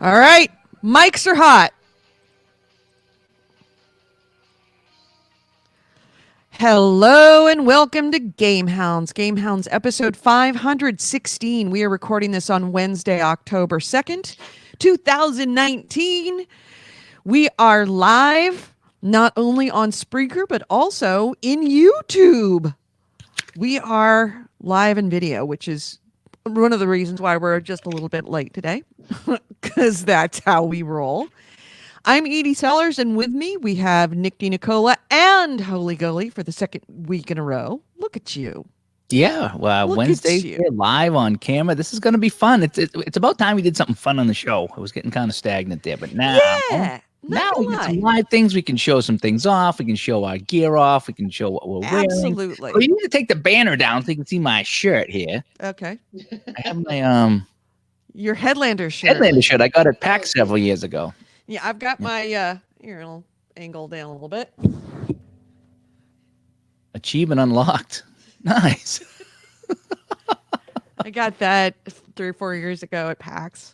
All right, mics are hot. Hello and welcome to GameHounds. GameHounds episode 516. We are recording this on Wednesday, October 2nd, 2019. We are live not only on Spreaker but also in YouTube. We are live in video, which is one of the reasons why we're just a little bit late today, because that's how we roll. I'm Edie Sellers, and with me we have Nick DiNicola and Holy Goalie for the second week in a row. Look at you. Yeah, well, Look at Wednesdays you. here live on camera. This is going to be fun. It's about time we did something fun on the show. It was getting kind of stagnant there, but Yeah, not now we gonna get some lie. live things. We can show some things off. We can show our gear off. We can show what we're wearing. Oh, Absolutely. you need to take the banner down so you can see my shirt here. Okay. I have my Your Headlander shirt. Headlander shirt. I got it packed several years ago. Yeah, I've got Yeah. my here, I'll angle down a little bit. Achievement unlocked. Nice. I got that 3 or 4 years ago at PAX.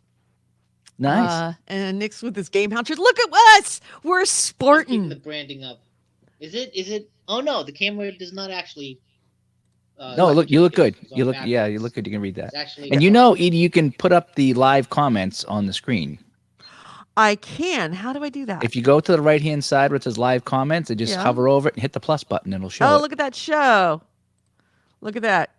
Nice. And Nick's with his game hound shirt. Look at us. We're Keeping sporting. the branding up. Is it? Is it? Oh no, the camera does not actually. No, look, you look good. It's on You look, yeah, you backwards. look good. You can read that. It's actually. And you know, Edie, you can put up the live comments on the screen. I can. How do I do that? If you go to the right hand side where it says live comments and just Yeah. hover over it and hit the plus button, it'll show Oh, it. look at that show. Look at that.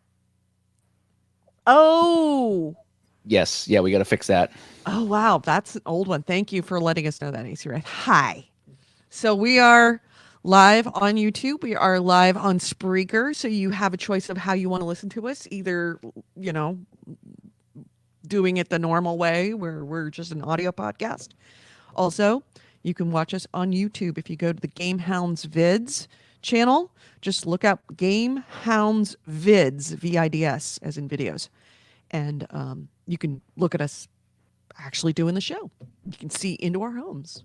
Oh. Yes, yeah, we got to fix that. Oh, wow. That's an old one. Thank you for letting us know that, AC Red. Hi. So we are live on YouTube. We are live on Spreaker. So you have a choice of how you want to listen to us. Either, you know, doing it the normal way where we're just an audio podcast. Also, you can watch us on YouTube if you go to the GameHounds Vids channel. Just look up GameHounds Vids, VIDS, as in videos. And you can look at us actually doing the show. You can see into our homes,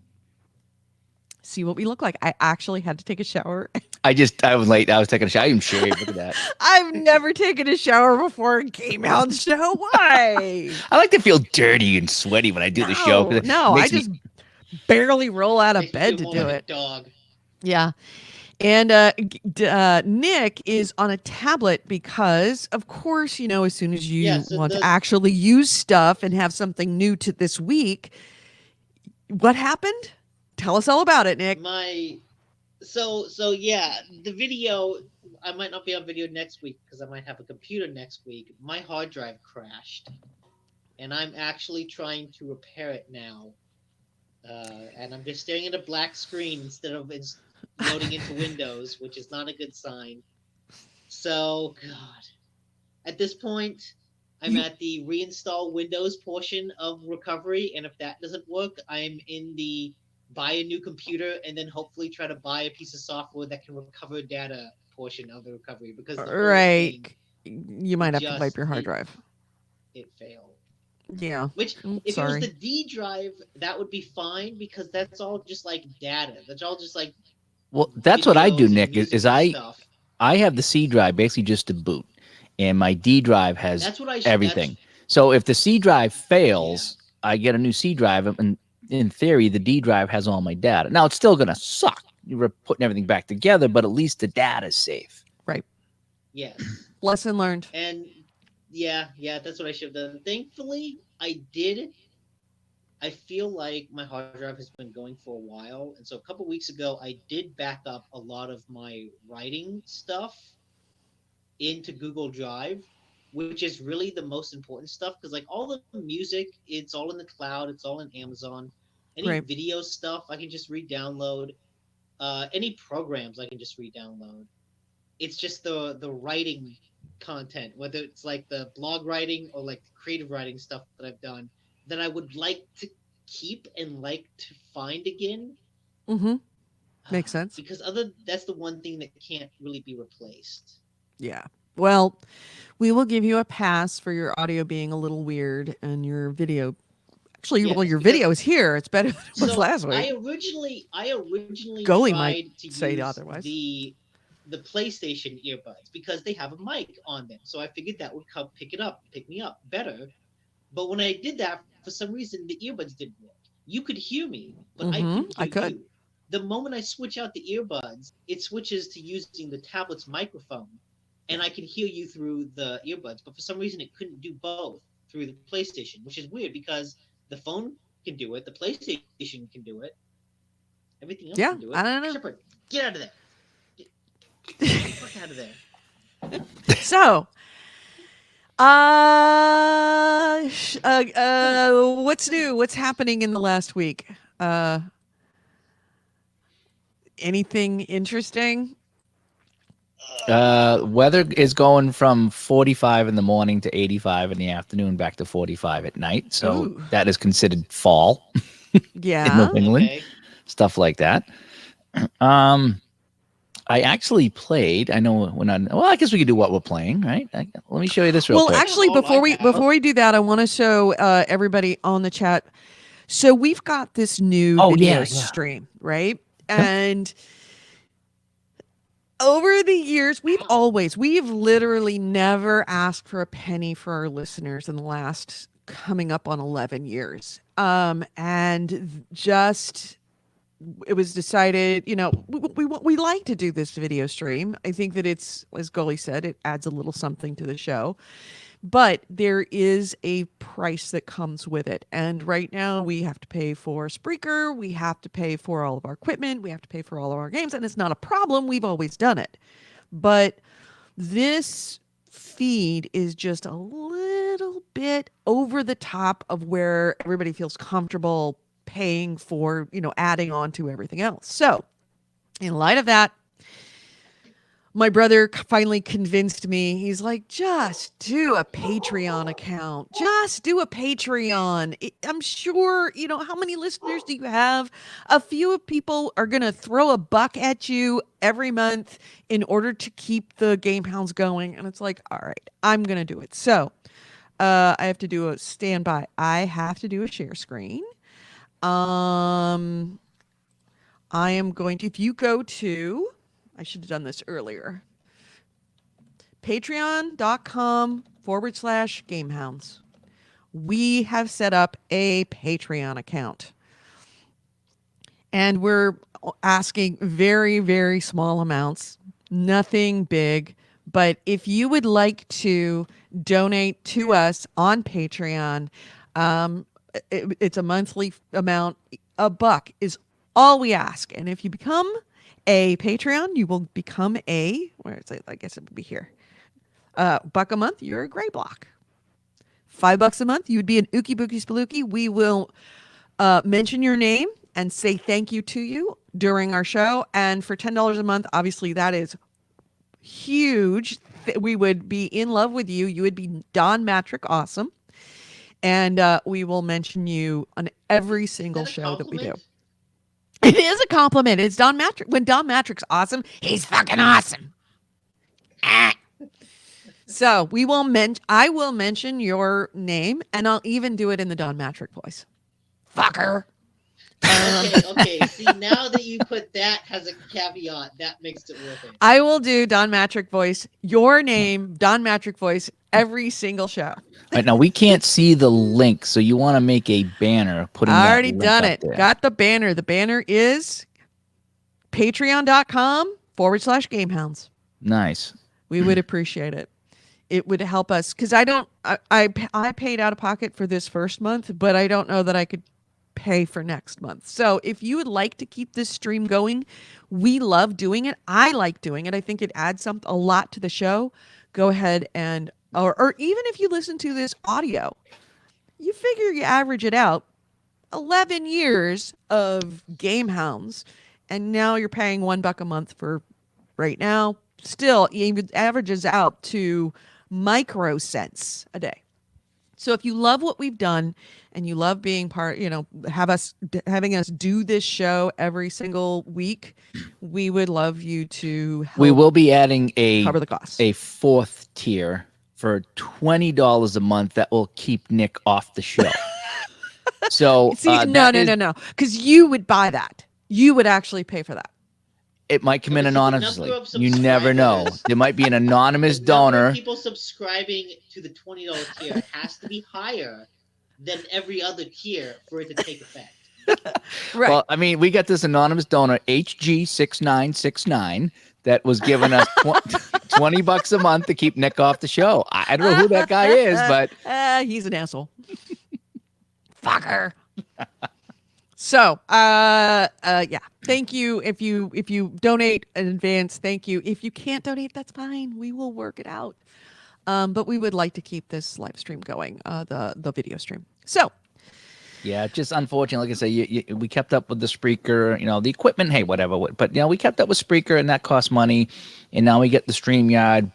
see what we look like. I actually had to take a shower. I was late. I was taking a shower. I'm shaved. Look at that. I've never taken a shower before a GameHounds show. Why? I like to feel dirty and sweaty when I do the show. 'cause it No, I makes me- just barely roll out of Makes me bed to feel do more like it. a dog. Yeah. And Nick is on a tablet because, of course, you know, as soon as you Yeah, so want to the- actually use stuff and have something new to this week, what happened? Tell us all about it, Nick. So yeah, the video. I might not be on video next week because I might have a computer next week. My hard drive crashed, and I'm actually trying to repair it now. And I'm just staring at a black screen instead of loading into Windows, which is not a good sign. So, God, at this point, I'm at the reinstall Windows portion of recovery, and if that doesn't work, I'm in the buy a new computer and then hopefully try to buy a piece of software that can recover data portion of the recovery because the whole Right. thing, You might have to just- wipe your hard drive. it failed. Yeah. Which, if sorry. it was the D drive, that would be fine because that's all just like data. That's all just like Well, that's what I videos do, and Nick. music Is and stuff. I have the C drive basically just to boot, and my D drive has That's what I should, everything. So if the C drive fails, I get a new C drive, and in theory, the D drive has all my data. Now it's still gonna suck. You're putting everything back together, but at least the data's safe. Right. Yes. Lesson learned. And yeah, that's what I should have done. Thankfully, I did. I feel like my hard drive has been going for a while, and so a couple weeks ago, I did back up a lot of my writing stuff into Google Drive, which is really the most important stuff because, like, all the music, it's all in the cloud, it's all in Amazon. Any Right. video stuff, I can just re-download. Any programs, I can just re-download. It's just the writing content, whether it's like the blog writing or like the creative writing stuff that I've done, that I would like to keep and like to find again. Mm-hmm. Makes sense. Because that's the one thing that can't really be replaced. Yeah. Well, we will give you a pass for your audio being a little weird and your video. Actually, Yes, well, your because- video is here. It's better than it was So last week. I originally Goalie tried might to say use otherwise. the PlayStation earbuds because they have a mic on them. So I figured that would pick me up better. But when I did that, for some reason, the earbuds didn't work. You could hear me, but I couldn't I hear could. you. The moment I switch out the earbuds, it switches to using the tablet's microphone, and I can hear you through the earbuds. But for some reason, it couldn't do both through the PlayStation, which is weird because the phone can do it, the PlayStation can do it, everything else Yeah, can do it. I don't know. Shepard, get out of there. Get the fuck out of there. So, what's new? What's happening in the last week? Anything interesting? Weather is going from 45 in the morning to 85 in the afternoon, back to 45 at night. So Ooh. that is considered fall in Yeah. New England, Okay. stuff like that. I actually played. I know when I. Well, I guess we could do what we're playing, right? Let me show you this real Well, quick. actually, Oh, I have. before we do that, I want to show everybody on the chat. So we've got this new Oh, video yeah. stream, right? Yep. And over the years, we've literally never asked for a penny for our listeners in the last coming up on 11 years. And just it was decided, we like to do this video stream. I think that it's, as Gully said, it adds a little something to the show. But there is a price that comes with it. And right now we have to pay for Spreaker, we have to pay for all of our equipment, we have to pay for all of our games, and it's not a problem. We've always done it. But this feed is just a little bit over the top of where everybody feels comfortable paying for, adding on to everything else. So, in light of that, my brother finally convinced me. He's like, just do a Patreon account. Just do a Patreon. I'm sure, how many listeners do you have? A few people are going to throw a buck at you every month in order to keep the GameHounds going. And it's like, all right, I'm going to do it. So I have to do a standby. I have to do a share screen. I am going to, if you go to, I should have done this earlier. Patreon.com/GameHounds. We have set up a Patreon account. And we're asking very, very small amounts, nothing big. But if you would like to donate to us on Patreon, it's a monthly amount. $1 is all we ask. And if you become a Patreon, you will become where is it? I guess it would be here. $1 a month, you're a gray block. $5 a month, you would be an Ookie Bookie Spelookie. We will mention your name and say thank you to you during our show. And for $10 a month, obviously that is huge. We would be in love with you. You would be Don Matrick awesome. And we will mention you on every single show that we do. It is a compliment. It's Don Matrick. When Don Matrick's awesome, he's fucking awesome. So I will mention your name, and I'll even do it in the Don Matrick voice. Fucker. Okay. See, now that you put that as a caveat, that makes it worth it. I will do Don Matrick voice, your name, Don Matrick voice, every single show. Right now, we can't see the link, so you want to make a banner. I already done it. There. Got the banner. The banner is patreon.com/GameHounds. Nice. We would appreciate it. It would help us because I paid out of pocket for this first month, but I don't know that I could pay for next month. So if you would like to keep this stream going, we love doing it. I like doing it. I think it adds a lot to the show. Go ahead and, or even if you listen to this audio, you figure you average it out. 11 years of GameHounds, and now you're paying $1 a month for right now. Still, it averages out to micro cents a day. So if you love what we've done and you love being part, having us do this show every single week, we would love you to help. We will be adding cover the costs. A fourth tier for $20 a month that will keep Nick off the show. So see, no, because you would buy that. You would actually pay for that. It might come in anonymously. You never know. There might be an anonymous donor. People subscribing to the $20 tier has to be higher than every other tier for it to take effect. Right. Well, I mean, we got this anonymous donor, HG6969, that was giving us $20 a month to keep Nick off the show. I don't know who that guy is, but he's an asshole. Fucker. So, yeah. Thank you. If you donate in advance, thank you. If you can't donate, that's fine. We will work it out. But we would like to keep this live stream going, the video stream. So, yeah, just unfortunate. Like I say, we kept up with the Spreaker, the equipment, hey, whatever. But, we kept up with Spreaker, and that costs money. And now we get the StreamYard,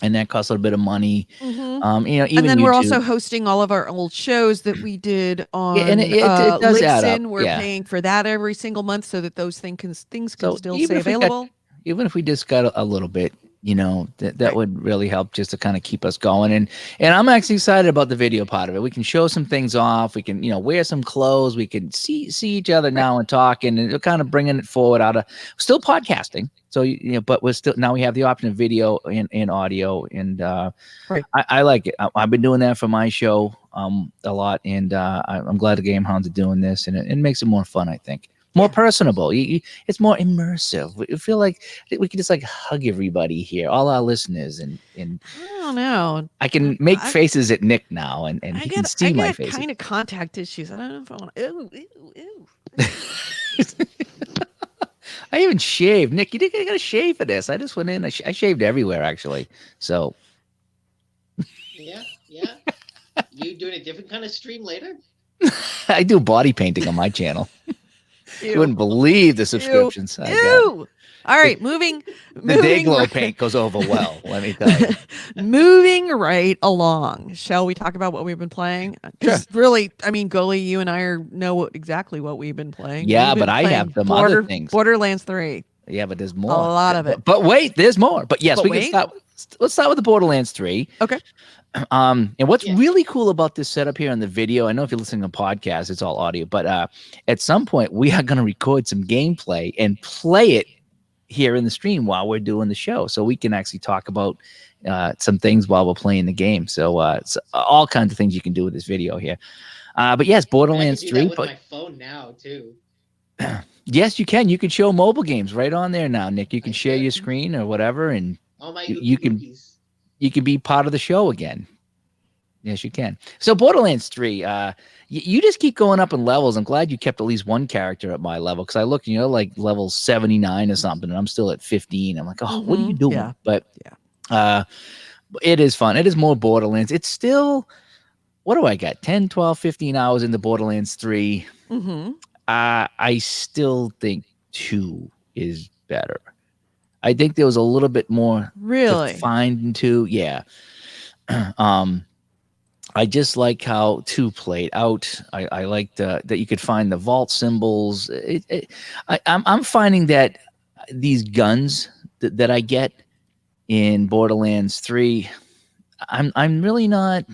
and that costs a little bit of money. Even and then YouTube. we're also hosting all of our old shows that we did on and it does add up. Libsyn. We're paying for that every single month so that those things can So still even stay if we got- available. Even if we just got a little bit, that would really help just to kind of keep us going. And I'm actually excited about the video part of it. We can show some things off. We can, wear some clothes. We can see each other now and talk, and we're kind of bringing it forward out of still podcasting. So, but we're still, now we have the option of video and audio. And I like it. I've been doing that for my show a lot. And I'm glad the GameHounds are doing this, and it makes it more fun, I think. More personable. It's more immersive. We feel like we can just like hug everybody here, all our listeners, and I don't know. I can make faces at Nick now, and he can see my face. Kind of contact issues. I don't know if I want to. Ew. I even shaved. Nick, you didn't get a shave for this. I just went in. I shaved everywhere actually. So Yeah. You doing a different kind of stream later? I do body painting on my channel. You wouldn't believe the subscriptions. I Ew. All right, moving. The Dayglow paint goes over well. Let me tell you. Moving right along. Shall we talk about what we've been playing? Because really, I mean, Gully, you and I know exactly what we've been playing. Yeah, We've been but I have some other things. Borderlands 3. Yeah, but there's more. A lot of it. But wait, there's more. But yes, But we wait. can start. Let's start with the Borderlands 3. Okay. And what's really cool about this setup here on the video, I know if you're listening to podcasts, it's all audio, but at some point we are going to record some gameplay and play it here in the stream while we're doing the show, so we can actually talk about some things while we're playing the game. So it's all kinds of things you can do with this video here. But yes, Borderlands 3. I can do that with my phone now too. Yes, you can. You can show mobile games right on there now, Nick. You can share your screen or whatever, and all my you can be part of the show again. Yes, you can. So Borderlands 3, you just keep going up in levels. I'm glad you kept at least one character at my level, because I look, like level 79 or something, and I'm still at 15. I'm like, oh, what are you doing? Yeah. But it is fun. It is more Borderlands. It's still, what do I got? 10, 12, 15 hours into Borderlands 3. Mm-hmm. I still think 2 is better. I think there was a little bit more defined in 2. Yeah. I just like how 2 played out. I like that you could find the vault symbols. I'm finding that these guns that I get in Borderlands 3, I'm really not.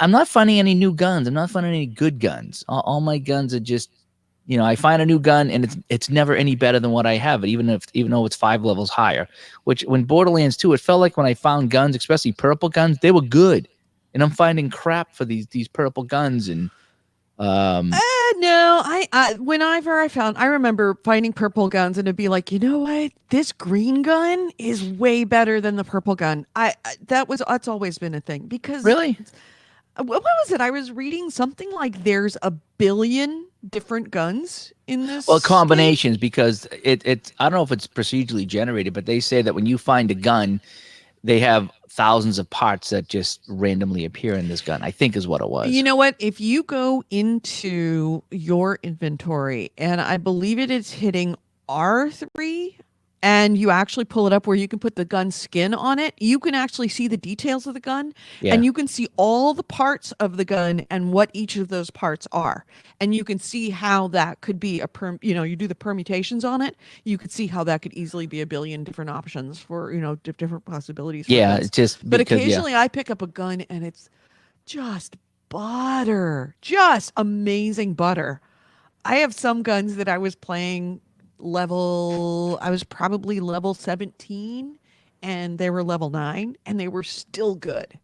I'm not finding any new guns. I'm not finding any good guns. All my guns are just, I find a new gun and it's never any better than what I have, even though it's 5 levels higher. Which when Borderlands 2, it felt like when I found guns, especially purple guns, they were good, and I'm finding crap for these purple guns. And no, whenever I remember finding purple guns, and it'd be like, you know what, this green gun is way better than the purple gun. That's always been a thing, because really. What was it? I was reading something like there's a billion different guns in this. Well, combinations, because it's I don't know if it's procedurally generated, but they say that when you find a gun, they have thousands of parts that just randomly appear in this gun, I think is what it was. You know what? If you go into your inventory, and I believe it is hitting R3, and you actually pull it up where you can put the gun skin on it, you can actually see the details of the gun, and you can see all the parts of the gun and what each of those parts are. And you can see how that could be you do the permutations on it. You could see how that could easily be a billion different options for, different possibilities. For yeah, guns. it's just But because, occasionally I pick up a gun and it's just butter, just amazing butter. I have some guns that I was playing I was probably level 17, and they were level 9, and they were still good.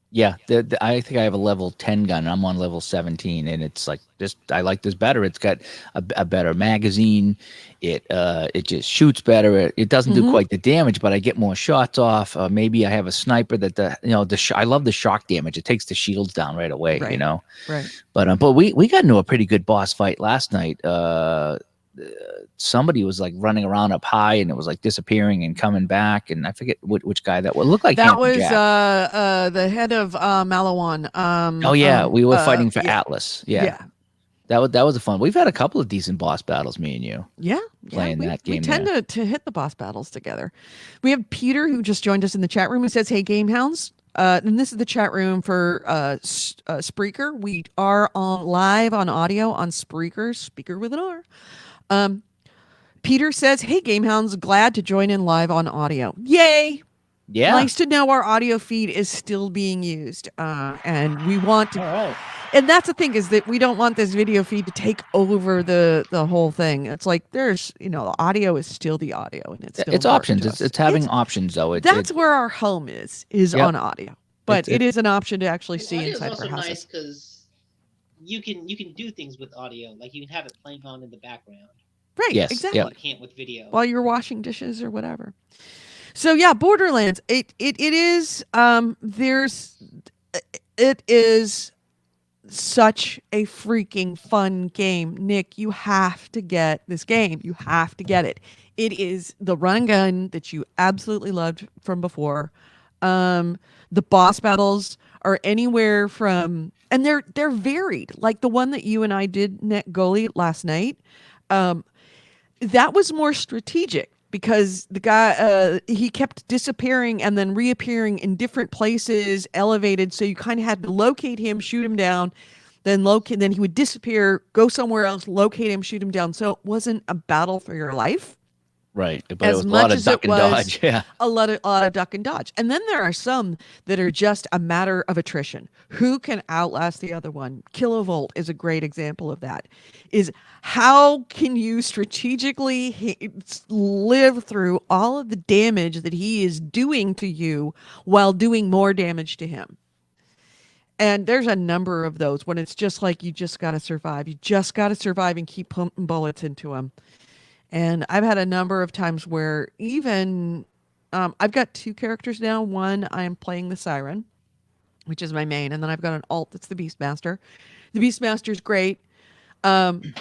Yeah, I think I have a level 10 gun. And I'm on level 17, and it's like this. I like this better. It's got a better magazine. It just shoots better. It doesn't do Mm-hmm. quite the damage, but I get more shots off. Maybe I have a sniper that I love the shock damage. It takes the shields down right away. Right. Right. But we got into a pretty good boss fight last night. Somebody was like running around up high, and it was like disappearing and coming back, and I forget which guy that would look like That Handsome was Jack. the head of Malawan. Oh yeah, we were fighting for yeah. Atlas. Yeah. Yeah. That was a fun. We've had a couple of decent boss battles, me and you, Yeah, playing that we game. tend to hit the boss battles together. We have Peter who just joined us in the chat room who says, "Hey, GameHounds." And this is the chat room for Spreaker. We are live on audio on Spreaker, speaker with an R. Peter says, "Hey, GameHounds, glad to join in live on audio. Yay! Yeah. Nice to know our audio feed is still being used, and we want to." All right. And that's the thing, is that we don't want this video feed to take over the whole thing. It's like there's, the audio is still the audio, and it's still It's important options. to us. It's having options though. That's where our home is Yep. on audio, but it is an option to actually see Audio is inside of our also houses. nice because you can do things with audio, like you can have it playing on in the background. Right? Yes, Exactly. yep. You can't with video. While you're washing dishes or whatever. So yeah, Borderlands. It is. It is such a freaking fun game. Nick, you have to get this game. You have to get it. It is the run and gun that you absolutely loved from before. The boss battles are anywhere from, and they're varied. Like the one that you and I did, Nick Goalie, last night. That was more strategic because the guy he kept disappearing and then reappearing in different places, elevated. So you kind of had to locate him, shoot him down, then he would disappear, go somewhere else, locate him, shoot him down. So it wasn't a battle for your life. Right, but As it was a much lot of as duck it and was dodge. Yeah, a lot of duck and dodge. And then there are some that are just a matter of attrition. Who can outlast the other one? Kilovolt is a great example of that. Is how can you strategically live through all of the damage that he is doing to you while doing more damage to him? And there's a number of those when it's just like you just got to survive. You just got to survive and keep pumping bullets into him. And I've had a number of times where even I've got two characters now. One, I am playing the Siren, which is my main, and then I've got an alt that's the Beastmaster. The Beastmaster's great, and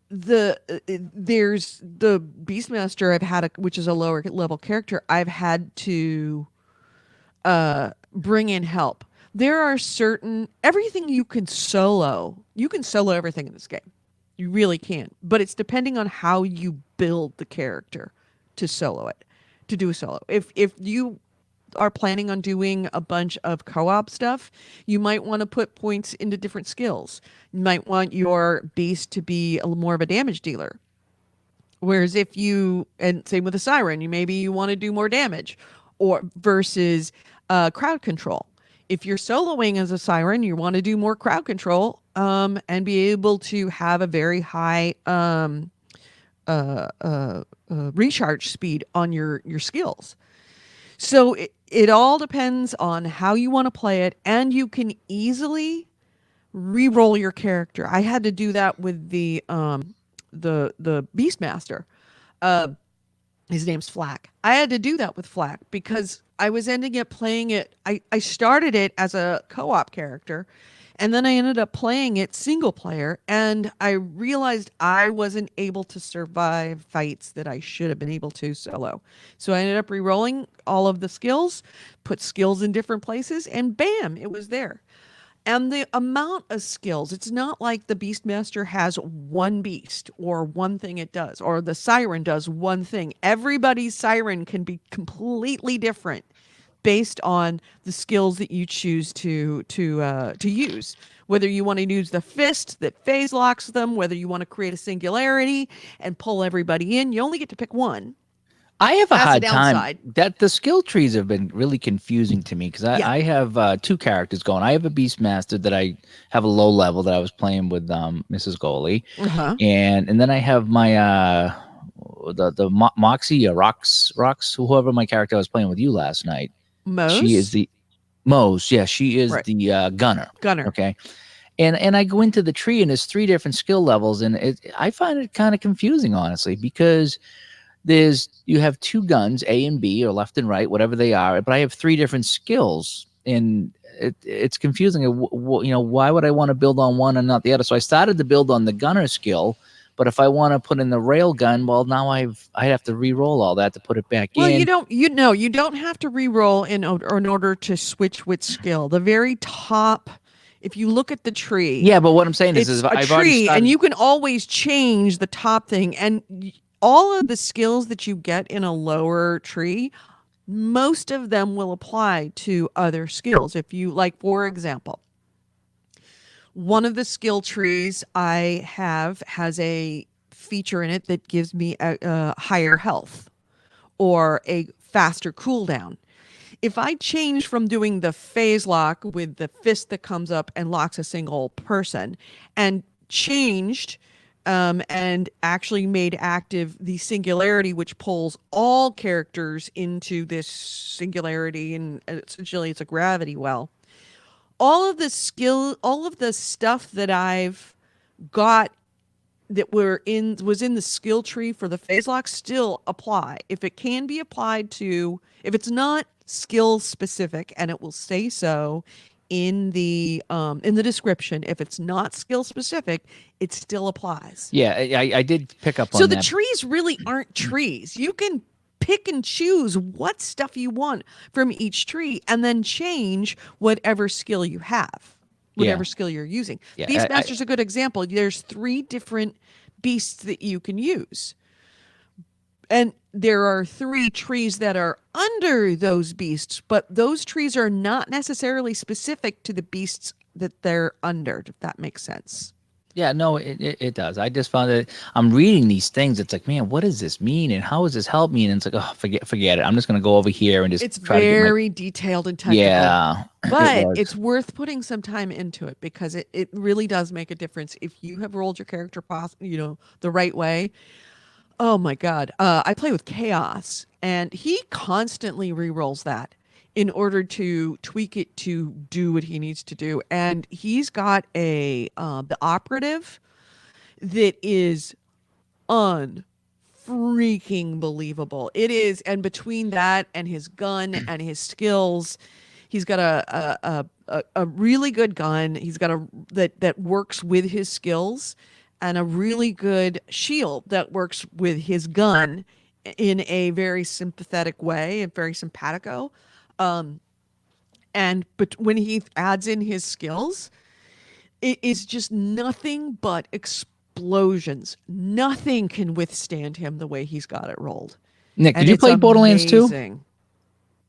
there's the Beastmaster I've had, which is a lower level character. I've had to bring in help. There are everything you can solo. You can solo everything in this game. You really can. But it's depending on how you build the character to solo it, to do a solo. If you are planning on doing a bunch of co-op stuff, you might want to put points into different skills. You might want your beast to be more of a damage dealer. Whereas and same with the Siren, you want to do more damage, or versus crowd control. If you're soloing as a Siren, you want to do more crowd control, and be able to have a very high recharge speed on your skills. So it all depends on how you want to play it, and you can easily re-roll your character. I had to do that with the Beastmaster. His name's Flack. I had to do that with Flack because I was ending up playing it. I started it as a co-op character, and then I ended up playing it single player, and I realized I wasn't able to survive fights that I should have been able to solo. So I ended up re-rolling all of the skills, put skills in different places, and bam, it was there. And the amount of skills, it's not like the Beastmaster has one beast or one thing it does, or the Siren does one thing. Everybody's Siren can be completely different based on the skills that you choose to use. Whether you want to use the fist that phase locks them, whether you want to create a singularity and pull everybody in, you only get to pick one. I have a That's the hard time downside. that the skill trees have been really confusing to me because I have two characters going. I have a Beastmaster that I have a low level that I was playing with Mrs. Goalie, and then I have my Moxie or Rox, whoever my character I was playing with you last night. Mose? She is the Mose, yeah, she is Right. the gunner. Gunner. Okay. And I go into the tree and there's 3 different skill levels, and I find it kind of confusing, honestly, because you have 2 guns, A and B, or left and right, whatever they are, but I have 3 different skills, and it's confusing. Why would I want to build on one and not the other? So I started to build on the gunner skill, but if I want to put in the rail gun, well, now I have to re-roll all that to put it back Well, in. you don't have to re-roll in order to switch with skill. The very top, if you look at the tree, Yeah, but what I'm saying is it's a I've already tree, started. and you can always change the top thing. And all of the skills that you get in a lower tree, most of them will apply to other skills. If you like, for example, one of the skill trees I have has a feature in it that gives me a higher health or a faster cooldown. If I change from doing the phase lock with the fist that comes up and locks a single person and changed and actually made active the singularity, which pulls all characters into this singularity, and essentially it's a gravity well. All of the stuff that I've got that was in the skill tree for the phase lock still apply. If it can be applied to, if it's not skill specific, and it will say so in the description, if it's not skill specific, it still applies. Yeah, I did pick up on So the that. trees really aren't trees. You can pick and choose what stuff you want from each tree and then change whatever skill you have, whatever skill you're using. Yeah, Beastmaster's a good example. There's 3 different beasts that you can use. And there are 3 trees that are under those beasts, but those trees are not necessarily specific to the beasts that they're under, if that makes sense. Yeah, no, it does. I just found that I'm reading these things. It's like, man, what does this mean? And how does this help me? And it's like, oh, forget it. I'm just going to go over here and just It's try to get very detailed and technical. Yeah, but it's worth putting some time into it because it really does make a difference if you have rolled your character the right way. Oh my God. I play with Chaos, and he constantly re-rolls that in order to tweak it to do what he needs to do. And he's got the operative that is unfreaking believable. It is, and between that and his gun and his skills, he's got a really good gun. He's got that works with his skills, and a really good shield that works with his gun in a very sympathetic way, a very simpatico. But when he adds in his skills, it is just nothing but explosions. Nothing can withstand him the way he's got it rolled. Nick, And did you it's play Borderlands 2? amazing.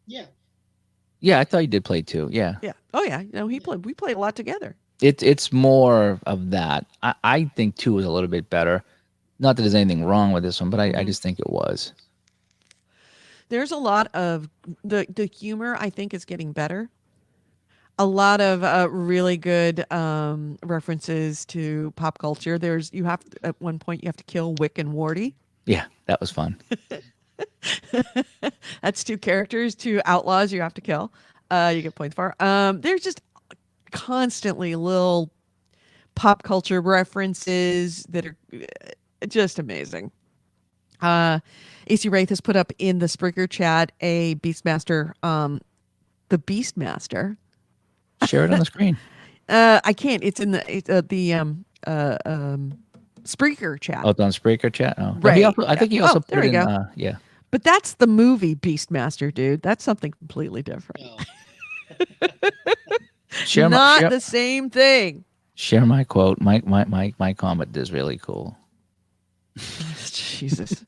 Yeah. Yeah, I thought you did play 2. Yeah. Yeah. Oh yeah. No, we played a lot together. It's more of that. I think 2 is a little bit better. Not that there's anything wrong with this one, but I just think it was. There's a lot of the humor, I think, is getting better. A lot of really good references to pop culture. At one point you have to kill Wick and Wardy. Yeah, that was fun. That's 2 characters, 2 outlaws you have to kill. You get points for. There's just constantly little pop culture references that are just amazing. AC Wraith has put up in the Spreaker chat a Beastmaster, the Beastmaster. Share it on the screen. I can't. It's in the Spreaker chat. Oh, it's on Spreaker chat. Oh, Right. I think he also there put we in. go. Yeah. But that's the movie Beastmaster, dude. That's something completely different. No. Share Not the same thing. Share my quote. My comment is really cool. Jesus.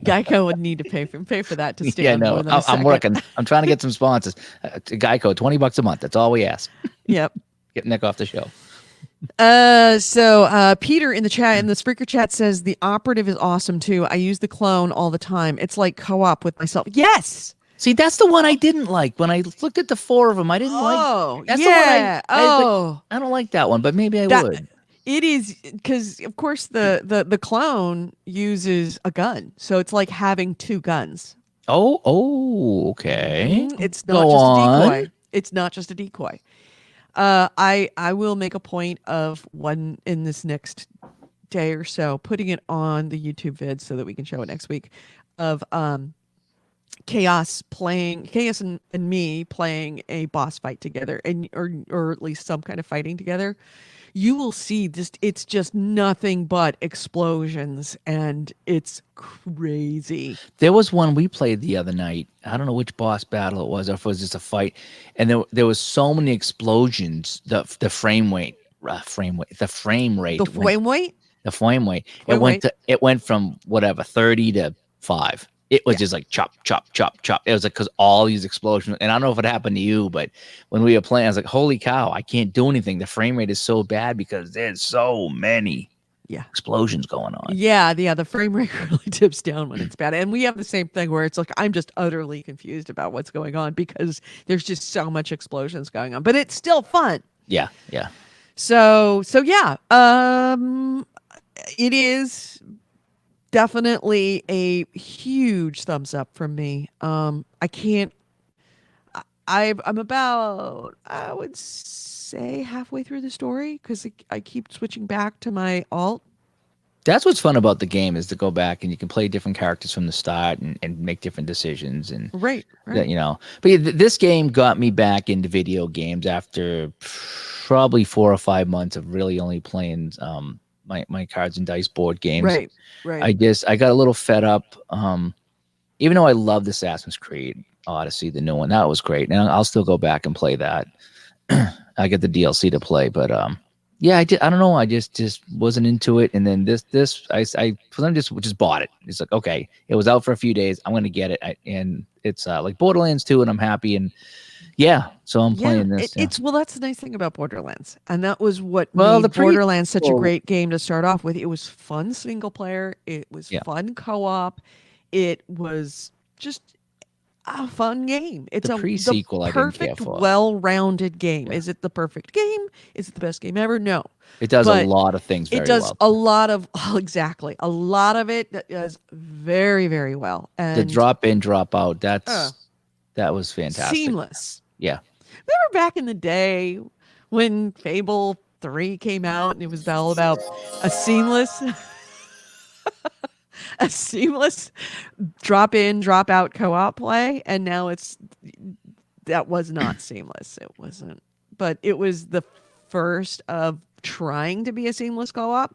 Geico would need to pay for that to stay Yeah, on no, more than a I'm second. working. I'm trying to get some sponsors. To Geico, $20 a month. That's all we ask. Yep. Get Nick off the show. So Peter in the Spreaker chat says the operative is awesome too. I use the clone all the time. It's like co-op with myself. Yes. See, that's the one I didn't like. When I looked at the 4 of them, I didn't like. Oh, That's yeah. the one I don't like that one, but maybe I would. It is because, of course, the clone uses a gun, so it's like having 2 guns. Okay. It's not Go just a on. decoy. It's not just a decoy. I will make a point of one in this next day or so, putting it on the YouTube vid so that we can show it next week, of Chaos and me playing a boss fight together, and or at least some kind of fighting together. You will see just it's just nothing but explosions, and it's crazy. There was one we played the other night. I don't know which boss battle it was, or if it was just a fight, and there was so many explosions. The frame rate The went flame weight, the flame rate. flame weight. It went from whatever 30 to 5. It was Yeah. just like chop, chop, chop, chop. It was like because all these explosions, and I don't know if it happened to you, but when we were playing, I was like, "Holy cow! I can't do anything. The frame rate is so bad because there's so many Yeah. explosions going on." Yeah, the frame rate really dips down when it's bad. And we have the same thing where it's like I'm just utterly confused about what's going on because there's just so much explosions going on. But it's still fun. Yeah, yeah. So yeah. It is definitely a huge thumbs up from me. I can't I'm about, I would say, halfway through the story because I keep switching back to my alt. That's what's fun about the game is to go back and you can play different characters from the start and make different decisions and Right. that, you know. But yeah, this game got me back into video games after probably 4 or 5 months of really only playing my cards and dice board games. Right. Right. I got a little fed up. Even though I loved Assassin's Creed Odyssey, the new one, that was great, and I'll still go back and play that. I get the DLC to play, but yeah, I don't know. I just wasn't into it, and then this I just bought it. It's like, okay, it was out for a few days. I'm gonna get it, and it's like Borderlands 2, and I'm happy, and yeah, so I'm playing this. It's well, that's the nice thing about Borderlands, and that was what Well, made the Borderlands such a prequel- great game to start off with. It was fun single player. It was Yeah. fun co-op. It was just a fun game. It's The the pre-sequel I didn't care perfect, for. well-rounded game. Yeah. Is it the perfect game? Is it the best game ever? No. It does but a lot of things very It does well. a lot of exactly a lot of it that does very, very well. And The drop in, drop out. That was fantastic. seamless. Yeah. Remember back in the day when Fable 3 came out and it was all about a seamless a seamless drop in, drop out co-op play, and now that was not seamless. It wasn't. But it was the first of trying to be a seamless co-op.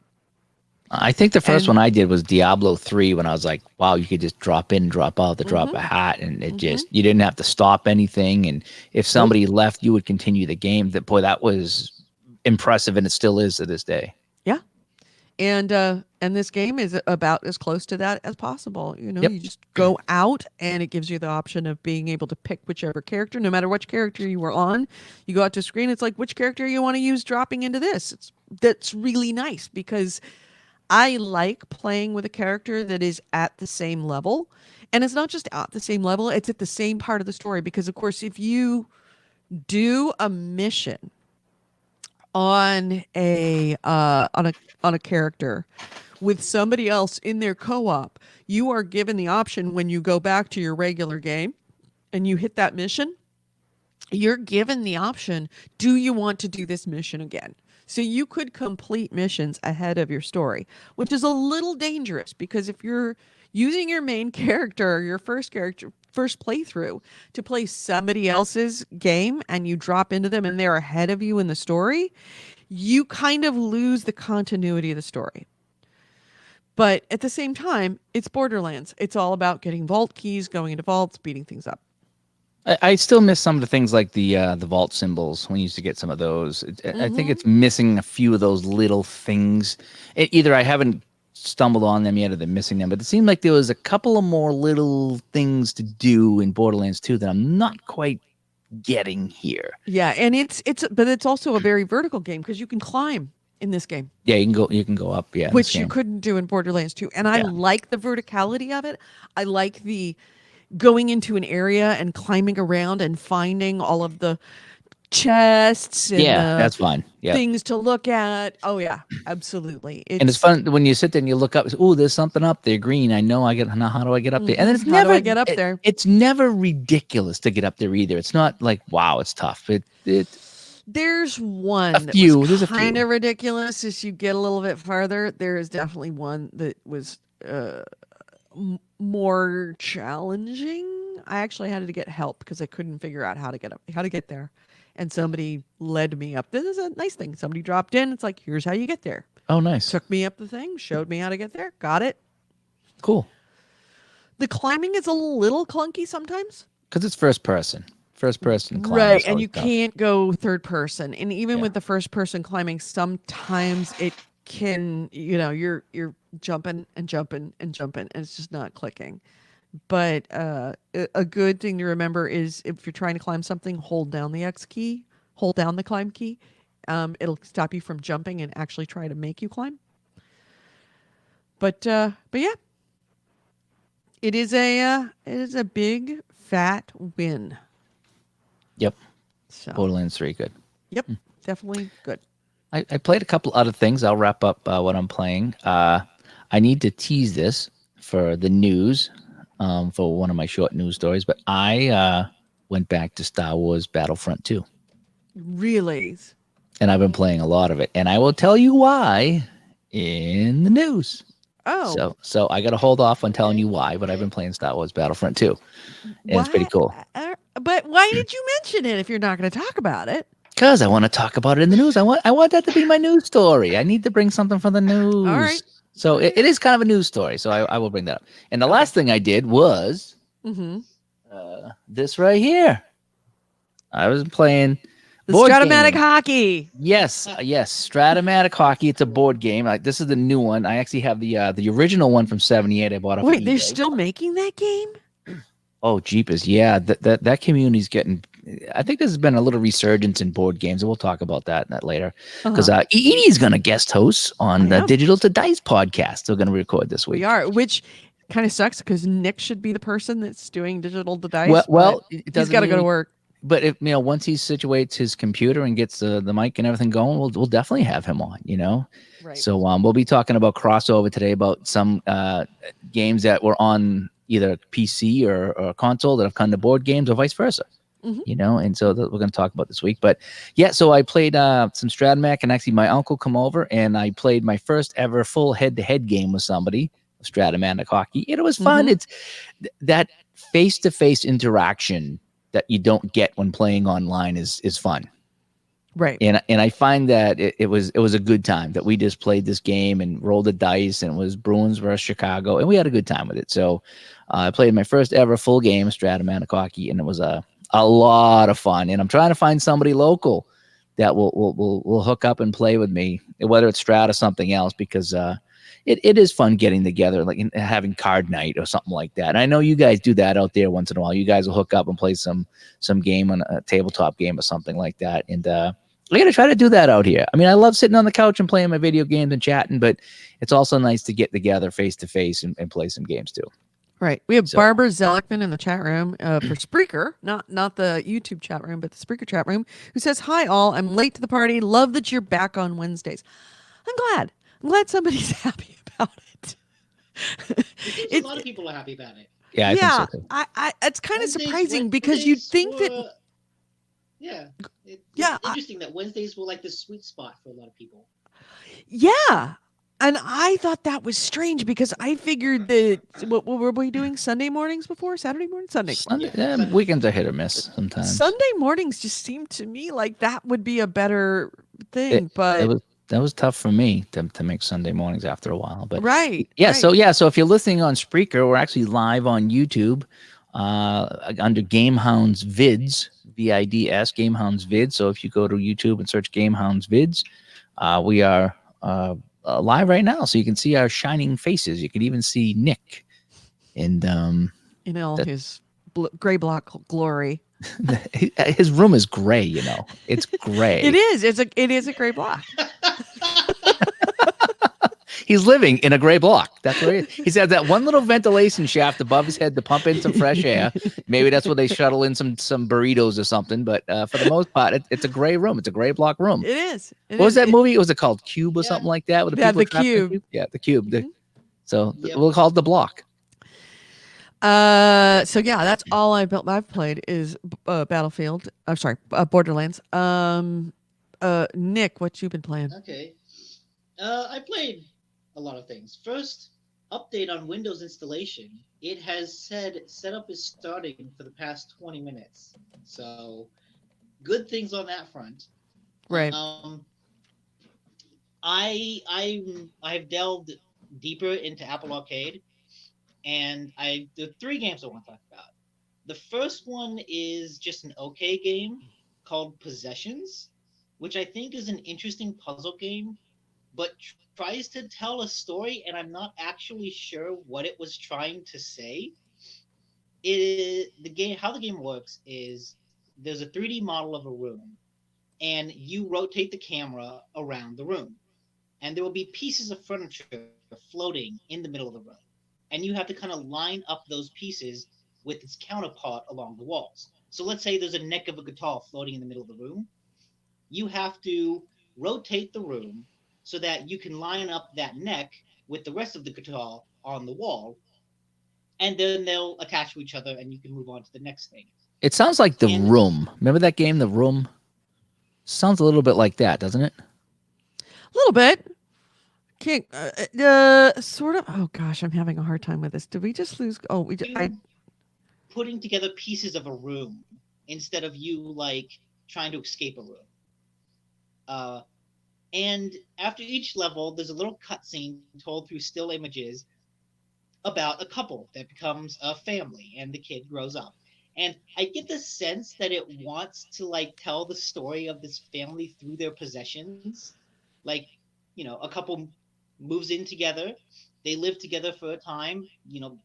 I think the first And- one I did was Diablo 3 when I was like, wow, you could just drop in, drop out, drop a hat, and it just, you didn't have to stop anything. And if somebody left, you would continue the game. That was impressive, and it still is to this day. Yeah. And this game is about as close to that as possible. You know, Yep. you just go out and it gives you the option of being able to pick whichever character, no matter which character you were on. You go out to screen, it's like which character you want to use dropping into this. That's really nice because I like playing with a character that is at the same level. And it's not just at the same level, it's at the same part of the story. Because of course, if you do a mission on a character with somebody else in their co-op, you are given the option when you go back to your regular game and you hit that mission, you're given the option, do you want to do this mission again? So you could complete missions ahead of your story, which is a little dangerous because if you're using your main character, your first playthrough to play somebody else's game and you drop into them and they're ahead of you in the story, you kind of lose the continuity of the story. But at the same time, it's Borderlands. It's all about getting vault keys, going into vaults, beating things up. I still miss some of the things like the vault symbols when you used to get some of those. I think it's missing a few of those little things. Either I haven't stumbled on them yet or they're missing them, but it seemed like there was a couple of more little things to do in Borderlands 2 that I'm not quite getting here. Yeah, and but it's also a very vertical game because you can climb in this game. Yeah, you can go up, yeah. in this Which you game. couldn't do in Borderlands 2. And I Yeah. like the verticality of it. I like the going into an area and climbing around and finding all of the chests and Yeah, the that's fun. Yeah. things to look at. Oh yeah, absolutely. And it's fun when you sit there and you look up. Oh, there's something up there, green. I know. Now, how do I get up there? And then it's How do never. I get up there? It's never ridiculous to get up there either. It's not like wow, it's tough. There's one that few. was There's a kind few. of ridiculous as you get a little bit farther. There is definitely one that was more challenging. I actually had to get help because I couldn't figure out how to get there. And somebody led me up. This is a nice thing. Somebody dropped in. It's like, here's how you get there. Oh, nice. Took me up the thing, showed me how to get there. Got it. Cool. The climbing is a little clunky sometimes. Because it's first person. First person climbing. Right, is and always you tough. can't go third person. And even Yeah. with the first person climbing, sometimes it can, you're jumping and jumping and jumping, and it's just not clicking. But a good thing to remember is if you're trying to climb something, hold down the X key, hold down the climb key. It'll stop you from jumping and actually try to make you climb. But yeah, it is a big fat win. Yep. So Borderlands 3, good. yep, definitely good. I played a couple other things. I'll wrap up what I'm playing. I need to tease this for the news, for one of my short news stories, but I went back to Star Wars Battlefront 2. Really? And I've been playing a lot of it. And I will tell you why in the news. Oh, So I got to hold off on telling you why, but I've been playing Star Wars Battlefront 2. And it's pretty cool. But why did you mention it if you're not going to talk about it? Because I want to talk about it in the news. I want that to be my news story. I need to bring something from the news. All right. So it is kind of a news story. So I will bring that up. And the last thing I did was this right here. I was playing The board Stratomatic gaming. Hockey. Yes, Stratomatic Hockey. It's a board game. This is the new one. I actually have the original one from '78. I bought off. Wait, of they're eBay. still making that game? Oh, jeepers. Yeah, that community's getting. I think there's been a little resurgence in board games, and we'll talk about that later. Because Edie's going to guest host on the Digital to Dice podcast. We're going to record this week. We are, which kind of sucks because Nick should be the person that's doing Digital to Dice. Well, he's got to go to work. But if once he situates his computer and gets the mic and everything going, we'll definitely have him on. Right. So we'll be talking about crossover today, about some games that were on either PC or console that have come to board games or vice versa. And so we're going to talk about this week. But yeah, so I played some Stratomac, and actually my uncle come over and I played my first ever full head-to-head game with somebody, Stratomatic Hockey. And it was fun. It's that face-to-face interaction that you don't get when playing online is fun. Right. And I find that it was a good time that we just played this game and rolled the dice, and it was Bruins versus Chicago, and we had a good time with it. So I played my first ever full game, Stratomatic Hockey, and it was a lot of fun. And I'm trying to find somebody local that will hook up and play with me, whether it's Strat or something else, because it is fun getting together, like having card night or something like that. And I know you guys do that out there once in a while. You guys will hook up and play some game on a tabletop game or something like that. And I got to try to do that out here. I mean, I love sitting on the couch and playing my video games and chatting, but it's also nice to get together face to face and play some games too. Right. We have Barbara Zelikman in the chat room for Spreaker, not the YouTube chat room, but the Spreaker chat room, who says, "Hi all, I'm late to the party. Love that you're back on Wednesdays." I'm glad somebody's happy about it. A lot of people are happy about it. Yeah, I think so too. I it's kind of Wednesdays- surprising because you'd think Wednesdays that were- it's Yeah, interesting that Wednesdays were like the sweet spot for a lot of people. yeah. And I thought that was strange because I figured that what were we doing Sunday mornings before? Saturday morning? Sunday. Weekends are hit or miss sometimes. Sunday mornings just seemed to me like that would be a better thing, but that was tough for me to make Sunday mornings after a while. But right. So if you're listening on Spreaker, we're actually live on YouTube under GameHounds Vids, VIDS, GameHounds Vids. So if you go to YouTube and search GameHounds Vids, we are live right now, so you can see our shining faces. You can even see Nick, and in all his gray block glory. His room is gray. It's gray. It is. It is a gray block. He's living in a gray block. That's where he is. He's had that one little ventilation shaft above his head to pump in some fresh air. Maybe that's where they shuttle in some burritos or something. But for the most part, it's a gray room. It's a gray block room. It is. It What was is. that movie? Was it called Cube or Yeah. something like that? Where the Yeah, people The trapped in Cube. Cube? Yeah, the Cube. Mhm. Yep. We'll call it the block. So yeah, that's all I've played is Battlefield. I'm sorry, Borderlands. Nick, what you been playing? Okay. I played a lot of things. First, update on Windows installation. It has said setup is starting for the past 20 minutes. So, good things on that front. Right. I've delved deeper into Apple Arcade, and there are three games I want to talk about. The first one is just an okay game called Possessions, which I think is an interesting puzzle game, but tries to tell a story, and I'm not actually sure what it was trying to say. The game, how the game works is there's a 3D model of a room, and you rotate the camera around the room, and there will be pieces of furniture floating in the middle of the room, and you have to kind of line up those pieces with its counterpart along the walls. So let's say there's a neck of a guitar floating in the middle of the room. You have to rotate the room so that you can line up that neck with the rest of the guitar on the wall, and then they'll attach to each other, and you can move on to the next thing. It sounds like The And Room. Remember that game, The Room? Sounds a little bit like that, doesn't it? A little bit. Can't sort of. Oh gosh, I'm having a hard time with this. Did we just lose? Oh, I. putting together pieces of a room instead of you like trying to escape a room. And after each level, there's a little cutscene told through still images about a couple that becomes a family and the kid grows up. And I get the sense that it wants to like tell the story of this family through their possessions. Like, a couple moves in together, they live together for a time,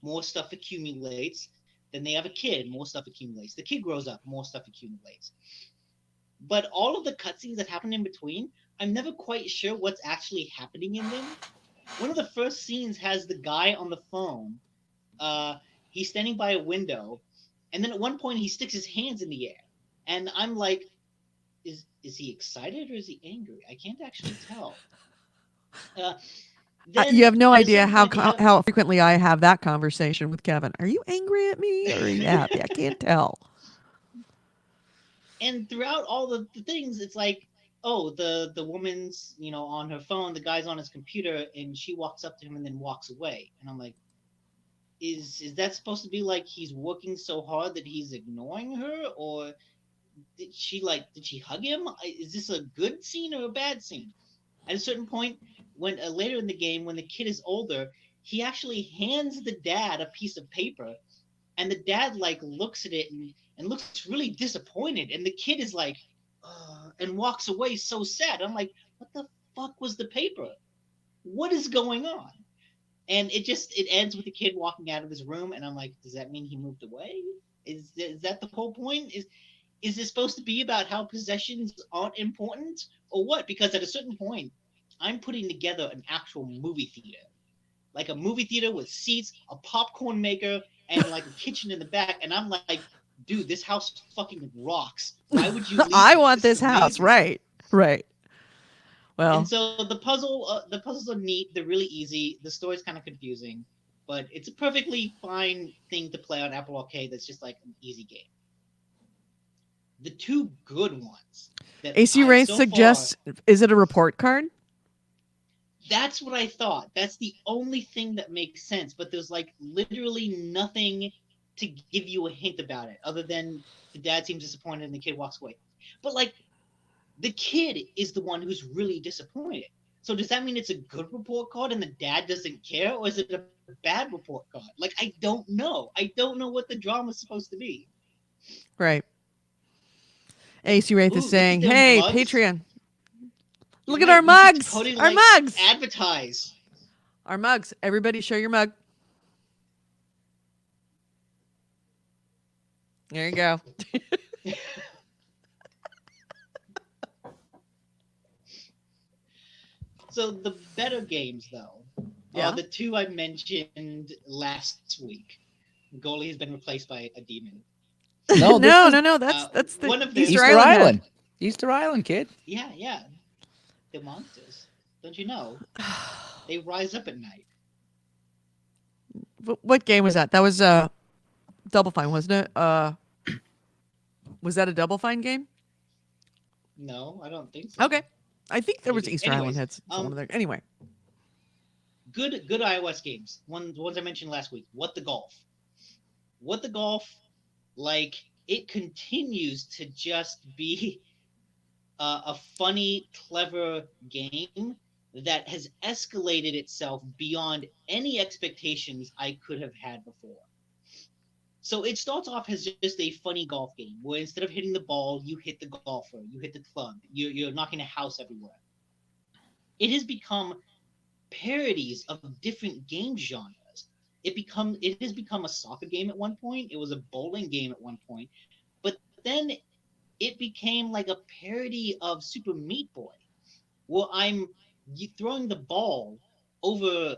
more stuff accumulates. Then they have a kid, more stuff accumulates. The kid grows up, more stuff accumulates. But all of the cutscenes that happen in between, I'm never quite sure what's actually happening in them. One of the first scenes has the guy on the phone. He's standing by a window, and then at one point he sticks his hands in the air, and I'm like, is he excited or is he angry? I can't actually tell. Then You have no at a idea certain point, they have how frequently I have that conversation with Kevin. Are you angry at me or are you happy? I can't tell. and throughout all the things, it's like, oh, the woman's on her phone, the guy's on his computer, and she walks up to him and then walks away, and I'm like, is that supposed to be like he's working so hard that he's ignoring her, or did she hug him? Is this a good scene or a bad scene? At a certain point, when later in the game, when the kid is older, he actually hands the dad a piece of paper, and the dad like looks at it and looks really disappointed, and the kid is like, and walks away so sad. I'm like, what the fuck was the paper? What is going on? And it ends with the kid walking out of his room, and I'm like, does that mean he moved away? Is that the whole point? Is this supposed to be about how possessions aren't important, or what? Because at a certain point, I'm putting together an actual movie theater, like a movie theater with seats, a popcorn maker, and like a kitchen in the back. And I'm like, dude, this house fucking rocks. Why would you leave I it? want this is house. amazing. Right. Right. And Well, so the puzzles are neat. They're really easy. The story's kind of confusing, but it's a perfectly fine thing to play on Apple Arcade. That's just like an easy game. The two good ones that AC I Ray so far, suggests, is it a report card? that's what I thought. That's the only thing that makes sense. But there's like literally nothing to give you a hint about it, other than the dad seems disappointed and the kid walks away. But like, the kid is the one who's really disappointed. So does that mean it's a good report card and the dad doesn't care, or is it a bad report card? Like, I don't know. I don't know what the drama's supposed to be. Right. AC Wraith is Ooh, look at saying, their hey, mugs. Patreon, You're look at right. our We should mugs. totally Our like mugs. advertise. Our mugs. Everybody show your mug. There you go. So the better games, though, Yeah. The two I mentioned last week. Goalie has been replaced by a demon. No, this No, is no, no. That's the One of them, Easter Easter Island head. Island. Easter Island, kid. yeah, yeah, the monsters. Don't you know? They rise up at night. What game was that? That was Double Fine, wasn't it? Was that a Double Fine game? No, I don't think so. Okay. I think there was Maybe. Easter Island Anyways, heads. So one of the anyway. good iOS games. The ones I mentioned last week. What the golf? What the golf? Like it continues to just be a funny, clever game that has escalated itself beyond any expectations I could have had before. So it starts off as just a funny golf game where instead of hitting the ball, you hit the golfer, you hit the club, you're knocking a house everywhere. It has become parodies of different game genres. It has become a soccer game at one point. It was a bowling game at one point, but then it became like a parody of Super Meat Boy, where I'm throwing the ball over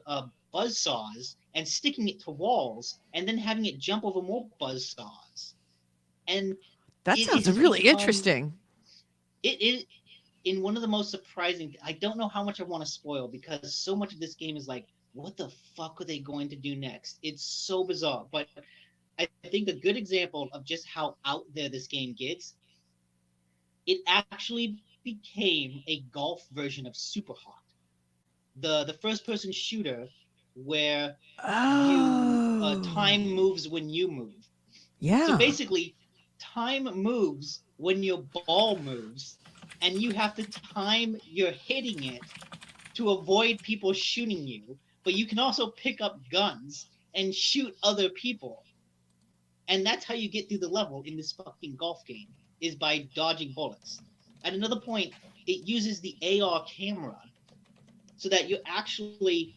buzz saws and sticking it to walls, and then having it jump over more buzz saws. And That it sounds has really become interesting. it in one of the most surprising. I don't know how much I want to spoil because so much of this game is like, what the fuck are they going to do next? It's so bizarre, but I think a good example of just how out there this game gets. It actually became a golf version of Super Hot, the first person shooter where you Oh. time moves when you move. So Yeah. basically, time moves when your ball moves, and you have to time your hitting it to avoid people shooting you. But you can also pick up guns and shoot other people, and that's how you get through the level in this fucking golf game is by dodging bullets. At another point, it uses the AR camera so that you're actually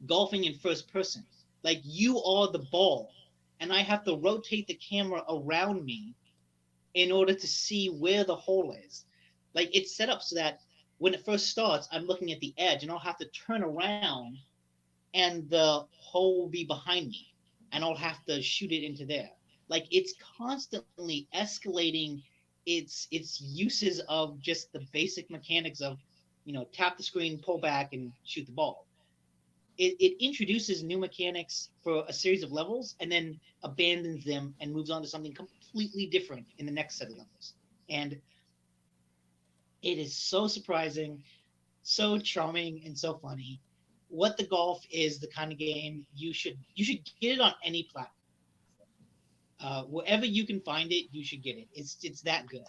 golfing in first person. Like you are the ball, and I have to rotate the camera around me in order to see where the hole is. Like it's set up so that when it first starts, I'm looking at the edge, and I'll have to turn around, and the hole will be behind me, and I'll have to shoot it into there. Like it's constantly escalating its uses of just the basic mechanics of, tap the screen, pull back, and shoot the ball. It introduces new mechanics for a series of levels and then abandons them and moves on to something completely different in the next set of levels. And it is so surprising, so charming, and so funny. What the Golf is the kind of game you should get it on any platform. Wherever you can find it, you should get it. It's that good.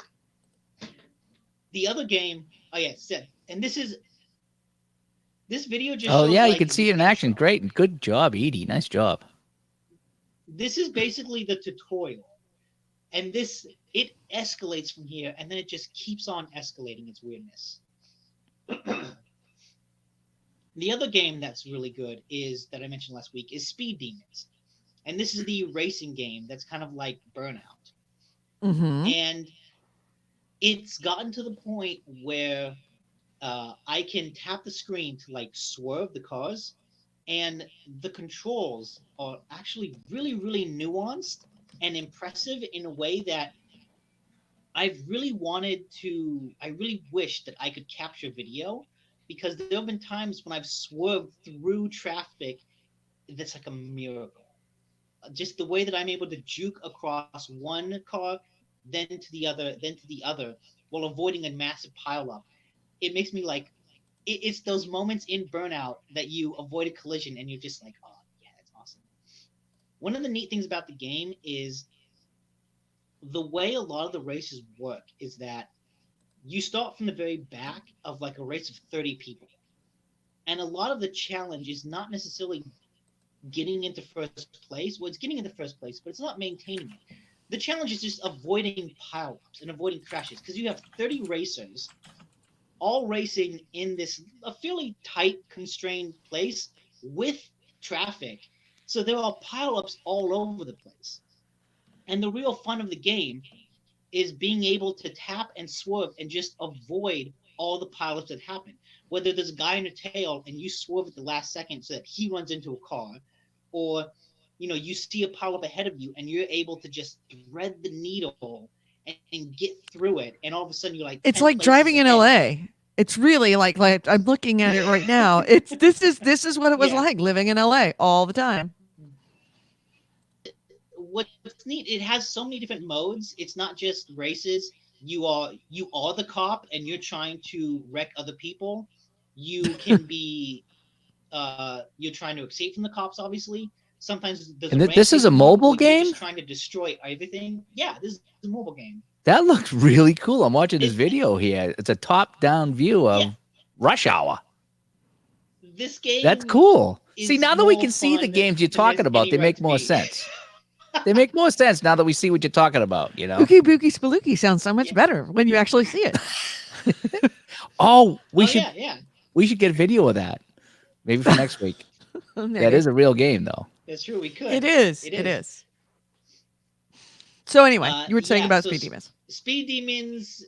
The other game, oh yeah, said, and this video just Oh shows yeah, you like can see the it in action. intro. Great. Good job, Edie. Nice job. This is basically the tutorial, and this it escalates from here, and then it just keeps on escalating its weirdness. The other game that's really good is that I mentioned last week is Speed Demons, and this is the racing game that's kind of like Burnout, Mm-hmm. and it's gotten to the point where I can tap the screen to like swerve the cars, and the controls are actually really, really nuanced and impressive in a way that I really wish that I could capture video because there have been times when I've swerved through traffic that's like a miracle. Just the way that I'm able to juke across one car, then to the other, then to the other, while avoiding a massive pileup. It makes me like, it's those moments in Burnout that you avoid a collision and you're just like, oh, yeah, that's awesome. One of the neat things about the game is the way a lot of the races work is that you start from the very back of like a race of 30 people. And a lot of the challenge is not necessarily getting into first place. Well, it's getting into first place, but it's not maintaining it. The challenge is just avoiding pileups and avoiding crashes because you have 30 racers all racing in this a fairly tight, constrained place with traffic. So there are pileups all over the place. And the real fun of the game is being able to tap and swerve and just avoid all the pilots that happen. Whether there's a guy in a tail and you swerve at the last second so that he runs into a car, or you see a pileup ahead of you and you're able to just thread the needle and get through it, and all of a sudden you're like ten It's like places driving in ahead. LA. It's really like I'm looking at it right now. It's this is what it was Yeah. like living in LA all the time. What's neat, it has so many different modes. It's not just races. You are the cop and you're trying to wreck other people. You can be you're trying to escape from the cops, obviously. Sometimes there's a And this is a rampaging mode mobile where you're just game? trying to destroy everything. Yeah, this is a mobile game. That looks really cool. I'm watching this It, video here. It's a top-down view yeah, of Rush Hour. this That's game cool. See, is now that we more can see the fun games you're than there's talking about, any they right make to more be. sense. They make more sense now that we see what you're talking about, you know? Ookie Bookie Spelooky sounds so much Yeah. better when you actually see it. Oh, Oh yeah, yeah. we should get a video of that. Maybe for next week. That Nice. is a real game though. That's true. We It could. is. It It is. is. So anyway, you were saying Yeah. about So Speed Demons. Speed Demons.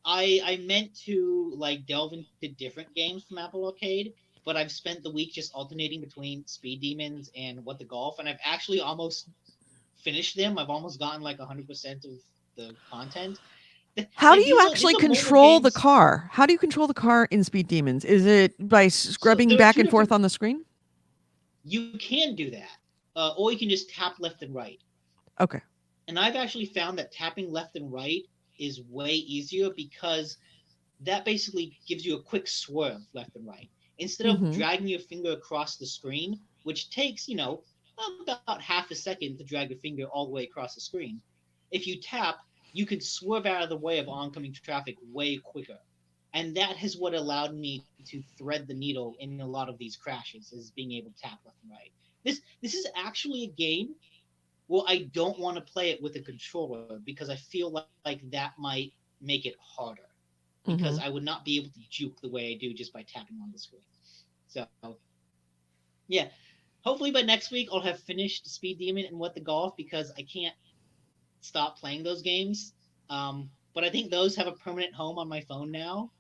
I meant to like delve into different games from Apple Arcade, but I've spent the week just alternating between Speed Demons and What the Golf, and I've actually almost finished them. I've almost gotten like 100% of the content. How do Like you these actually are mobile control the games. car? How do you control the car in Speed Demons? Is it by So scrubbing there are back two and forth different. on the screen? You can do that, or you can just tap left and right. Okay. And I've actually found that tapping left and right is way easier because that basically gives you a quick swerve left and right. Instead of Mm-hmm. dragging your finger across the screen, which takes, about half a second to drag your finger all the way across the screen, if you tap, you can swerve out of the way of oncoming traffic way quicker. And that is what allowed me to thread the needle in a lot of these crashes, is being able to tap left and right. This is actually a game. Well, I don't want to play it with a controller because I feel like that might make it harder because I Mm-hmm. would not be able to juke the way I do just by tapping on the screen. So, yeah, hopefully by next week I'll have finished Speed Demon and What the Golf because I can't stop playing those games. But I think those have a permanent home on my phone now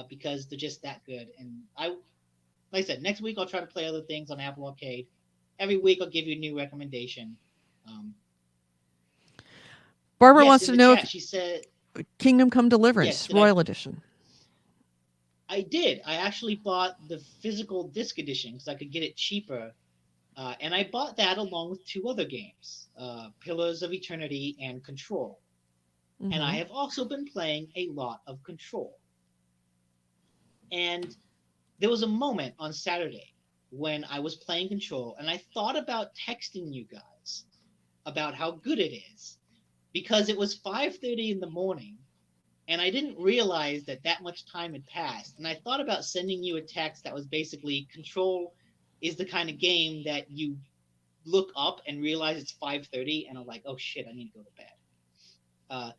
because they're just that good. And like I said, next week I'll try to play other things on Apple Arcade. Every week I'll give you a new recommendation. Um, Barbara yes, wants in to the know chat if she said, Kingdom Come yes, Deliverance did I? Royal Edition. I did. I actually bought the physical disc edition because I could get it cheaper. And I bought that along with two other games, Pillars of Eternity and Control. And I Mm-hmm. have also been playing a lot of Control. And there was a moment on Saturday when I was playing Control and I thought about texting you guys about how good it is because it was 5:30 in the morning and I didn't realize that that much time had passed. And I thought about sending you a text that was basically Control is the kind of game that you look up and realize it's 5:30 and I'm like, "Oh shit, I need to go to bed." Uh,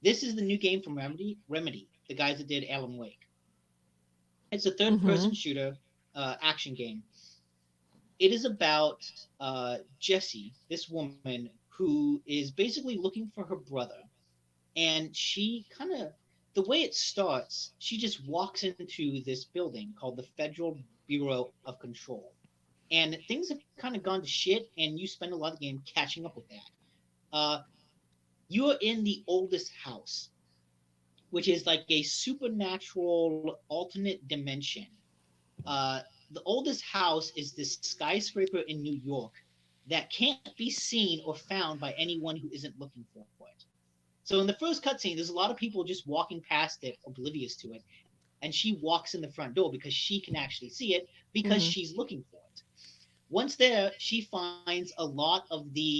this is the new game from Remedy, the guys that did Alan Wake. It's a Mm-hmm. third-person shooter action game. It is about Jessie, this woman who is basically looking for her brother, and she kind of the way it starts, she just walks into this building called the Federal Bureau of Control, and things have kind of gone to shit, and you spend a lot of the game catching up with that. Uh, you are in the oldest house, which is like a supernatural alternate dimension. Uh, the oldest house is this skyscraper in New York that can't be seen or found by anyone who isn't looking for it. So in the first cutscene, there's a lot of people just walking past it, oblivious to it, and she walks in the front door because she can actually see it because Mm-hmm. she's looking for it. Once there, she finds a lot of the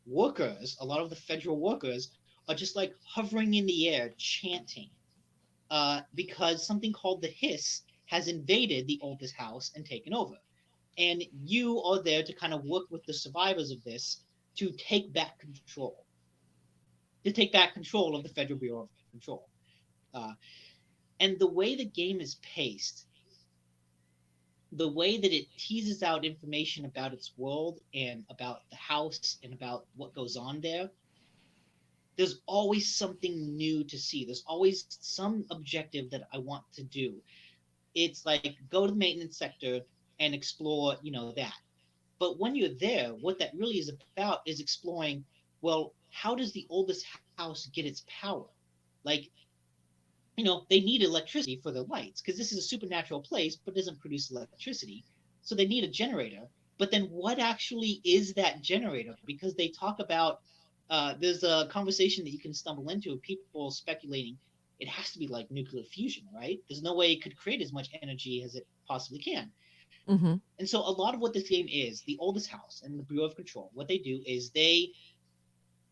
workers, a lot of the federal workers, are just like hovering in the air, chanting, because something called the Hiss has invaded the oldest house and taken over. And you are there to kind of work with the survivors of this to take back control, of the Federal Bureau of Control. Uh, and the way the game is paced, the way that it teases out information about its world and about the house and about what goes on there, there's always something new to see. There's always some objective that I want to do. It's like go to the maintenance sector and explore, that. But when you're there, what that really is about is exploring, well, how does the oldest house get its power? Like, they need electricity for their lights because this is a supernatural place but doesn't produce electricity. So they need a generator. But then what actually is that generator? Because they talk about, there's a conversation that you can stumble into of people speculating it has to be like nuclear fusion, right? There's no way it could create as much energy as it possibly can. Mm-hmm. And so a lot of what this game is, the oldest house and the Bureau of Control, what they do is they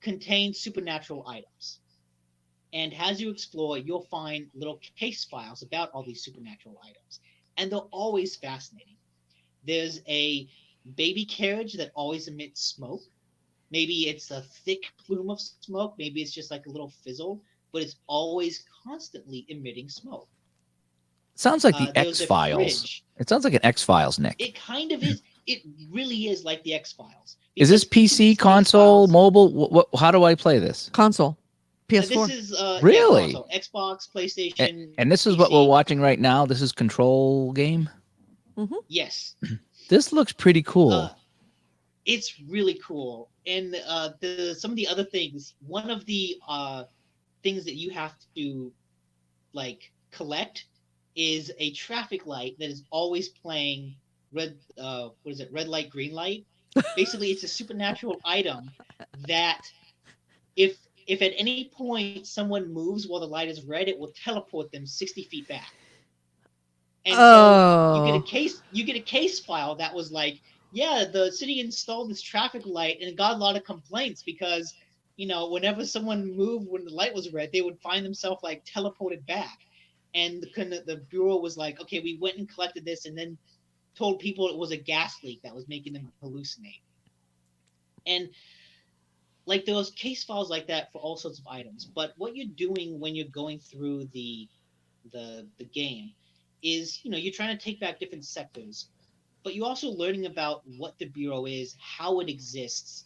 contain supernatural items. And as you explore, you'll find little case files about all these supernatural items. And they're always fascinating. There's a baby carriage that always emits smoke. Maybe it's a thick plume of smoke. Maybe it's just like a little fizzle, but it's always constantly emitting smoke. Sounds like the There's X a Files. fridge. It sounds like an X Files, Nick. It kind of is. It really is like the X Files. Is this PC, console, mobile? How do I play this? Console. PS4. This is Really? console, Xbox, PlayStation, And this is PC. what we're watching right now. This is Control game. Mm-hmm. Yes. This looks pretty cool. It's really cool. And some of the other things, one of the things that you have to like collect is a traffic light that is always playing red red light, green light. Basically it's a supernatural item that if at any point someone moves while the light is red, it will teleport them 60 feet back. And so you get a case file that was like, yeah, the city installed this traffic light and it got a lot of complaints because, whenever someone moved when the light was red, they would find themselves like teleported back. And the bureau was like, okay, we went and collected this and then told people it was a gas leak that was making them hallucinate. And like those case files like that for all sorts of items. But what you're doing when you're going through the game is, you're trying to take back different sectors, but you're also learning about what the Bureau is, how it exists.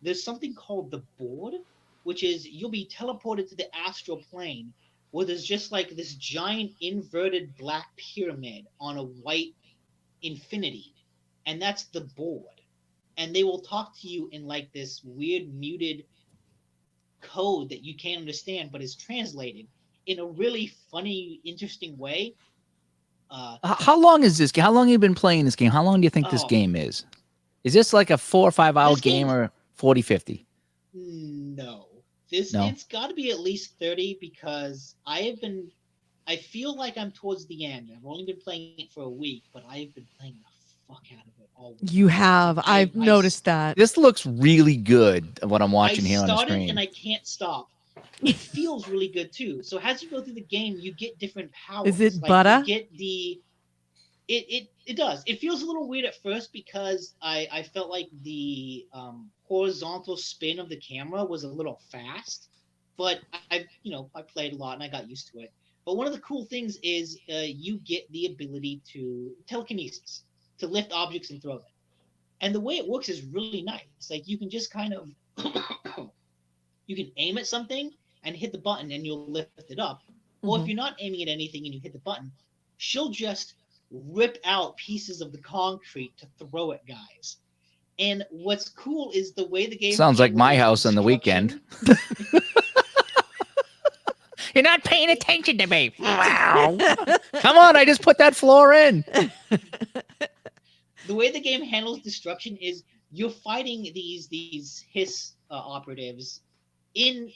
There's something called the board, which is you'll be teleported to the astral plane where there's just like this giant inverted black pyramid on a white infinity. And that's the board. And they will talk to you in like this weird muted code that you can't understand, but is translated in a really funny, interesting way. How long is this game? How long have you been playing this game? How long do you think this game is? Is this like a 4 or 5 hour game or 40, 50? No. It's got to be at least 30 because I feel like I'm towards the end. I've only been playing it for a week, but I've been playing the fuck out of it all week. You have. I've noticed that. This looks really good, what I'm watching here on the screen. I started and I can't stop. It feels really good too. So as you go through the game, you get different powers. Is it butter? You get the... It does. It feels a little weird at first because I felt like the horizontal spin of the camera was a little fast, but I played a lot and I got used to it. But one of the cool things is you get the ability to telekinesis, to lift objects and throw them. And the way it works is really nice. Like you can just kind of you can aim at something and hit the button and you'll lift it up. Or if you're not aiming at anything and you hit the button, she'll just rip out pieces of the concrete to throw at guys. And what's cool is the way the game sounds like my house on the weekend. You're not paying attention to me. Wow. Come on, I just put that floor in. The way the game handles destruction is you're fighting these hiss operatives in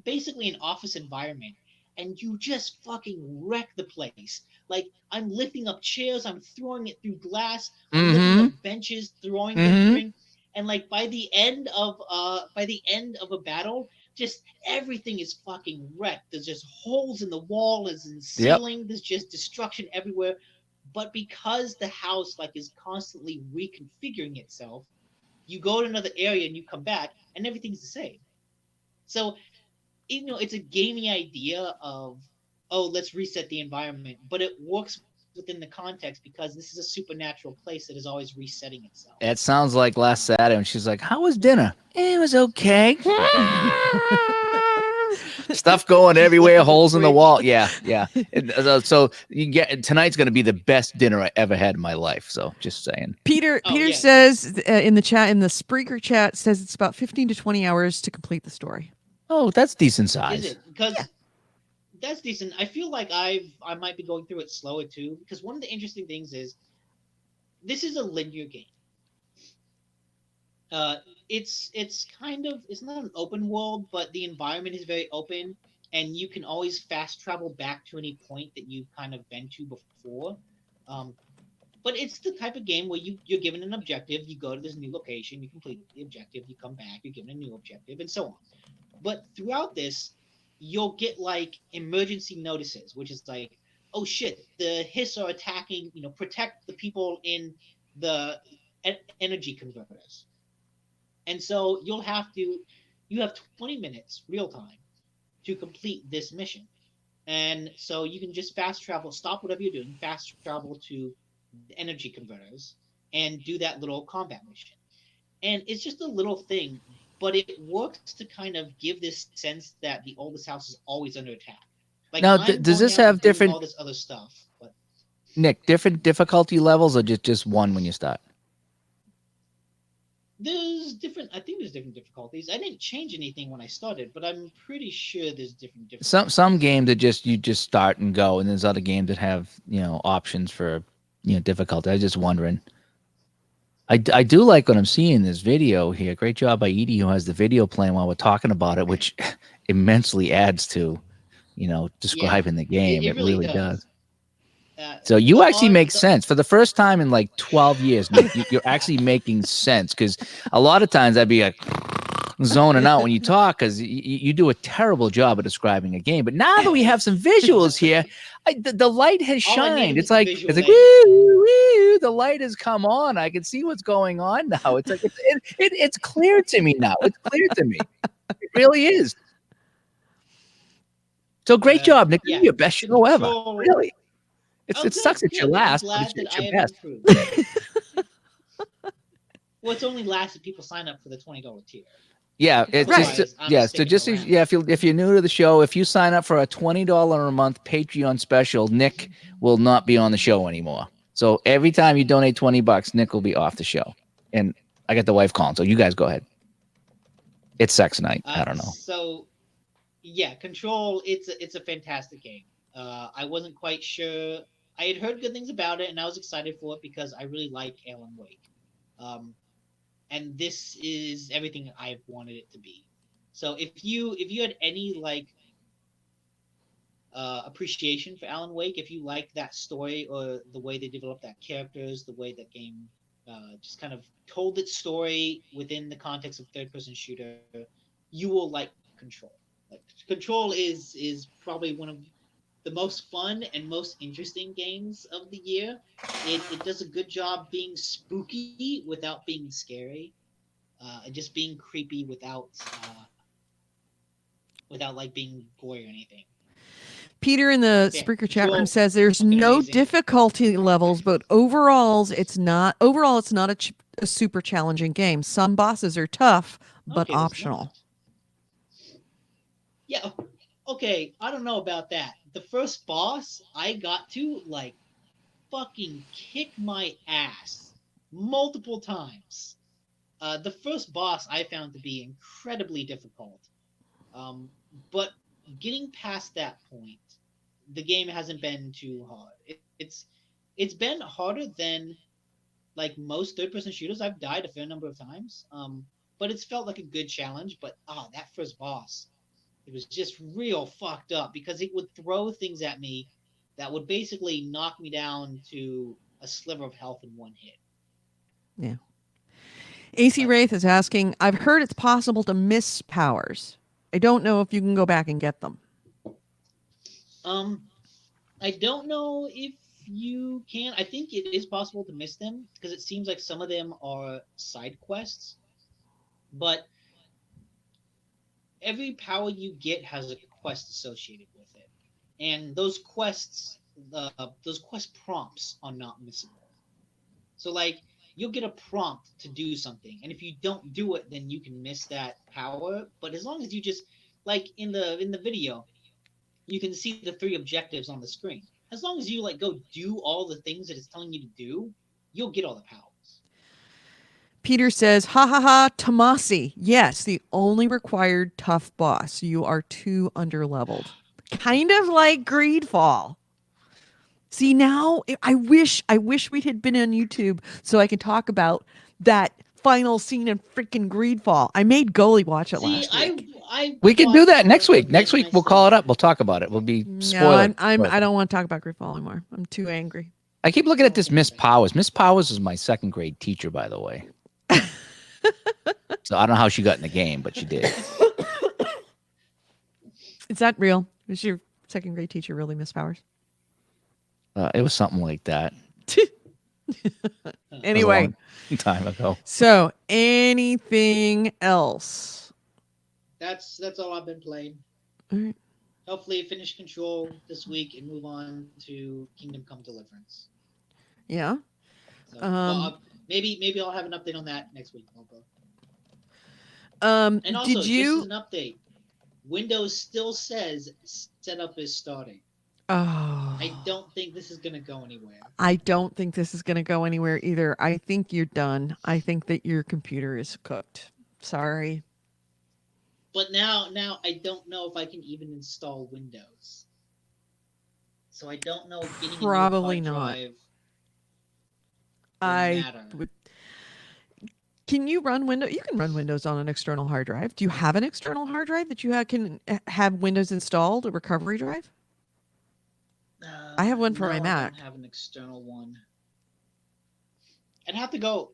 basically an office environment, and you just fucking wreck the place. Like I'm lifting up chairs, I'm throwing it through glass, I'm lifting up benches, throwing them, and like by the end of a battle, just everything is fucking wrecked. There's just holes in the wall, there's in the ceiling, there's just destruction everywhere. But because the house like is constantly reconfiguring itself, you go to another area and you come back and everything's the same. So, it's a gaming idea of, let's reset the environment, but it works within the context because this is a supernatural place that is always resetting itself. It sounds like last Saturday when she's like, how was dinner? It was okay. Stuff going She's everywhere, looking for the holes in the fridge. wall. Yeah, yeah. So you get tonight's going to be the best dinner I ever had in my life. So just saying. Peter Oh yeah, says in the chat, in the Spreaker chat, says it's about 15 to 20 hours to complete the story. Oh, that's decent is size. it? Because that's decent. I feel like I might be going through it slower too. Because one of the interesting things is this is a linear game. Uh, it's kind of it's not an open world, but the environment is very open, and you can always fast travel back to any point that you've kind of been to before. Um, but it's the type of game where you're given an objective, you go to this new location, you complete the objective, you come back, you're given a new objective, and so on. But throughout this, you'll get like emergency notices, which is like, oh shit, the Hiss are attacking. Protect the people in the energy converters. And so you have 20 minutes real time to complete this mission. And so you can just fast travel, stop whatever you're doing, fast travel to the energy converters and do that little combat mission. And it's just a little thing, but it works to kind of give this sense that the oldest house is always under attack. Like Now, I'm does going this out and have doing all different this other stuff, but different difficulty levels, or just one when you start? there's different. I think there's different difficulties. I didn't change anything when I started, but I'm pretty sure there's different Some difficulties. games that you just start and go, and there's other games that have options for difficulty. I was just wondering. I do like what I'm seeing in this video here. Great job by Edie, who has the video playing while we're talking about it, which immensely adds to Yeah, describing the game. it It really really does. does. So you The actually art, make sense for the first time in like 12 years, Nick. You're actually making sense, because a lot of times I'd be like zoning out when you talk, because you do a terrible job of describing a game. But now that we have some visuals here, the light has all I needed shined. was It's the like visual aid. woo, woo, the light has come on. I can see what's going on now. It's like it's clear to me now. It's clear to me. It really is. So great job, Nick. This Yeah, is your best show ever. control. Really. Oh, It sucks good, at your good. I'm last, but glad that it's I your have best. improved. Well, it's only last if people sign up for the $20 tier. Yeah, it's Right. just Otherwise, I'm yeah. So sticking just around. yeah, if you're new to the show, if you sign up for a $20 a month Patreon special, Nick will not be on the show anymore. So every time you donate $20, Nick will be off the show. And I got the wife calling, so you guys go ahead. It's sex night. I don't know. So yeah, Control. It's a fantastic game. I wasn't quite sure. I had heard good things about it, and I was excited for it because I really like Alan Wake. Um, and this is everything I've wanted it to be. So if you had any like appreciation for Alan Wake, if you like that story or the way they developed that characters, the way that game just kind of told its story within the context of third person shooter, you will like Control. Like Control is probably one of the most fun and most interesting games of the year. It does a good job being spooky without being scary, and just being creepy without like being gory or anything. Peter in the So yeah, Spreaker chat room Control, says there's fucking no amazing. difficulty levels, but overall it's not a super challenging game. Some bosses are tough, but Okay, that's optional. nice. Yeah, okay, I don't know about that. The first boss I got to like fucking kick my ass multiple times. The first boss I found to be incredibly difficult. But getting past that point, the game hasn't been too hard. It's been harder than like most third person shooters. I've died a fair number of times. But it's felt like a good challenge. But that first boss, it was just real fucked up because it would throw things at me that would basically knock me down to a sliver of health in one hit. Yeah. AC But Wraith is asking, I've heard it's possible to miss powers. I don't know if you can go back and get them. um, I don't know if you can. I think it is possible to miss them because it seems like some of them are side quests. But every power you get has a quest associated with it, and those quest prompts are not missable. So like you'll get a prompt to do something, and if you don't do it, then you can miss that power. But as long as you just like in the video, you can see the 3 objectives on the screen. As long as you like go do all the things that it's telling you to do, you'll get all the powers. Peter says, ha ha ha, Tomasi. Yes, the only required tough boss. You are too underleveled. Kind of like Greedfall. See, now I wish we had been on YouTube so I could talk about that final scene in freaking Greedfall. I made Goalie watch it See, last week. I We can do watched that next most week. of Next it week we'll call it myself. up. We'll talk about it. We'll be No, spoiler. I don't want to talk about Greedfall anymore. I'm too angry. I keep looking at this Miss Powers. Miss Powers is my second grade teacher, by the way. So I don't know how she got in the game, but she did. Is that real? Is your second grade teacher really Miss Powers? It was something like that. Anyway, Long time ago. so anything else? That's all I've been playing. All right. Hopefully, finish Control this week and move on to Kingdom Come Deliverance. Yeah. So, maybe I'll have an update on that next week. And also, did you? just as an update, Windows still says setup is starting. Oh, I don't think this is going to go anywhere. I don't think this is going to go anywhere either. I think you're done. I think that your computer is cooked. Sorry. But now I don't know if I can even install Windows. So I don't know if getting Probably a new hard not. drive I matter. would. Can you run Windows? You can run Windows on an external hard drive. Do you have an external hard drive that you can have Windows installed, a recovery drive? I have one for my Mac. I don't have an external one. I'd have to go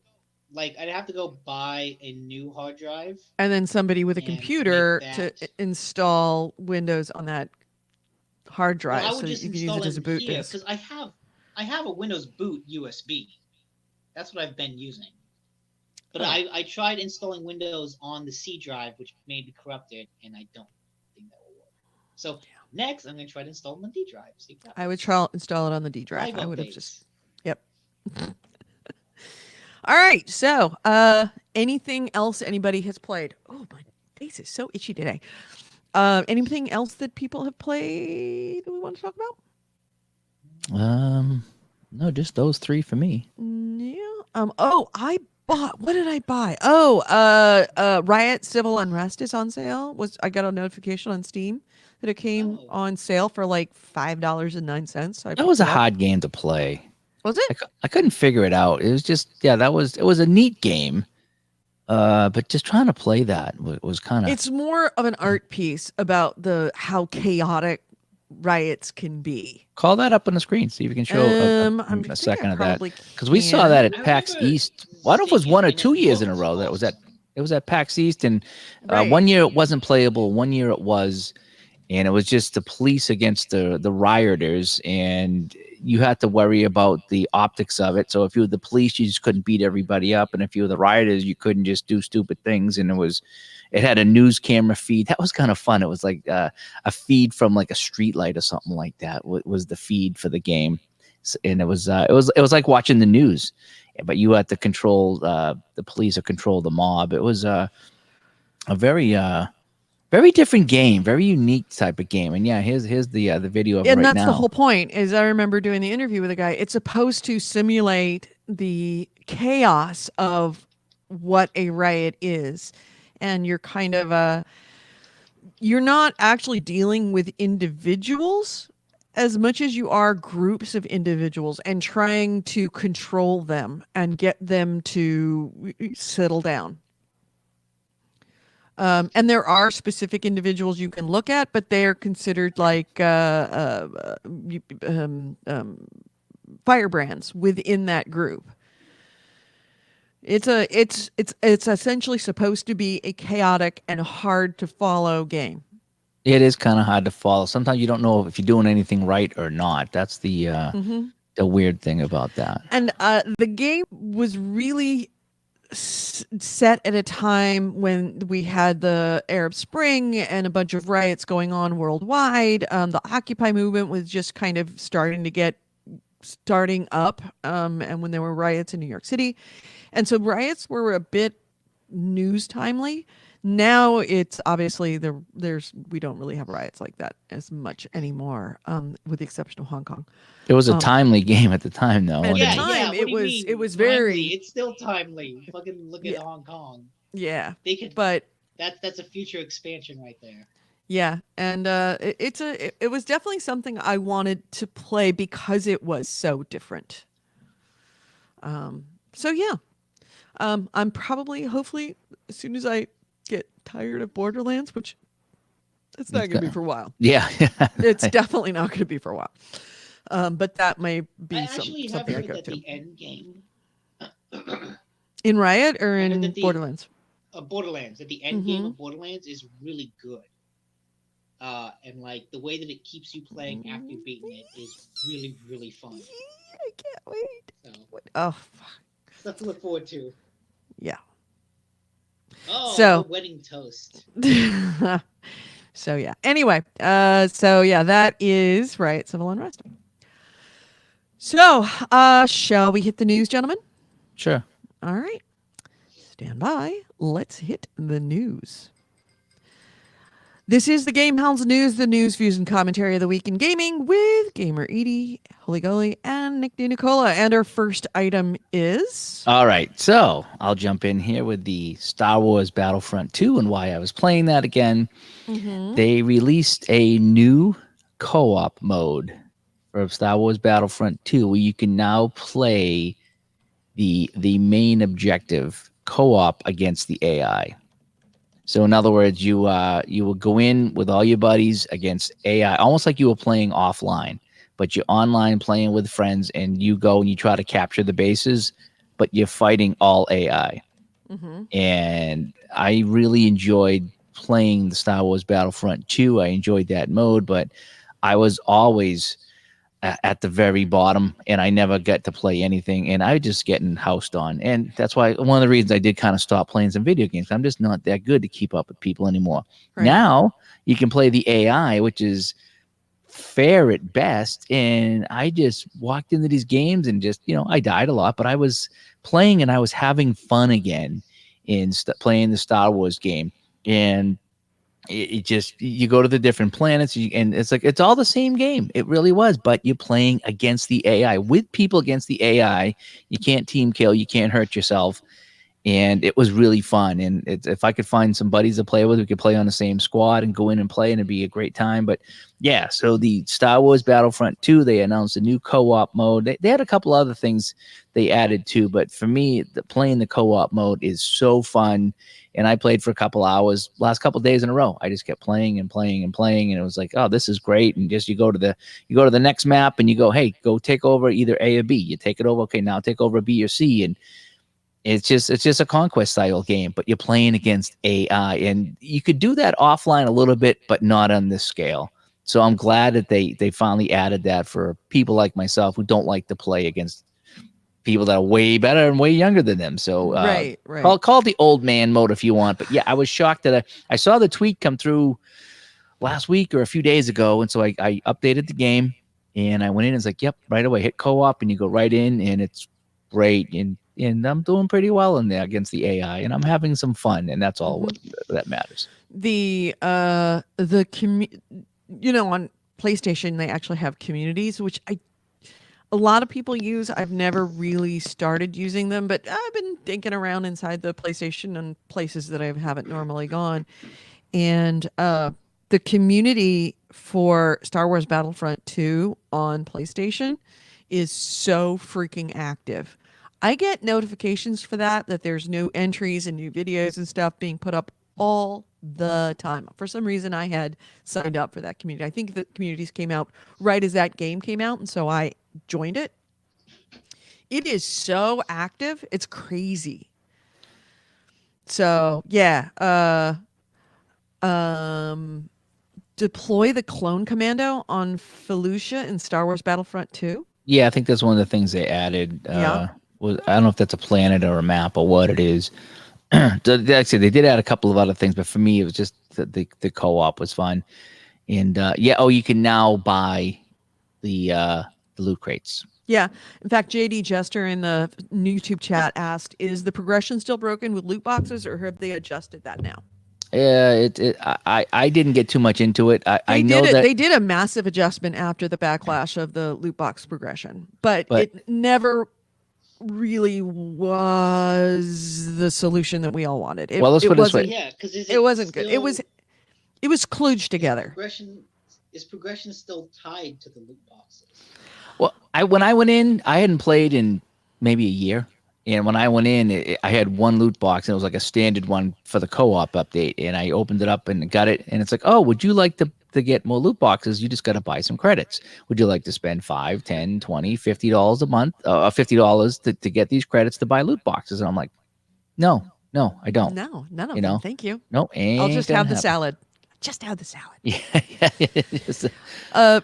buy a new hard drive. And then somebody with a And computer make to that- install Windows on that hard drive, Well, I so would that just you can use install it as a boot here disk. because I have a Windows boot USB. That's what I've been using. But Oh. I tried installing Windows on the C drive, which may be corrupted, and I don't think that will work. So next, I'm going to try to install it on the D drive. See if that I would works. install it on the D drive. Live I would have updates. just. Yep. All right. So, anything else anybody has played? Oh, my face is so itchy today. Anything else that people have played that we want to talk about? No, just those 3 for me. Yeah. Oh, I bought. What did I buy? Oh, Riot Civil Unrest is on sale. I got a notification on Steam that it came Oh. on sale for like $5.09. So That was a hard game to play. Was it? I couldn't figure it out. It was just it was a neat game. But just trying to play that was kind of. It's more of an art piece about how chaotic riots can be. Call that up on the screen. See if you can show a second of that. Because we saw that at I PAX remember East. Well, I don't know if it was seeing 1 or it and 2 it years in a looked row that it was at. awesome. It was at PAX East, and Right. 1 year it wasn't playable. 1 year it was, and it was just the police against the rioters, and you had to worry about the optics of it. So if you were the police, you just couldn't beat everybody up, and if you were the rioters, you couldn't just do stupid things. And it had a news camera feed. That was kind of fun. It was like a feed from like a street light or something like that. Was the feed for the game, and it was like watching the news, but you had to control the police or control the mob. It was a very very different game, very unique type of game. And yeah, here's the video of it And right that's now. the whole point. Is I remember doing the interview with a guy. It's supposed to simulate the chaos of what a riot is, and you're kind of you're not actually dealing with individuals as much as you are groups of individuals and trying to control them and get them to settle down. And there are specific individuals you can look at, but they are considered like firebrands within that group. It's essentially supposed to be a chaotic and hard to follow game. It is kind of hard to follow. Sometimes you don't know if you're doing anything right or not. That's the weird thing about that. And the game was really set at a time when we had the Arab Spring and a bunch of riots going on worldwide. The Occupy movement was just kind of starting up, and when there were riots in New York City. And so riots were a bit news timely. Now it's obviously we don't really have riots like that as much anymore, with the exception of Hong Kong. It was a Um, timely game at the time, though. At the Yeah, And yeah. time, What do you it mean was timely? very It's still timely. Fucking look at yeah Hong Kong. yeah, They could. but That's a future expansion right there. yeah, and it was definitely something I wanted to play because it was so different. So yeah, I'm probably hopefully as soon as I get tired of Borderlands, which it's not it's going to be got- for a while. yeah, It's definitely not going to be for a while. But that may I be actually have something I heard go that to. the end game. In Riot or I heard in that the Borderlands? Borderlands, that the end game Mm-hmm. of Borderlands is really good. And like the way that it keeps you playing after you've beaten it is really, really fun. I can't wait. So Oh, fuck. stuff to look forward to. Yeah. Oh, So, the wedding toast. so yeah. Anyway, so yeah, that is Riot Civil Unrest. So, shall we hit the news, gentlemen? sure. All right. Stand by. Let's hit the news. This is the GameHounds news, the news, views, and commentary of the week in gaming with Gamer Edie, Holy Golly, and Nick DeNicola. And our first item is All right, so I'll jump in here with the Star Wars Battlefront 2 and why I was playing that again. They released a new co-op mode for Star Wars Battlefront 2 where you can now play the main objective co-op against the AI. So in other words, you will go in with all your buddies against AI, almost like you were playing offline, but you're online playing with friends, and you go and you try to capture the bases, but you're fighting all AI. And I really enjoyed playing the Star Wars Battlefront 2. I enjoyed that mode, but I was always at the very bottom, and I never got to play anything, and I was just getting housed on. And that's why one of the reasons I did kind of stop playing some video games. I'm just not that good to keep up with people anymore. Right. Now you can play the AI, which is fair at best, and I just walked into these games and just, I died a lot, but I was playing and I was having fun again in playing the Star Wars game. And it just, you go to the different planets, and it's like it's all the same game. It really was, but you're playing against the AI, with people against the AI. You can't team kill, you can't hurt yourself, and it was really fun. And if I could find some buddies to play with, we could play on the same squad and go in and play, and it'd be a great time. But yeah, so the Star Wars Battlefront 2, they announced a new co-op mode. They had a couple other things they added too, but for me, playing the co-op mode is so fun. And I played for a couple hours last couple days in a row. I just kept playing and playing and playing, and it was like, oh, this is great. And just you go to the next map, and you go, hey, go take over either A or B. You take it over, okay, now take over B or C. And it's just a conquest style game, but you're playing against AI, and you could do that offline a little bit, but not on this scale. So I'm glad that they finally added that for people like myself who don't like to play against people that are way better and way younger than them. So right. call it the old man mode if you want. But yeah, I was shocked that I saw the tweet come through last week or a few days ago, and so I updated the game, and I went in and it's like, yep, right away, hit co-op, and you go right in, and it's great. And I'm doing pretty well in there against the AI, and I'm having some fun, and that's all that matters. The on PlayStation they actually have communities, which a lot of people use. I've never really started using them, but I've been dinking around inside the PlayStation and places that I haven't normally gone. And the community for Star Wars Battlefront 2 on PlayStation is so freaking active. I get notifications for that there's new entries and new videos and stuff being put up all the time. For some reason, I had signed up for that community. I think the communities came out right as that game came out, and so I joined it. It is so active, it's crazy. So yeah, deploy the clone commando on Felucia in Star Wars Battlefront 2. Yeah, I think that's one of the things they added. Yeah. I don't know if that's a planet or a map or what it is. Actually, they did add a couple of other things, but for me, it was just the co-op was fun. And you can now buy the loot crates. Yeah. In fact, JD Jester in the YouTube chat asked, is the progression still broken with loot boxes, or have they adjusted that now? Yeah, I didn't get too much into it. I know that, They did a massive adjustment after the backlash of the loot box progression, but but it never really was the solution that we all wanted. well, let's It put it this way. wasn't Yeah, because is it it wasn't good. still It was kludged is together. progression still tied to the loot boxes? Well, when I went in, I hadn't played in maybe a year, and when I went in, I had one loot box, and it was like a standard one for the co-op update, and I opened it up and got it, and it's like, oh, would you like to get more loot boxes? You just got to buy some credits. Would you like to spend 5, 10, 20, $50 a month, $50 to get these credits to buy loot boxes? And I'm like, no, no, I don't. No, none of You them. know, Thank you. no, I'll ain't just gonna have the happen. salad. Just have the salad. Yeah, yeah. Just,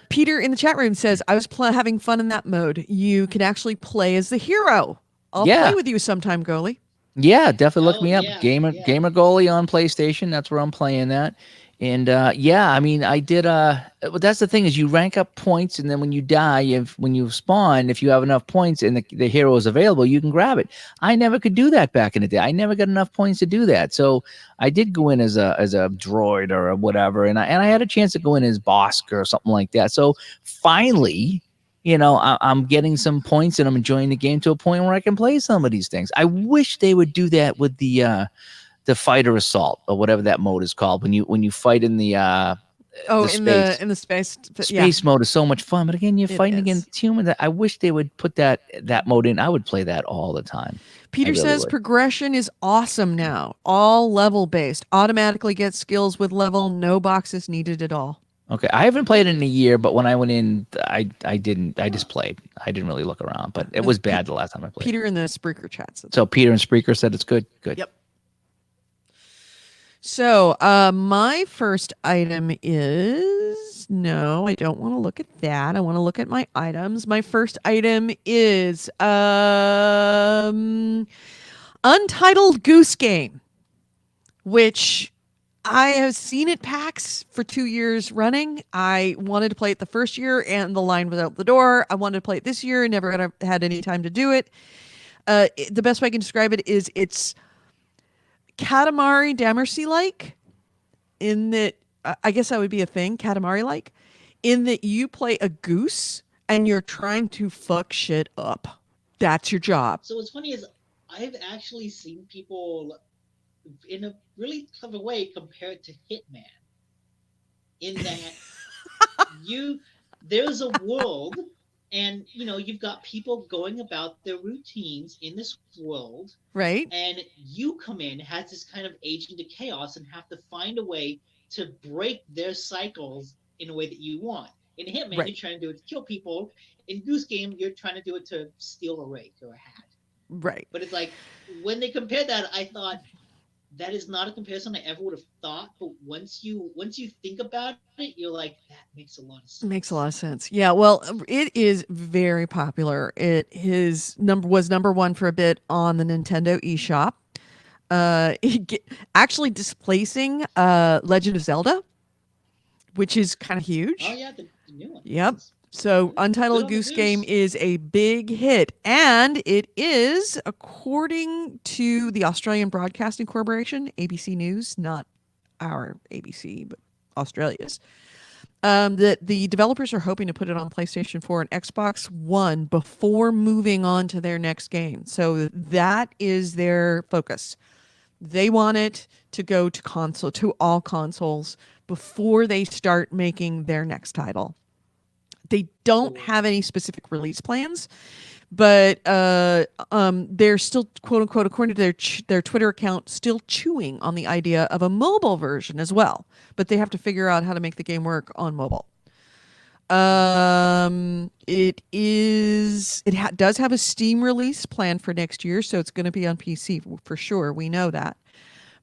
Peter in the chat room says, I was having fun in that mode. You can actually play as the hero. I'll play yeah. with you sometime, Goalie. Yeah, definitely look Oh me up. yeah, Gamer yeah. Gamer Goalie on PlayStation. That's where I'm playing that. And yeah, I mean, I did. But that's the thing is, you rank up points, and then when you die, when you spawn, if you have enough points and the hero is available, you can grab it. I never could do that back in the day. I never got enough points to do that. So I did go in as a droid or whatever, and I had a chance to go in as Bosk or something like that. So finally, I'm getting some points and I'm enjoying the game to a point where I can play some of these things. I wish they would do that with the fighter assault or whatever that mode is called when you fight in the space. In the space. Yeah, Space mode is so much fun, but again, you're it fighting is. against humans. I wish they would put that mode in. I would play that all the time. Peter really says would. progression is awesome now. All level based. Automatically get skills with level. No boxes needed at all. Okay, I haven't played in a year, but when I went in, I didn't. I just played. I didn't really look around, but it was bad the last time I played. Peter in the Spreaker chat says. So Peter and Spreaker said it's good. Good. Yep. So, my first item is no, I don't want to look at that. I want to look at my items. My first item is Untitled Goose Game, which I have seen at PAX for 2 years running. I wanted to play it the first year and the line was out the door. I wanted to play it this year and never had any time to do it. The best way I can describe it is it's Katamari Damacy like, in that I guess that would be a thing, Katamari like, in that you play a goose and you're trying to fuck shit up. That's your job. So what's funny is I've actually seen people in a really clever way compare it to Hitman. In that there's a world and you've got people going about their routines in this world, Right? and you come in as this kind of agent of chaos and have to find a way to break their cycles in a way that you want. In Hitman, Right. you're trying to do it to kill people. In Goose Game, you're trying to do it to steal a rake or a hat. Right. But it's like, when they compared that, I thought, that is not a comparison I ever would have thought. But once you think about it, you're like, that makes a lot of sense. Makes a lot of sense. Yeah, well, it is very popular. It was number one for a bit on the Nintendo eShop. Actually displacing Legend of Zelda, which is kind of huge. Oh yeah, the new one. Yep. It's So good Untitled on the Goose Game Goose. is a big hit, and it is, according to the Australian Broadcasting Corporation, ABC News, not our ABC, but Australia's, that the developers are hoping to put it on PlayStation 4 and Xbox One before moving on to their next game. So that is their focus. They want it to go to all consoles before they start making their next title. They don't have any specific release plans, but they're still, quote unquote, according to their Twitter account, still chewing on the idea of a mobile version as well. But they have to figure out how to make the game work on mobile. Does have a Steam release planned for next year, so it's going to be on PC for sure. We know that.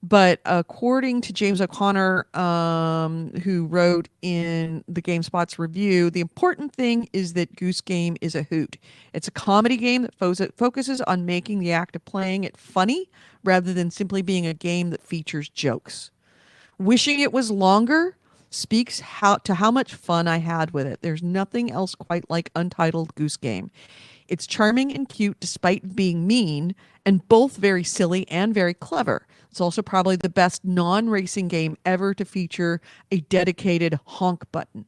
But according to James O'Connor, who wrote in the GameSpot's review, the important thing is that Goose Game is a hoot. It's a comedy game that focuses on making the act of playing it funny rather than simply being a game that features jokes. Wishing it was longer speaks to how much fun I had with it. There's nothing else quite like Untitled Goose Game. It's charming and cute despite being mean, and both very silly and very clever. It's also probably the best non-racing game ever to feature a dedicated honk button.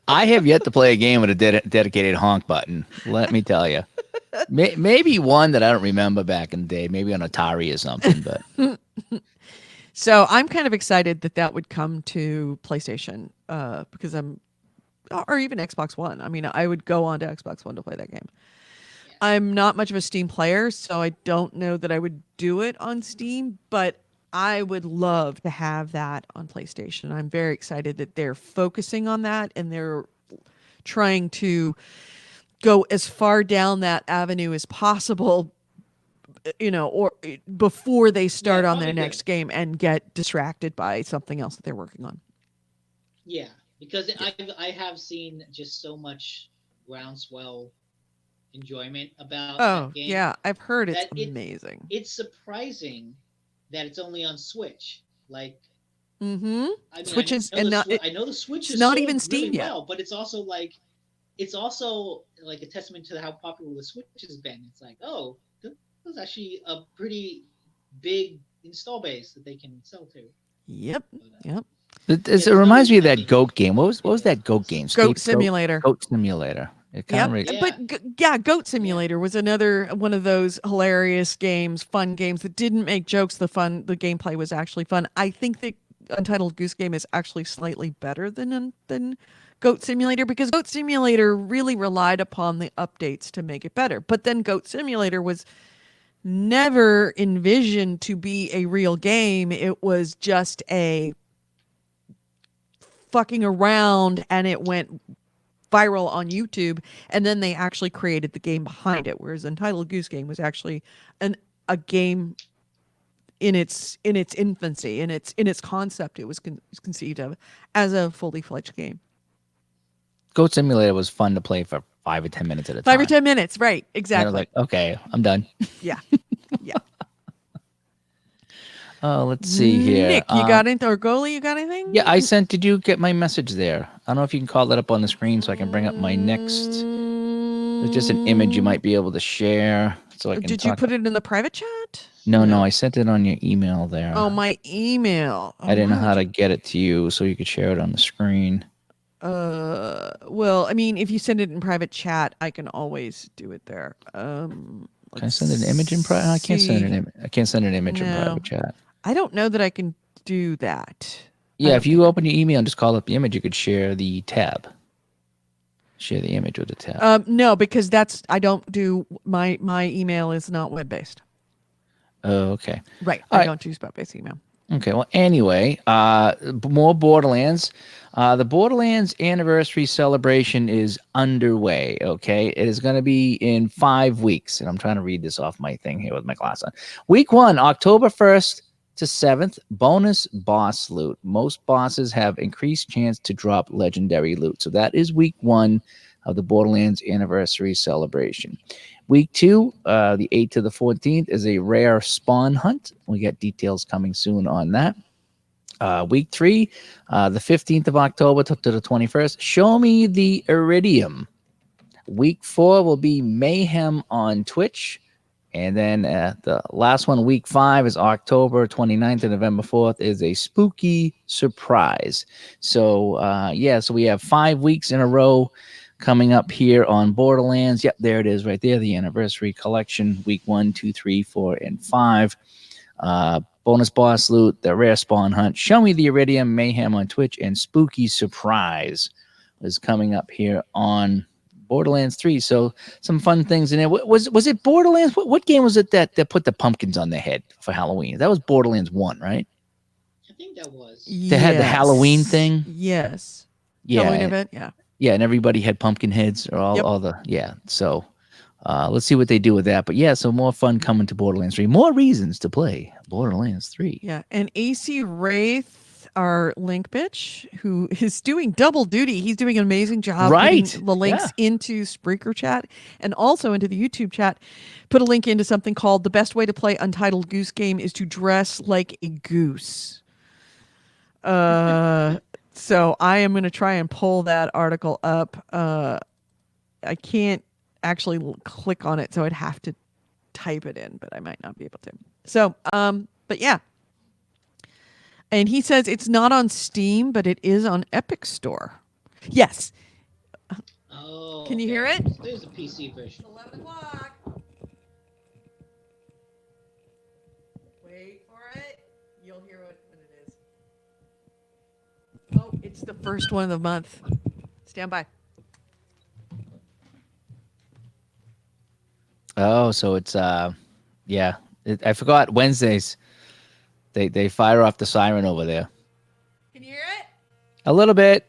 I have yet to play a game with a dedicated honk button. Let me tell you. Maybe one that I don't remember back in the day, maybe on Atari or something. But So I'm kind of excited that that would come to PlayStation because or even Xbox One. I mean, I would go on to Xbox One to play that game. Yeah. I'm not much of a Steam player, so I don't know that I would do it on Steam, but I would love to have that on PlayStation. I'm very excited that they're focusing on that and they're trying to go as far down that avenue as possible, or before they start on their probably next game and get distracted by something else that they're working on. Yeah, because I have seen just so much groundswell enjoyment about Oh, that game. yeah, I've heard it's that amazing. It's surprising that it's only on Switch. Like, Mm-hmm. I mean, Switch is I know the Switch it's is not sold even Steam really yet. well, but it's also like a testament to how popular the Switch has been. It's like, oh, there's actually a pretty big install base that they can sell to. Yep. But, Yep. it reminds me of that goat game. What was that goat game? Goat Simulator. Goat Simulator. It kind Yep. of Yeah. But Goat Simulator was another one of those hilarious games, fun games that didn't make jokes. The gameplay was actually fun. I think that Untitled Goose Game is actually slightly better than Goat Simulator because Goat Simulator really relied upon the updates to make it better. But then Goat Simulator was never envisioned to be a real game. It was just a fucking around, and it went viral on YouTube, and then they actually created the game behind it. Whereas Untitled Goose Game was actually a game in its infancy, in its concept. It was conceived of as a fully fledged game. Goat Simulator was fun to play for 5 or 10 minutes at a time. 5 or 10 minutes, right? Exactly. And I was like, okay, I'm done. Yeah, yeah. Oh, let's see here. Nick, you got anything? Or Goalie, you got anything? Yeah, did you get my message there? I don't know if you can call that up on the screen so I can bring up my next. There's just an image you might be able to share. So I can Did you put it in the private chat? No, I sent it on your email there. Oh, my email. I didn't know how to get it to you so you could share it on the screen. Well, I mean, if you send it in private chat, I can always do it there. Can I send an image in private? I can't send an image. I can't send an image in private chat. I don't know that I can do that. Yeah, if you open your email and just call up the image, you could share the tab. Share the image with the tab. No, because I don't do my email is not web based. Oh, okay. Right. All I right. don't choose web based email. Okay. Well, anyway, more Borderlands. The Borderlands anniversary celebration is underway. Okay, it is going to be in 5 weeks, and I'm trying to read this off my thing here with my glass on. Week 1, October 1st to 7th, bonus boss loot. Most bosses have increased chance to drop legendary loot. So that is week 1 of the Borderlands anniversary celebration. Week 2, the 8th to the 14th, is a rare spawn hunt. We got details coming soon on that. Week 3, the 15th of October to the 21st, show me the Iridium. Week 4 will be Mayhem on Twitch. And then the last one, week 5, is October 29th to November 4th, is a spooky surprise. So, so we have 5 weeks in a row coming up here on Borderlands. Yep, there it is right there, the anniversary collection, week 1, 2, 3, 4, and 5. Bonus boss loot, the rare spawn hunt, show me the Iridium, Mayhem on Twitch, and spooky surprise is coming up here on Borderlands 3. So some fun things in there. Was it Borderlands? What game was it that put the pumpkins on their head for Halloween? That was Borderlands 1, right? I think that was. They had the Halloween thing? Yes. Yeah. Halloween event, yeah. Yeah, and everybody had pumpkin heads or all the, yeah. So let's see what they do with that. But yeah, so more fun coming to Borderlands 3. More reasons to play Borderlands 3. Yeah, and AC Wraith, our link bitch, who is doing double duty. He's doing an amazing job putting the links into Spreaker chat and also into the YouTube chat. Put a link into something called The Best Way to Play Untitled Goose Game is to Dress Like a Goose. So I am going to try and pull that article up. I can't actually click on it, so I'd have to type it in, but I might not be able to. So, but yeah. And he says it's not on Steam, but it is on Epic Store. Yes. Oh, Can you okay. hear it? So there's a PC version. 11 o'clock. Wait for it. You'll hear it when it is. Oh, it's the first one of the month. Stand by. Oh, so it's yeah. I forgot Wednesdays. They fire off the siren over there. Can you hear it? A little bit.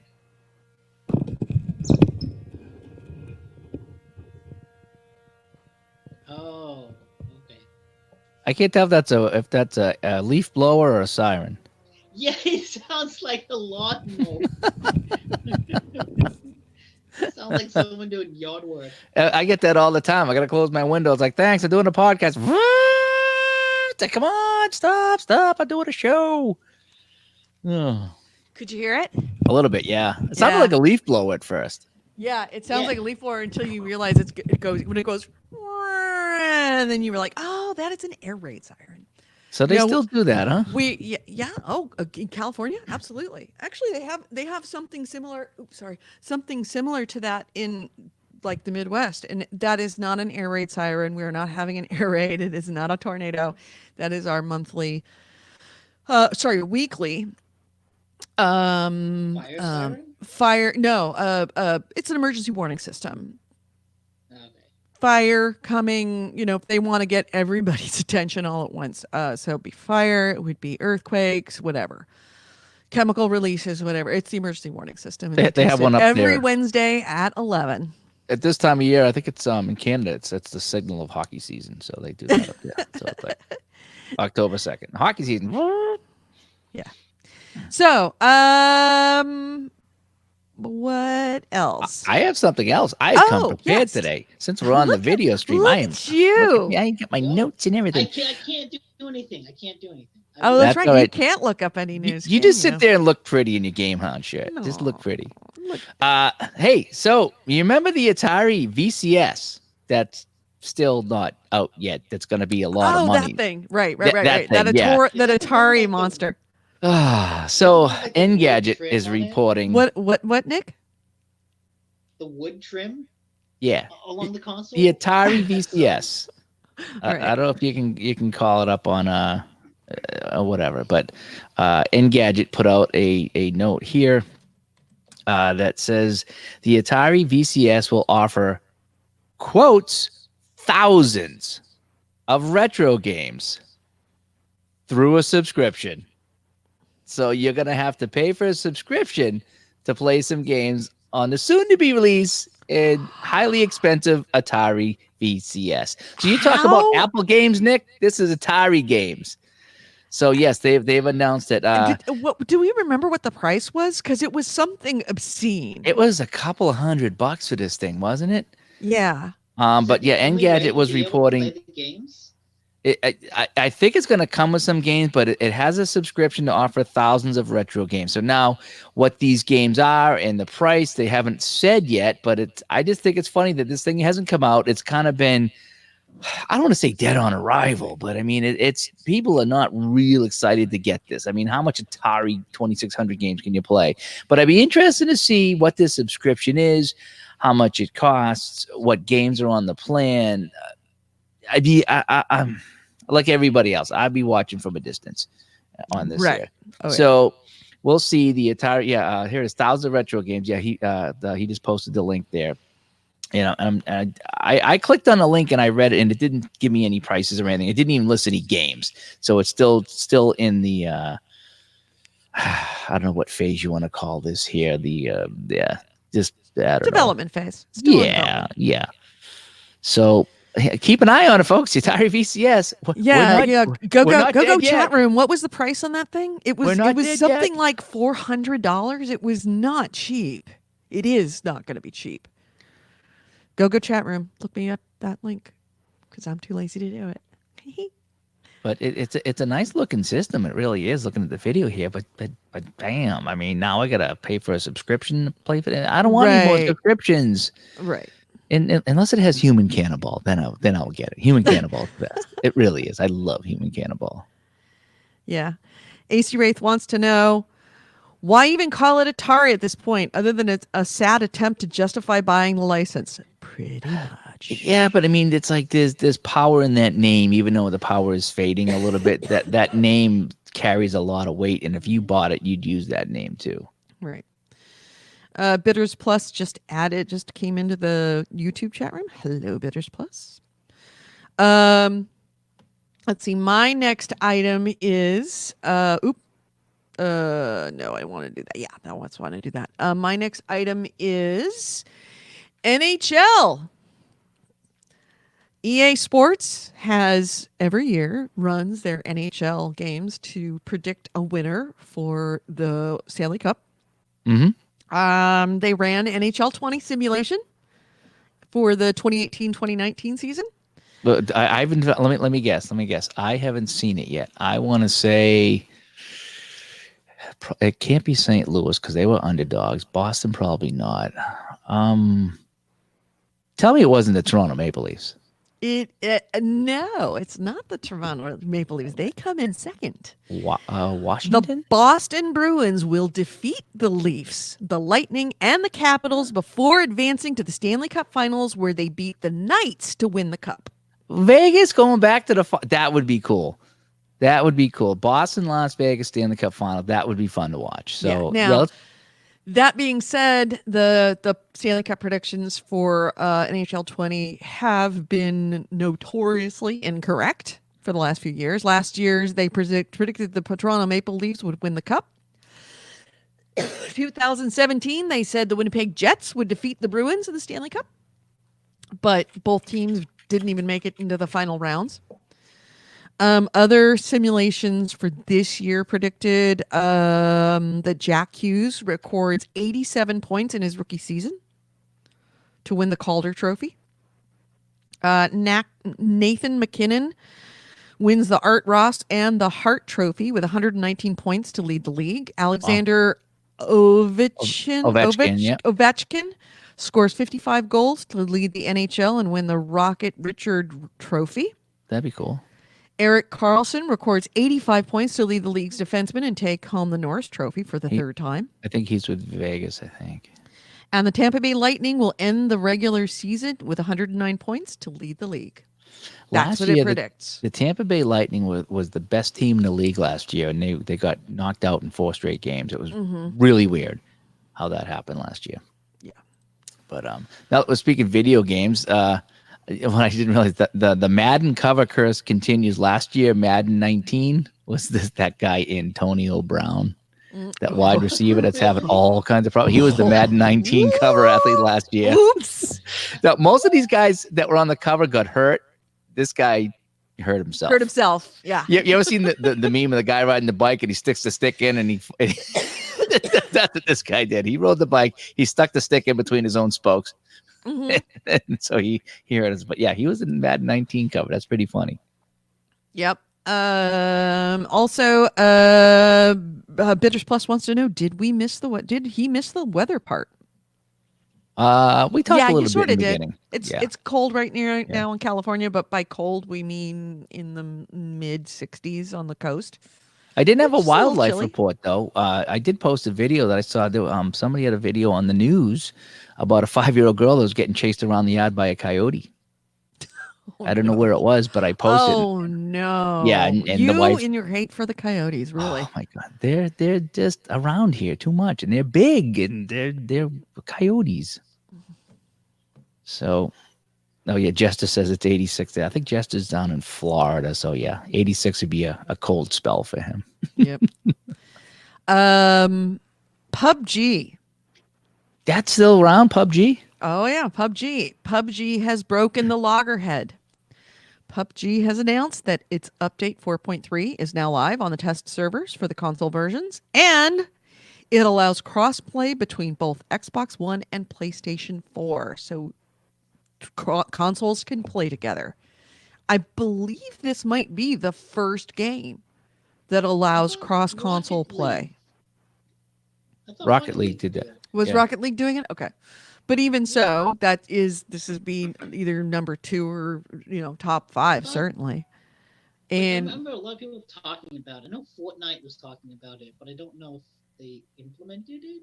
Oh, okay. I can't tell if that's a leaf blower or a siren. Yeah, it sounds like a lawnmower. Sounds like someone doing yard work. I get that all the time. I gotta close my window. It's like, thanks, I'm doing a podcast. It's like, come on, stop! I'm doing a show. Oh, Could you hear it? a little bit, yeah. It sounded Yeah. like a leaf blower at first. Yeah, it sounds Yeah. like a leaf blower until you realize it goes and then you were like, oh, that is an air raid siren. So they Yeah, still do that, huh? Yeah. Oh, in California, absolutely. Actually, they have something similar. Oops, sorry, something similar to that in like the Midwest, and that is not an air raid siren. We are not having an air raid. It is not a tornado. That is our monthly, weekly. Fire siren? Fire. No. It's an emergency warning system. Okay. Fire coming, if they want to get everybody's attention all at once. So it'd be fire, it would be earthquakes, whatever. Chemical releases, whatever. It's the emergency warning system. And They have one up every there. Wednesday at 11. At this time of year, I think it's in Canada. It's the signal of hockey season, so they do that up there. So it's like October 2nd, hockey season. Yeah. So, what else? I have something else. I have come Oh, prepared yes. today. Since we're on the video stream, Look I am. at you. I got my notes and I everything. can't do anything. I can't do anything. Oh, that's That's right. all You right. can't look up any news. You can just sit there and look pretty in your GameHound shirt. Just look Aw. pretty. Look. Hey, so you remember the Atari VCS that's still not out yet? That's going to be a lot of money. That thing. Right. That That thing, yeah. That Atari monster. So Like the Engadget wood is trim on it? reporting. What, Nick? The wood trim Yeah, along the console. the Atari VCS. Right. I don't know if you can call it up on whatever, but Engadget put out a note here that says the Atari VCS will offer quotes thousands of retro games through a subscription. So you're gonna have to pay for a subscription to play some games on the soon-to-be release and highly expensive Atari VCS. So you talk about How? Apple games, Nick. This is Atari games. So yes, they've announced that Do we remember what the price was? Because it was something obscene. it was a couple of $100 for this thing, wasn't it? Yeah. Is But it yeah, the only way Engadget to was be able to reporting. play the games? I think it's going to come with some games, but it has a subscription to offer thousands of retro games. So now, what these games are and the price they haven't said yet. But I just think it's funny that this thing hasn't come out. It's kind of been, I don't want to say dead on arrival, but I mean it's people are not real excited to get this. I mean, how much Atari 2600 games can you play? But I'd be interested to see what this subscription is, how much it costs, what games are on the plan. I'm like everybody else. I'd be watching from a distance on this Right. here. Oh, yeah. So we'll see the Atari. Yeah, here's thousands of retro games. Yeah, he just posted the link there. You know, and I clicked on the link and I read it, and it didn't give me any prices or anything. It didn't even list any games. So it's still in the I don't know what phase you want to call this here. Just I don't know. Development phase. Still in Yeah, development. yeah. So keep an eye on it, folks. Atari VCS. Yeah, Go not dead chat yet. room. What was the price on that thing? It was not dead something yet. like $400. It was not cheap. It is not going to be cheap. Go chat room. Look me up that link because I'm too lazy to do it. But it's a nice looking system. It really is. Looking at the video here, but damn, I mean, now I gotta pay for a subscription to play for it. I don't want any more Right. subscriptions. Right. And unless it has human cannonball, then I'll get it. Human cannonball is the best. It really is. I love human cannonball. Yeah. AC Wraith wants to know, why even call it Atari at this point, other than it's a sad attempt to justify buying the license? Pretty much. Yeah, but I mean, it's like there's power in that name, even though the power is fading a little bit. That name carries a lot of weight, and if you bought it, you'd use that name too. Right. Bitters Plus just came into the YouTube chat room. Hello, Bitters Plus. Let's see. My next item is no, I want to do that. Yeah, I want to do that. My next item is NHL. EA Sports has every year runs their NHL games to predict a winner for the Stanley Cup. Mm-hmm. They ran NHL 20 simulation for the 2018-2019 season. But I haven't. Let me guess. I haven't seen it yet. I want to say it can't be St. Louis because they were underdogs. Boston probably not. Tell me it wasn't the Toronto Maple Leafs. No, it's not the Toronto Maple Leafs. They come in second. Washington? The Boston Bruins will defeat the Leafs, the Lightning, and the Capitals before advancing to the Stanley Cup Finals, where they beat the Knights to win the cup. Vegas going back to that would be cool. That would be cool. Boston, Las Vegas, Stanley Cup Final. That would be fun to watch. So now, that being said, the Stanley Cup predictions for NHL 20 have been notoriously incorrect for the last few years. Last year, they predicted the Toronto Maple Leafs would win the cup. 2017, they said the Winnipeg Jets would defeat the Bruins in the Stanley Cup. But both teams didn't even make it into the final rounds. Other simulations for this year predicted that Jack Hughes records 87 points in his rookie season to win the Calder Trophy. Nathan McKinnon wins the Art Ross and the Hart Trophy with 119 points to lead the league. Alexander Ovechkin scores 55 goals to lead the NHL and win the Rocket Richard Trophy. That'd be cool. Erik Karlsson records 85 points to lead the league's defensemen and take home the Norris Trophy for the third time. I think he's with Vegas, I think. And the Tampa Bay Lightning will end the regular season with 109 points to lead the league. That's what it predicts. The Tampa Bay Lightning was the best team in the league last year, and they got knocked out in 4 straight games. It was really weird how that happened last year. Yeah. But now speaking of video games, when I didn't realize that the Madden cover curse continues. Last year, Madden 19 was that guy Antonio Brown, that wide receiver that's having all kinds of problems. He was the Madden 19 cover athlete last year. Oops. Now, most of these guys that were on the cover got hurt. This guy hurt himself. Yeah. You ever seen the meme of the guy riding the bike and he sticks the stick in and that's what this guy did. He rode the bike. He stuck the stick in between his own spokes. And so he hurt us. But yeah, he was in Madden 19 cover. That's pretty funny. Yep. Also, Bitters Plus wants to know, did he miss the weather part? We talked a little sort bit of in the did. beginning. It's cold right now in California, but by cold we mean in the mid 60s on the coast. I didn't have a Which is a little wildlife chilly. report though. I did post a video that I saw. Somebody had a video on the news about a 5-year-old girl that was getting chased around the yard by a coyote. I don't know where it was, but I posted. Oh no! Yeah, and you the wife. and your hate for the coyotes, really? Oh my God, they're just around here too much, and they're big, and they're coyotes. So, oh yeah, Jester says it's 86 there. I think Jester's down in Florida, so yeah, 86 would be a cold spell for him. Yep. PUBG. That's still around, PUBG? Oh yeah, PUBG. PUBG has broken the loggerhead. PUBG has announced that its update 4.3 is now live on the test servers for the console versions, and it allows crossplay between both Xbox One and PlayStation 4, so consoles can play together. I believe this might be the first game that allows cross-console play. I thought Rocket League did that. Was Yeah. Rocket League doing it? Okay. But even so, this is being either number 2 or top 5 thought- certainly. Like, I And remember a lot of people talking about it. I know Fortnite was talking about it, but I don't know if they implemented it.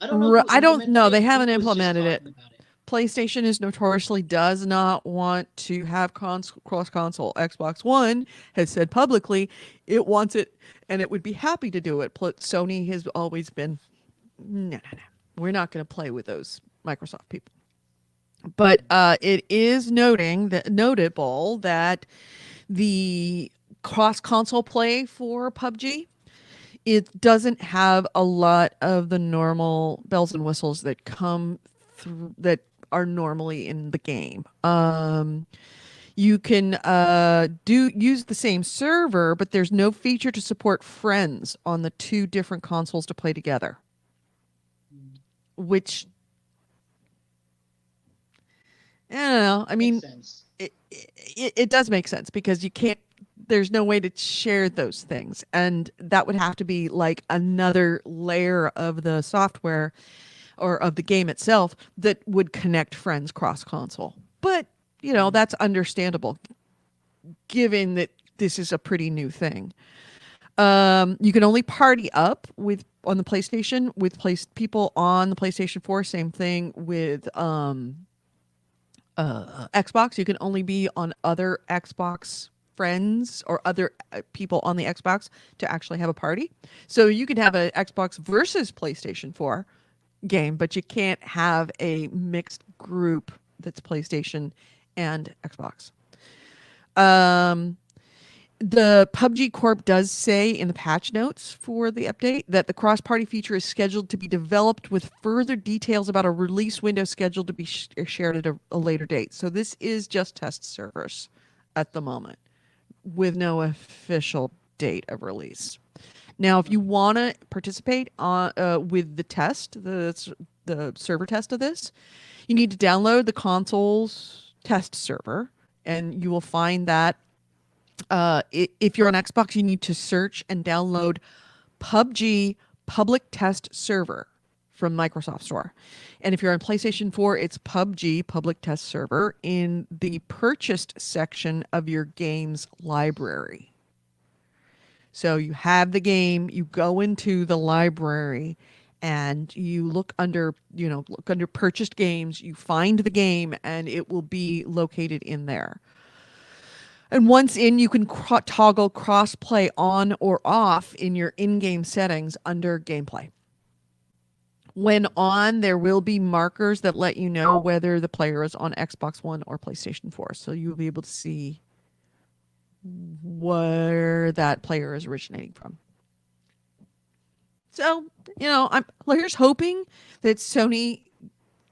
I don't know who I don't implemented know, it, they who haven't was just implemented it. talking about it. PlayStation is notoriously does not want to have cross console. Xbox One has said publicly it wants it and it would be happy to do it. Sony has always been no. We're not going to play with those Microsoft people. But it is notable that the cross console play for PUBG, it doesn't have a lot of the normal bells and whistles that come through that are normally in the game. You can use the same server, but there's no feature to support friends on the 2 different consoles to play together, which I don't know. I mean, Makes sense. it does make sense because you can't. There's no way to share those things, and that would have to be like another layer of the software or of the game itself that would connect friends cross console. But that's understandable, given that this is a pretty new thing. You can only party up with on the PlayStation with people on the PlayStation 4. Same thing with Xbox. You can only be on other Xbox friends or other people on the Xbox to actually have a party. So you could have an Xbox versus PlayStation 4 game, but you can't have a mixed group that's PlayStation and Xbox. The PUBG Corp does say in the patch notes for the update that the cross-party feature is scheduled to be developed with further details about a release window scheduled to be shared at a later date. So this is just test servers at the moment with no official date of release. Now, if you want to participate with the test, the server test of this, you need to download the console's test server, and you will find that if you're on Xbox, you need to search and download PUBG Public Test Server from Microsoft Store. And if you're on PlayStation 4, it's PUBG Public Test Server in the purchased section of your game's library. So you have the game, you go into the library and you look under purchased games, you find the game and it will be located in there. And once in, you can toggle crossplay on or off in your in-game settings under gameplay. When on, there will be markers that let you know whether the player is on Xbox One or PlayStation 4. So you'll be able to see where that player is originating from. So, here's hoping that Sony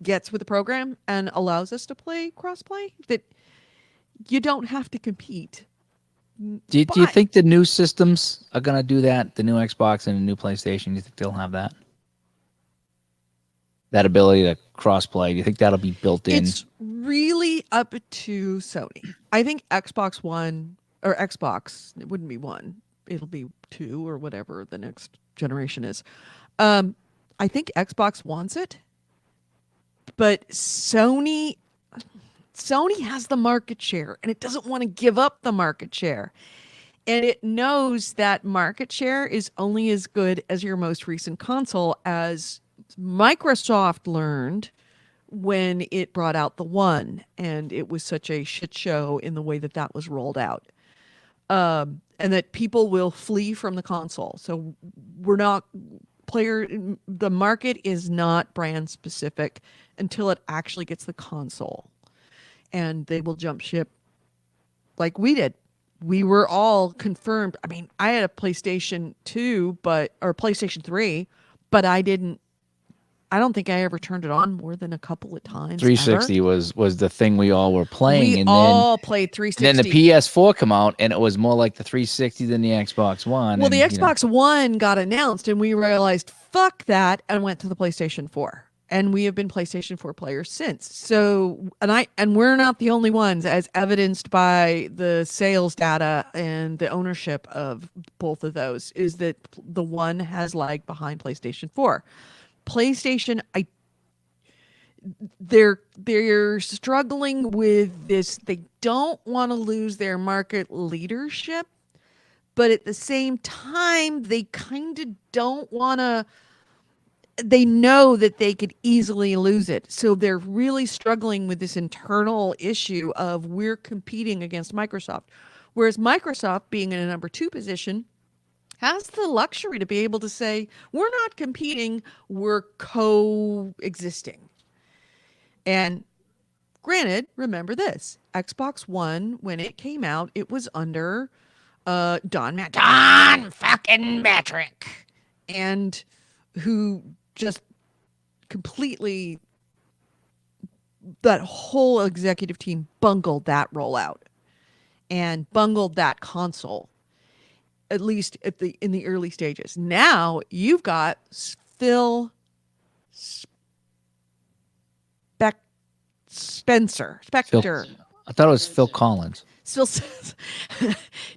gets with the program and allows us to play crossplay, that you don't have to compete. Do you think the new systems are going to do that? The new Xbox and the new PlayStation, do you think they'll have that? That ability to crossplay, do you think that'll be built in? It's really up to Sony. I think Xbox One or Xbox, it wouldn't be one. It'll be 2 or whatever the next generation is. I think Xbox wants it, but Sony has the market share and it doesn't want to give up the market share. And it knows that market share is only as good as your most recent console, as Microsoft learned when it brought out the One, and it was such a shit show in the way that was rolled out. And that people will flee from the console. So the market is not brand specific until it actually gets the console. And they will jump ship like we did. We were all confirmed. I mean, I had a PlayStation 2, or PlayStation 3, but I don't think I ever turned it on more than a couple of times. 360 was the thing we all were playing. We all played 360. And then the PS4 come out, and it was more like the 360 than the Xbox One. Well, and, the Xbox One got announced, and we realized, fuck that, and went to the PlayStation 4. And we have been PlayStation 4 players since. So, and we're not the only ones, as evidenced by the sales data and the ownership of both of those, is that the One has lagged behind PlayStation 4. PlayStation, they're struggling with this. They don't want to lose their market leadership, but at the same time, they kind of don't want to. They know that they could easily lose it. So they're really struggling with this internal issue of we're competing against Microsoft. Whereas Microsoft, being in a number two position, has the luxury to be able to say, we're not competing, we're coexisting. And granted, remember this Xbox One, when it came out, it was under Don fucking Metric, and who just completely, that whole executive team bungled that rollout and bungled that console, at least in the early stages. Now you've got Phil Spector. I thought it was Phil Collins. Phil says,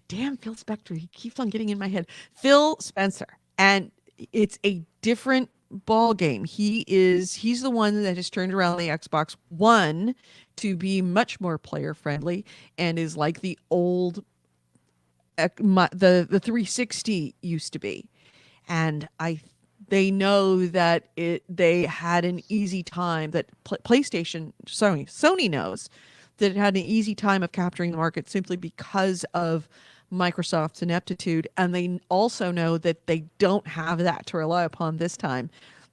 damn, Phil Spector. He keeps on getting in my head. Phil Spencer. And it's a different ball game. He's the one that has turned around the Xbox One to be much more player friendly and is like the old the 360 used to be. And they know that they had an easy time, that Sony knows that it had an easy time of capturing the market simply because of Microsoft's ineptitude. And they also know that they don't have that to rely upon this time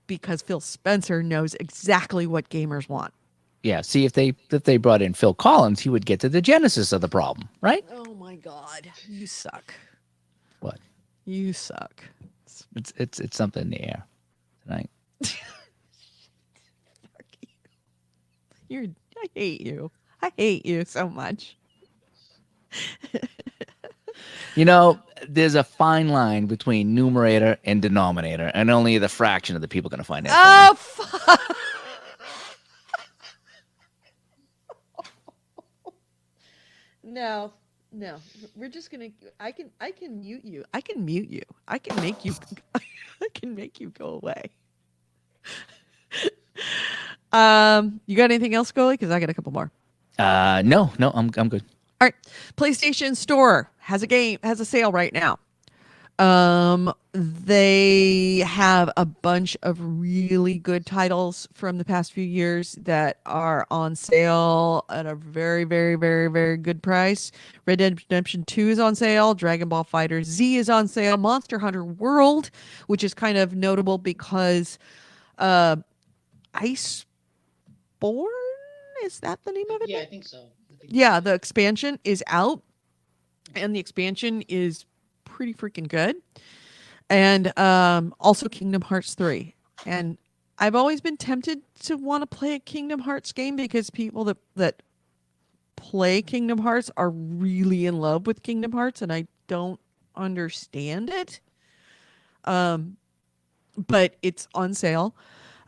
because Phil Spencer knows exactly what gamers want. Yeah, see, if they brought in Phil Collins, he would get to the genesis of the problem, right? Oh my God, you suck. What? You suck. It's something in the air tonight. I hate you. I hate you so much. You know, there's a fine line between numerator and denominator, and only the fraction of the people are going to find that. Oh, fuck. No. We're just gonna. I can mute you. I can mute you. I can make you. I can make you go away. You got anything else, Goalie? Because I got a couple more. No, I'm good. All right. PlayStation Store has a sale right now. They have a bunch of really good titles from the past few years that are on sale at a very, very, very, very good price. Red Dead Redemption 2 is on sale. Dragon Ball Fighter Z is on sale. Monster Hunter World, which is kind of notable because Iceborne, is that the name of it? Yeah, I think so. Yeah, the expansion is out, and the expansion is pretty freaking good. And also Kingdom Hearts 3. And I've always been tempted to want to play a Kingdom Hearts game because people that play Kingdom Hearts are really in love with Kingdom Hearts, and I don't understand it. But it's on sale.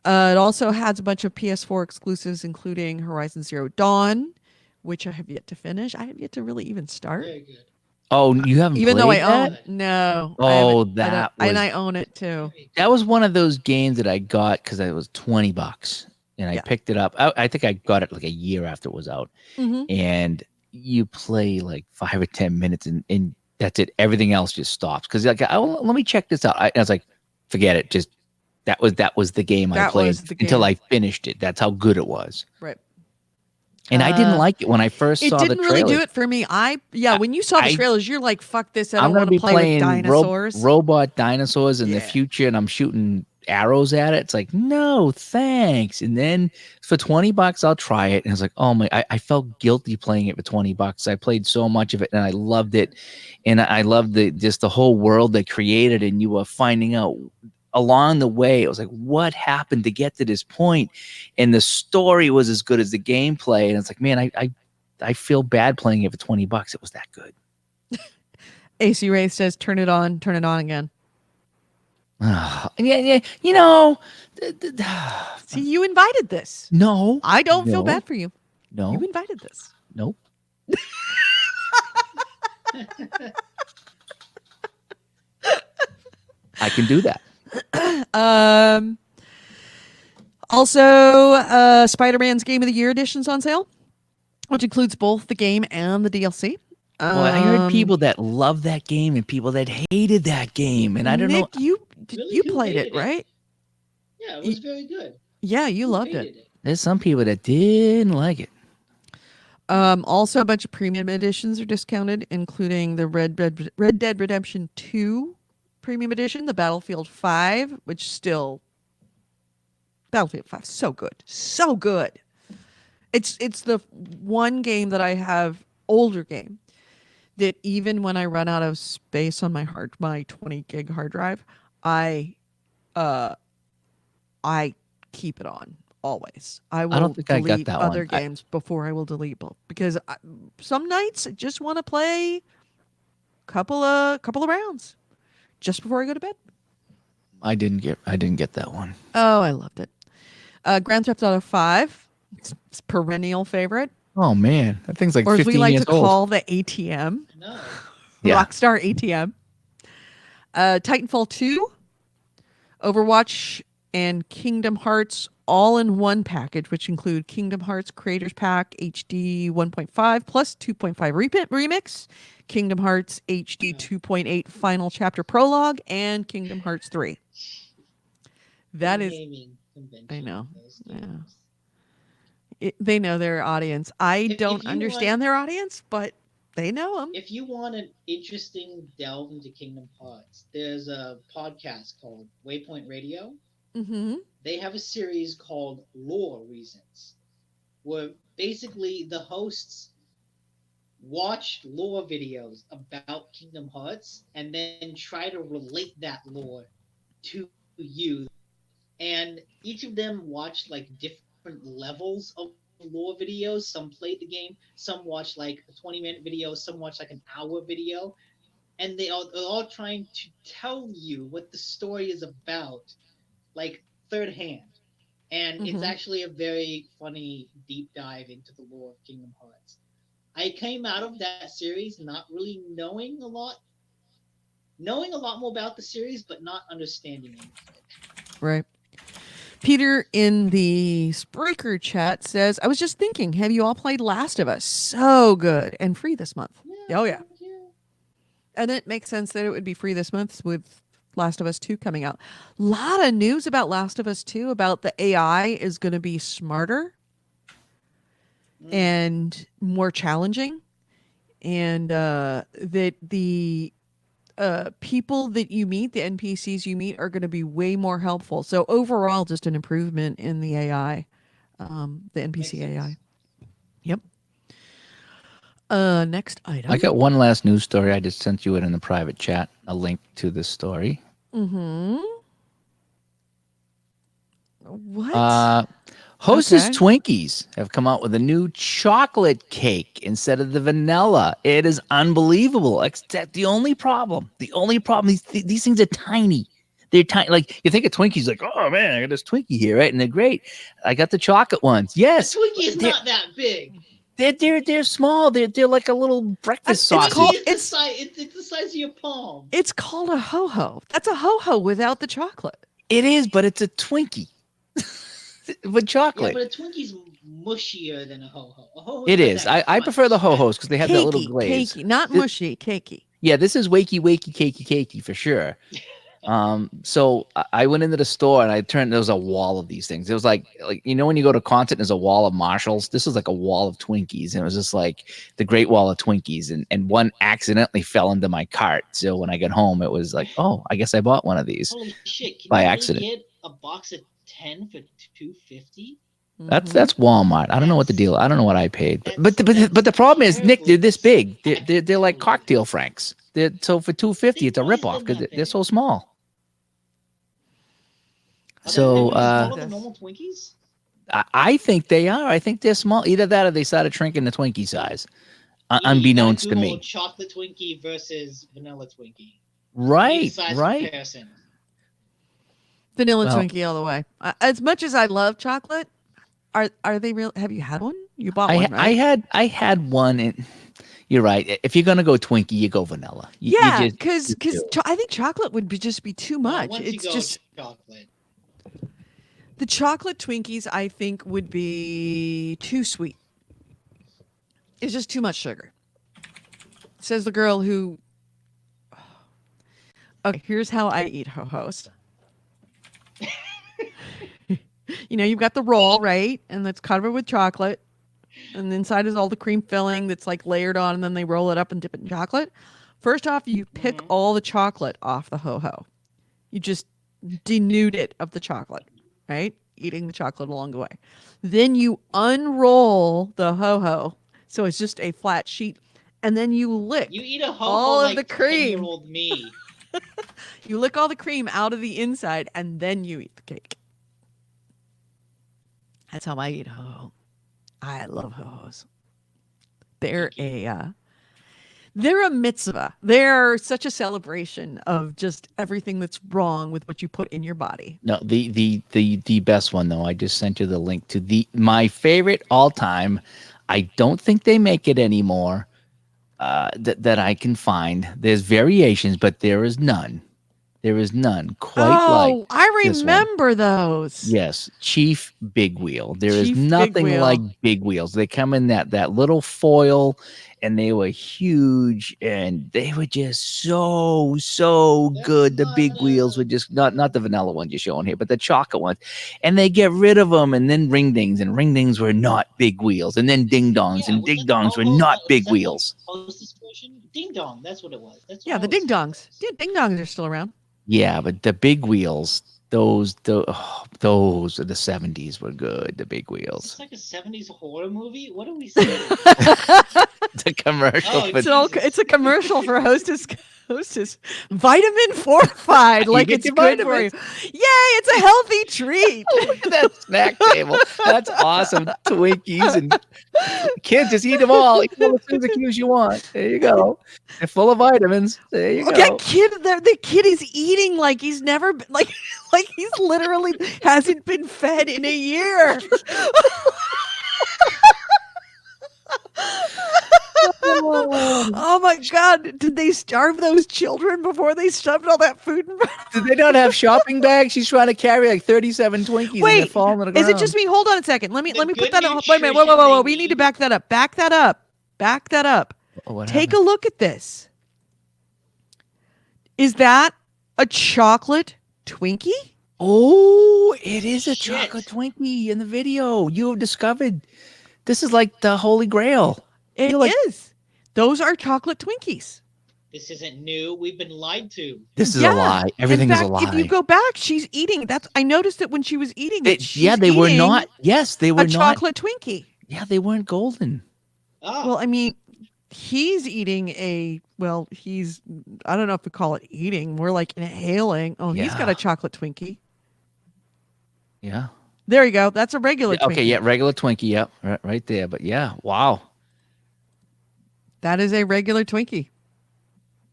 It also has a bunch of PS4 exclusives, including Horizon Zero Dawn, which I have yet to finish. I have yet to really even start. Very good. Oh, you haven't Even played though I that? own no. Oh, and I own it too. That was one of those games that I got because it was $20, and I picked it up. I think I got it like a year after it was out, and you play like 5 or 10 minutes, and that's it. Everything else just stops because like, let me check this out. I was like, forget it. Just that was the game I played until I finished it. That's how good it was. Right. And I didn't like it when I first saw the trailer. It didn't really do it for me. When you saw the trailers, you're like, fuck this. I don't want to play with dinosaurs. Robot dinosaurs in the future, and I'm shooting arrows at it. It's like, no, thanks. And then for $20, I'll try it. And it's like, oh my, I felt guilty playing it for $20. I played so much of it and I loved it. And I loved just the whole world they created. And you were finding out along the way, it was like, what happened to get to this point? And the story was as good as the gameplay. And it's like, man, I feel bad playing it for $20. It was that good. AC Ray says, turn it on again. Yeah. You know, see, you invited this. No, I don't feel bad for you. No, you invited this. Nope. I can do that. Also, Spider-Man's Game of the Year edition's on sale, which includes both the game and the DLC. Boy, I heard people that love that game and people that hated that game, and I don't know. Nick, you Really? you Who played it, hated it? right? Yeah, it was very good. Yeah, you Who loved hated it. There's some people that didn't like it. Also, a bunch of premium editions are discounted, including the Red Dead Redemption 2 premium edition, the Battlefield 5, which still Battlefield 5 so good, so good. It's the one game that I have, older game, that even when I run out of space on my 20 gig hard drive, I keep it on always. I will don't think I got delete that other one. games before I will delete both, because some nights I just want to play couple of rounds just before I go to bed. I didn't get that one. Oh, I loved it. Grand Theft Auto 5, it's perennial favorite, Oh man, that thing's like or as 15 we like years to old. call the ATM, No. Yeah. Rockstar ATM. Titanfall 2, Overwatch, and Kingdom Hearts all in one package, which include Kingdom Hearts Creators Pack HD 1.5 plus 2.5 remix, Kingdom Hearts HD 2.8 Final Chapter Prologue, and Kingdom Hearts 3. That is, Gaming convention, I know, those yeah. games. They know their audience. I If don't you understand their audience, but they know them. If you want an interesting delve into Kingdom Hearts, there's a podcast called Waypoint Radio. Mm-hmm. They have a series called Lore Reasons, where basically the hosts watch lore videos about Kingdom Hearts and then try to relate that lore to you. And each of them watched like different levels of lore videos. Some played the game, some watched like a 20-minute video, some watched like an hour video. And they're all trying to tell you what the story is about, like third hand. And it's Mhm. actually a very funny deep dive into the lore of Kingdom Hearts. I came out of that series not really knowing a lot more about the series, but not understanding any of it. Right. Peter in the Spreaker chat says, I was just thinking, have you all played Last of Us? So good and free this month. Oh, yeah. thank you. And it makes sense that it would be free this month with Last of Us 2 coming out. A lot of news about Last of Us 2 about the AI is going to be smarter and more challenging. And that the people that you meet, the NPCs you meet, are going to be way more helpful. So overall, just an improvement in the AI, the NPC AI. Yep. Next item. I got one last news story. I just sent you it in the private chat, a link to this story. Mm-hmm. What? Hostess Okay. Twinkies have come out with a new chocolate cake instead of the vanilla. It is unbelievable. Except the only problem, these things are tiny. They're tiny. Like you think of Twinkies, like, oh man, I got this Twinkie here, right? And they're great. I got the chocolate ones. Yes, The Twinkie is they're- not that big. They're small. They're like a little breakfast It's sausage. called- It's the size of your palm. It's called a ho-ho. That's a ho-ho without the chocolate. It is, but it's a Twinkie with Yeah, chocolate. but a Twinkie's mushier than a ho-ho. A ho-ho It has is. that I prefer the crunch. ho-hos because they have that little Cakey, glaze. cakey, not This- mushy, cakey. Yeah, this is wakey, cakey for sure. So I went into the store and there was a wall of these things. It was like when you go to concert, there's a wall of Marshalls. This was like a wall of Twinkies, and it was just like the Great Wall of Twinkies. And one accidentally fell into my cart. So when I got home, it was like, oh, I guess I bought one of these. Holy shit! Can by you accident. Really get a box of 10 for $2.50? Mm-hmm. That's Walmart. I don't know what the deal. I don't know what I paid, but the problem is, Nick, they're this big. They're like cocktail franks. So for $2.50, it's a ripoff because they're so small. So smaller than normal Twinkies? I think they are. I think they're small. Either that or they started shrinking the Twinkie size, unbeknownst to me. Chocolate Twinkie versus vanilla Twinkie. Right, Size right. Comparison. Vanilla Well- Twinkie all the way. As much as I love chocolate, are they real? Have you had one? You bought one, right? I had one. And you're right. If you're gonna go Twinkie, you go vanilla. You Yeah, just- because I think chocolate would just be too much. Once It's you go just chocolate. The chocolate Twinkies, I think, would be too sweet. It's just too much sugar. Says the girl who. Okay, here's how I eat ho-hos. You've got the roll, right? And that's covered with chocolate. And inside is all the cream filling that's like layered on, and then they roll it up and dip it in chocolate. First off, you pick all the chocolate off the ho-ho. You just denude it of the chocolate, right? Eating the chocolate along the way. Then you unroll the ho-ho, so it's just a flat sheet, and then you lick You eat a ho-ho all like of the cream. 10-year-old me. You lick all the cream out of the inside, and then you eat the cake. That's how I eat ho-ho. I love ho-hos. They're a mitzvah. They're such a celebration of just everything that's wrong with what you put in your body. No, the best one though. I just sent you the link to my favorite all time. I don't think they make it anymore. That I can find. There's variations, but there is none. There is none quite like. I this one. remember those. Yes, Chief Big Wheel. There is Chief Big nothing Wheel. like Big Wheels. They come in that little foil, and they were huge, and they were just so good. The Big Wheels were just not the vanilla ones you're showing here, but the chocolate ones. And they get rid of them, and then ring dings were not Big Wheels, and then ding dongs, and ding dongs were not Big Wheels. Ding dong, that's what it was. That's Yeah, the ding dongs. Yeah, ding dongs are still around. Yeah, but the Big Wheels, those are the 70s were good. The Big Wheels. It's like a 70s horror movie. What are we saying? It's a commercial. It's a commercial for Hostess Vitamin Fortified. Like it's good for you. Yay! It's a healthy treat. Look at that snack table. That's awesome. Twinkies and kids, just eat them all. Eat all the Suzuki's you want. There you go. They're full of vitamins. There you go. The kid is eating like he's never been, like he's literally hasn't been fed in a year. Oh my God. Did they starve those children before they shoved all that food in? Did they not have shopping bags? She's trying to carry like 37 Twinkies and they're falling to the ground. Is it just me? Hold on a second. Let me put that up. Wait a minute. Whoa. We need to back that up. Back that up. Take a look at this. Is that a chocolate Twinkie? Oh, it is a chocolate Twinkie in the video. You have discovered this is like the Holy Grail. It is. Those are chocolate Twinkies. This isn't new. We've been lied to. This is a lie. Everything is a lie. If you go back, she's eating. I noticed it when she was eating it. They were not. Yes, they were a chocolate Twinkie. Yeah, they weren't golden. Oh. Well, I mean, he's eating he's, I don't know if we call it eating, more like inhaling. Oh, he's got a chocolate Twinkie. Yeah. There you go. That's a regular Twinkie. Okay, yeah, regular Twinkie. Yep, right there. But yeah, wow. That is a regular Twinkie.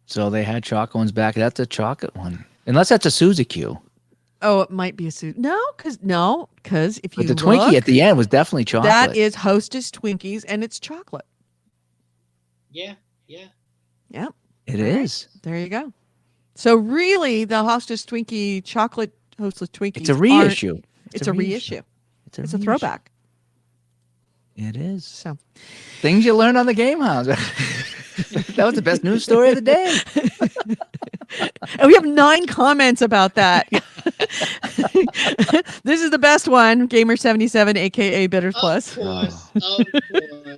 So they had chocolate ones back. That's a chocolate one. Unless that's a Suzuki. Oh, it might be a Suzuki. No, because if you But the Twinkie at the end was definitely chocolate. That is Hostess Twinkies, and it's chocolate. Yeah. Yep. It is. There you go. So really, the Hostess Twinkie chocolate Hostess Twinkies. It's a reissue. It's a reissue. It's a throwback. It is. So things you learn on the GameHounds. That was the best news story of the day. And we have 9 comments about that. This is the best one. Gamer77, aka Bitters Plus. Of course.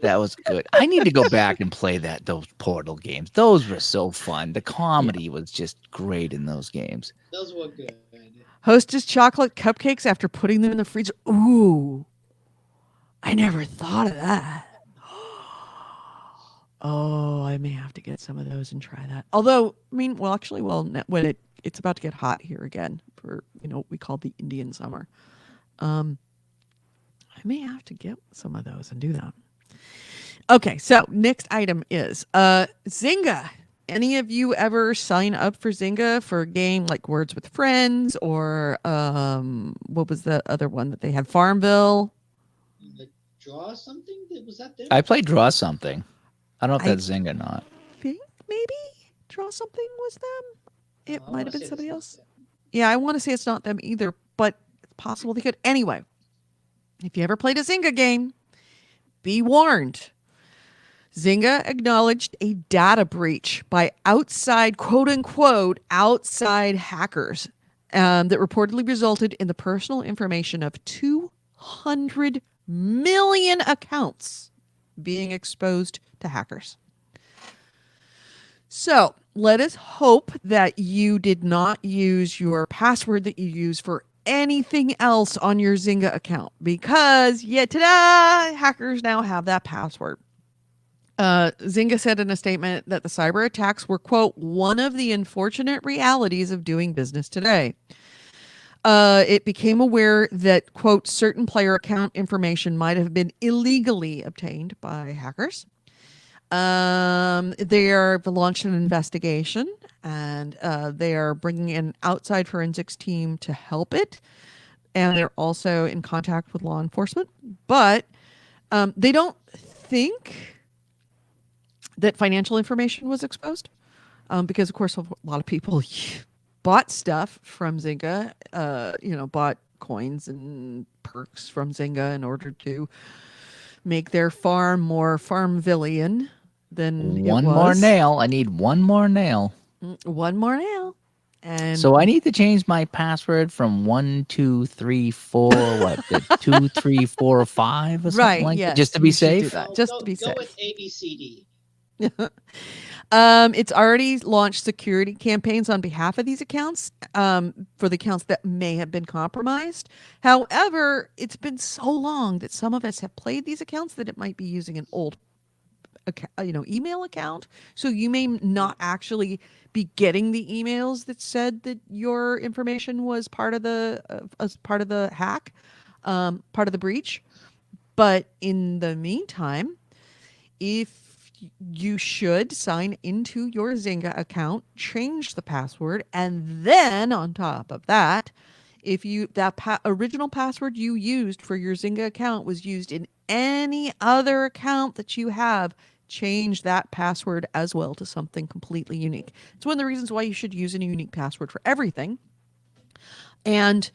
That was good. I need to go back and play those Portal games. Those were so fun. The comedy was just great in those games. Those were good. Hostess chocolate cupcakes after putting them in the freezer. Ooh. I never thought of that. Oh, I may have to get some of those and try that. Although, I mean, when it's about to get hot here again for, what we call the Indian summer. I may have to get some of those and do that. Okay, so next item is Zynga. Any of you ever sign up for Zynga for a game like Words with Friends or what was the other one that they had? Farmville? Draw something? Was that there? I played Draw Something. I don't know if that's Zynga or not. Think maybe Draw Something was them. It might have been somebody else. Yeah, I want to say it's not them either, but possible they could. Anyway, if you ever played a Zynga game, be warned. Zynga acknowledged a data breach by outside, quote unquote, outside hackers that reportedly resulted in the personal information of 200 million accounts being exposed to hackers. So let us hope that you did not use your password that you use for anything else on your Zynga account, because, yeah, ta-da, hackers now have that password. Zynga said in a statement that the cyber attacks were, quote, one of the unfortunate realities of doing business today. It became aware that, quote, certain player account information might have been illegally obtained by hackers. They are launched an investigation, and they are bringing in an outside forensics team to help it. And they're also in contact with law enforcement. But they don't think that financial information was exposed, because, of course, a lot of people bought stuff from Zynga, bought coins and perks from Zynga in order to make their farm more Farmvillian than it was. One more nail. I need one more nail. One more nail. And so I need to change my password from 1, 2, 3, 4, what, 2, 3, 4, 5 or something right, like yes, that, just to be you should do safe. that, just to be Go safe. with ABCD. It's already launched security campaigns on behalf of these accounts, for the accounts that may have been compromised. However, it's been so long that some of us have played these accounts that it might be using an old email account. So you may not actually be getting the emails that said that your information was part of the as part of the hack, part of the breach. But in the meantime, if you should sign into your Zynga account, change the password, and then on top of that, if you original password you used for your Zynga account was used in any other account that you have, change that password as well to something completely unique. It's one of the reasons why you should use a unique password for everything. And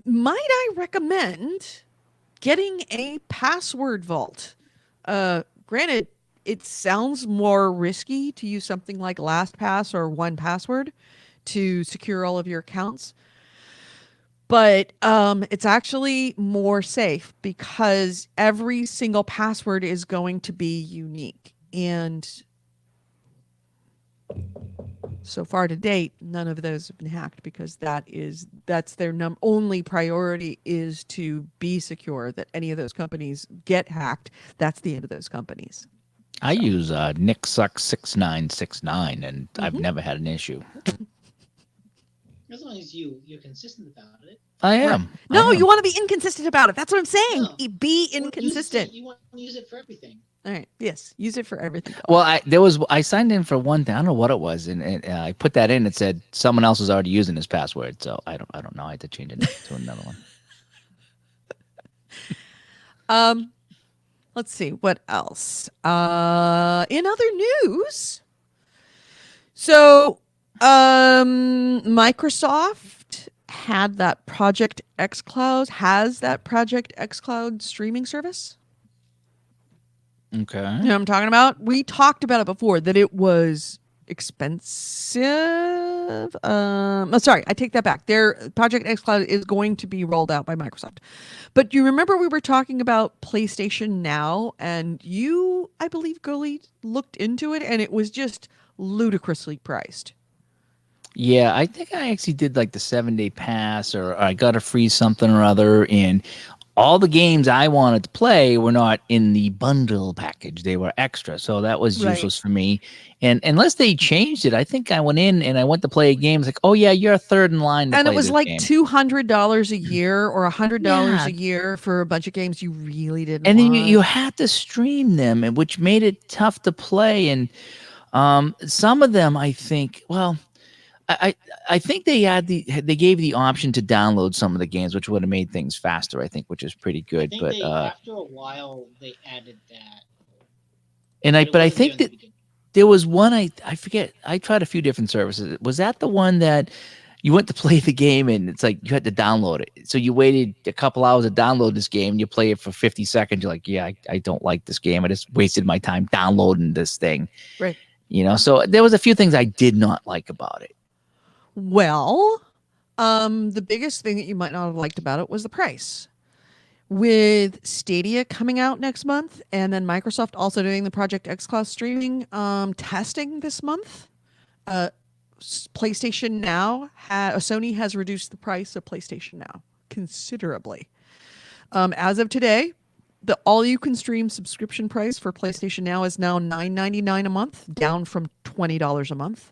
might I recommend getting a password vault? Granted, it sounds more risky to use something like LastPass or 1Password to secure all of your accounts. But it's actually more safe because every single password is going to be unique. And so far to date, none of those have been hacked, because that's their only priority, is to be secure that any of those companies get hacked. That's the end of those companies. I use NickSuck6969, and I've never had an issue. As long as you're consistent about it. I am. Right. No, I am. you want to be inconsistent about it. That's what I'm saying. No. Be inconsistent. You want to use it for everything. All right. Yes. Use it for everything. Well, I signed in for one thing. I don't know what it was, and I put that in. It said someone else was already using this password, so I don't know. I had to change it to another one. Let's see what else. In other news, so Microsoft has that Project xCloud streaming service. Okay. You know what I'm talking about? We talked about it before, that it was expensive. Sorry, I take that back. Their Project xCloud is going to be rolled out by Microsoft. But you remember we were talking about PlayStation Now, and you, I believe, Gully, looked into it, and it was just ludicrously priced. Yeah, I think I actually did like the 7-day pass, or I got a free something or other, and all the games I wanted to play were not in the bundle package. They were extra. So that was useless for me. And unless they changed it, I think I went in and I went to play a game. It's like, oh, yeah, you're third in line to and play it was this like game. $200 a year or $100 Yeah. a year for a bunch of games you really didn't And then want. you had to stream them, which made it tough to play. And some of them, I think, well, I think they gave the option to download some of the games, which would have made things faster, I think, which is pretty good. I think after a while they added that. But I think that there was one, I forget, I tried a few different services. Was that the one that you went to play the game and it's like you had to download it. So you waited a couple hours to download this game. You play it for 50 seconds. You're like, yeah, I don't like this game. I just wasted my time downloading this thing. Right. So there was a few things I did not like about it. Well, the biggest thing that you might not have liked about it was the price. With Stadia coming out next month, and then Microsoft also doing the Project X Cloud streaming testing this month, PlayStation Now, Sony has reduced the price of PlayStation Now considerably. As of today, the all-you-can-stream subscription price for PlayStation Now is now $9.99 a month, down from $20 a month.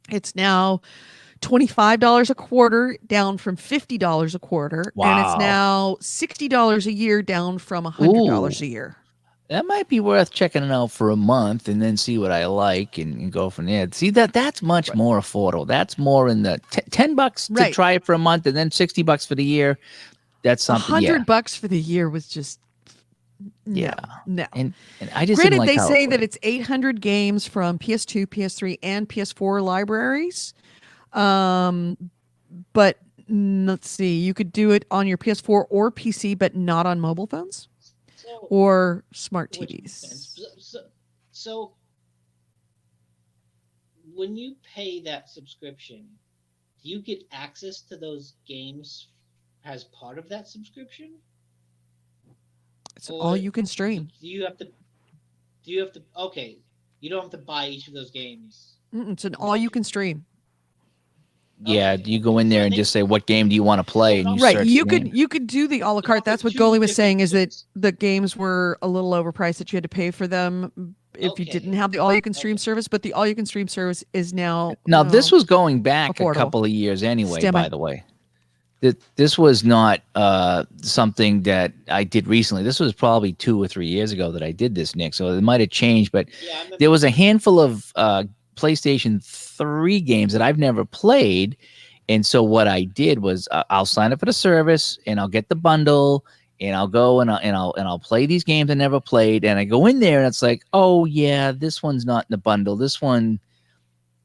It's now $25 a quarter, down from $50 a quarter. And it's Wow. now $60 a year, down from $100 a year. That might be worth checking it out for a month and then see what I like and go from there. See, that's much more affordable. That's more in the $10 to Right. try it for a month and then $60 for the year. That's something. $100 for the year was just no. And I just Granted, didn't like they how say it that it's 800 games from PS2, PS3, and PS4 libraries. But let's see, you could do it on your PS4 or PC, but not on mobile phones or smart Which makes TVs. sense. So when you pay that subscription, do you get access to those games as part of that subscription? It's all you can stream. Do you have to? Okay, you don't have to buy each of those games. It's an all you can stream. Yeah, Okay, you go in there and just say, what game do you want to play? And you Right. search You the could game. you could do the a la carte. That's what Two Goalie was different saying, is that things. the games were a little overpriced, that you had to pay for them if you didn't Okay. have the all you can stream service. But the all you can stream service is now Now, this was going back affordable. a couple of years anyway, Stand by. by the way. This was not something that I did recently. This was probably 2 or 3 years ago that I did this, Nick. So it might have changed, but Yeah, I remember. there was a handful of PlayStation 3 games that I've never played. And so what I did was I'll sign up for the service and I'll get the bundle and I'll go and I'll play these games I never played. And I go in there and it's like, oh yeah, this one's not in the bundle. This one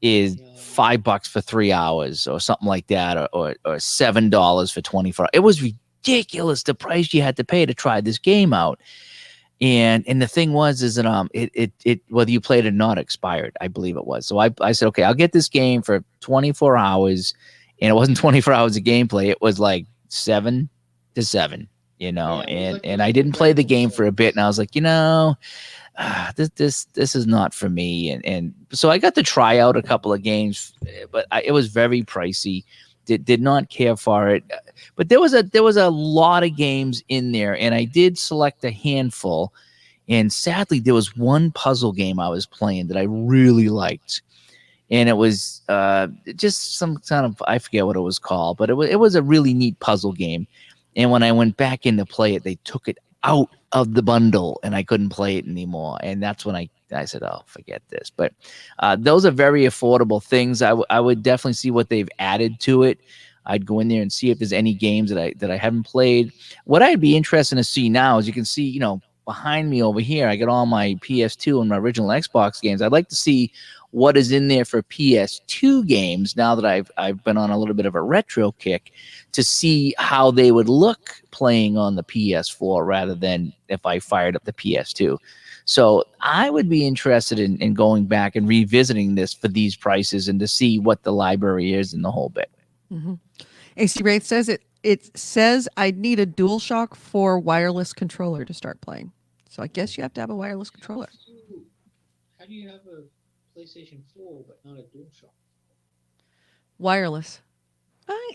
is $5 for 3 hours or something like that, or $7 for 24 hours. It was ridiculous the price you had to pay to try this game out. And the thing was is that it whether you played it or not expired, I believe it was. So I said, okay, I'll get this game for 24 hours. And it wasn't 24 hours of gameplay. It was like 7 to 7, Yeah, it was like and those I didn't play the rental game for a bit. And I was like, this is not for me. And so I got to try out a couple of games, but it was very pricey. Did not care for it. But there was a lot of games in there, and I did select a handful. And sadly, there was one puzzle game I was playing that I really liked. And it was just some kind of, I forget what it was called, but it was a really neat puzzle game. And when I went back in to play it, they took it out of the bundle and I couldn't play it anymore. And that's when I said, oh, forget this. But those are very affordable things. I would definitely see what they've added to it. I'd go in there and see if there's any games that I haven't played. What I'd be interested to see now is, you can see, behind me over here, I got all my PS2 and my original Xbox games. I'd like to see what is in there for PS2 games now that I've been on a little bit of a retro kick, to see how they would look playing on the PS4 rather than if I fired up the PS2. So I would be interested in going back and revisiting this for these prices and to see what the library is and the whole bit. Mm-hmm. AC Wraith says it says I'd need a DualShock 4 wireless controller to start playing. So I guess you have to have a wireless controller. How do you have a PlayStation 4 but not a DualShock? Wireless.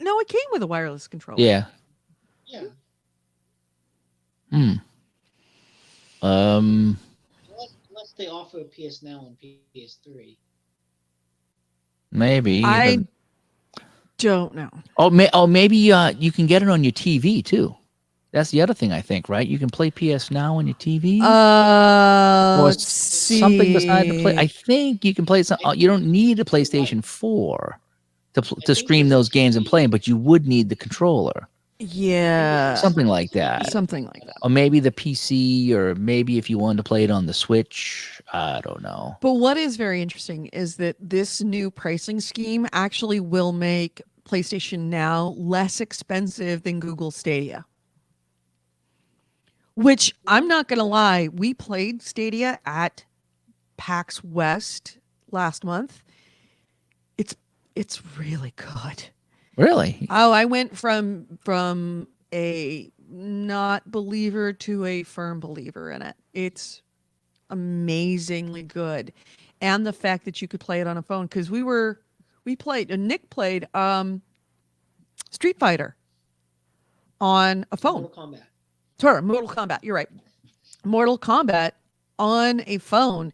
No, it came with a wireless controller. Yeah. Yeah. Unless they offer a PS Now and PS3. Maybe. I don't know. Maybe you can get it on your TV too. That's the other thing, I think, right? You can play PS Now on your TV. Or Let's see. something beside the play. I think you can play something. You don't need a PlayStation 4 to stream those games and play them, but you would need the controller. Yeah. Something like that. Something like that. Or maybe the PC, or maybe if you wanted to play it on the Switch. I don't know. But what is very interesting is that this new pricing scheme actually will make PlayStation Now less expensive than Google Stadia. Which I'm not going to lie, we played Stadia at PAX West last month. It's really good. Really? Oh, I went from a not believer to a firm believer in it. It's amazingly good. And the fact that you could play it on a phone, because Nick played Street Fighter on a phone. Mortal Kombat. Sorry, Mortal Kombat. You're right. Mortal Kombat on a phone.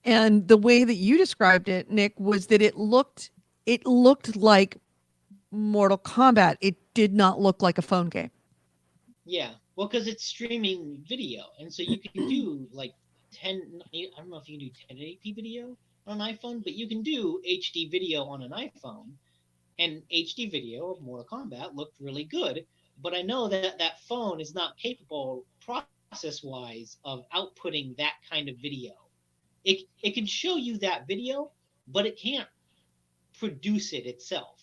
And the way that you described it, Nick, was that it looked like Mortal Kombat. It did not look like a phone game. Yeah, well, because it's streaming video, and so you can do like 10. I don't know if you can do 1080p video on an iPhone, but you can do HD video on an iPhone, and HD video of Mortal Kombat looked really good. But I know that phone is not capable process-wise of outputting that kind of video. It can show you that video, but it can't produce it itself,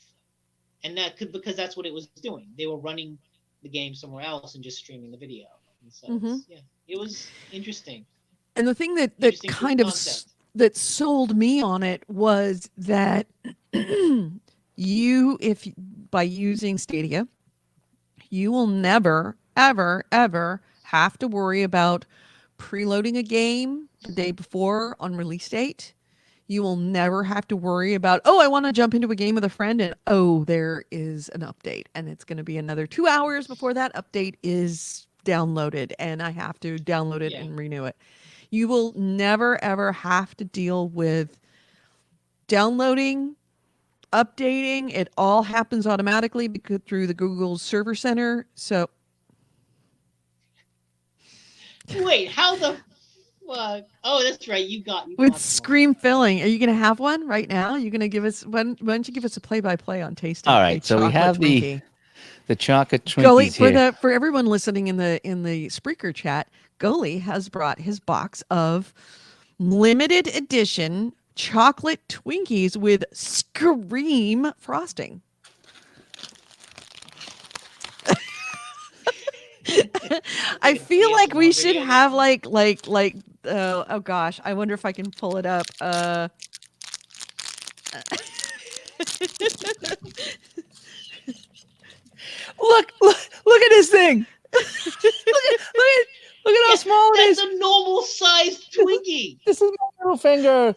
and that could because that's what it was doing. They were running the game somewhere else and just streaming the video. And so it was interesting. And the thing that kind of that sold me on it was that if by using Stadia, you will never ever ever have to worry about preloading a game the day before on release date. You will never have to worry about, oh, I want to jump into a game with a friend and, oh, there is an update. And it's going to be another 2 hours before that update is downloaded. And I have to download it and renew it. You will never, ever have to deal with downloading, updating. It all happens automatically because through the Google Server Center. So. Wait, how the... oh, that's right. You with Scream filling. Are you going to have one right now? You're going to give us why don't you give us a play-by-play on tasting? All right, so we have Twinkie. the chocolate Twinkies Gully, here. for everyone listening in the Spreaker chat, Gully has brought his box of limited edition chocolate Twinkies with Scream frosting. I feel like we should have like oh gosh, I wonder if I can pull it up. Look at this thing. look at how small it is. That's a normal sized Twinkie. This is my little finger.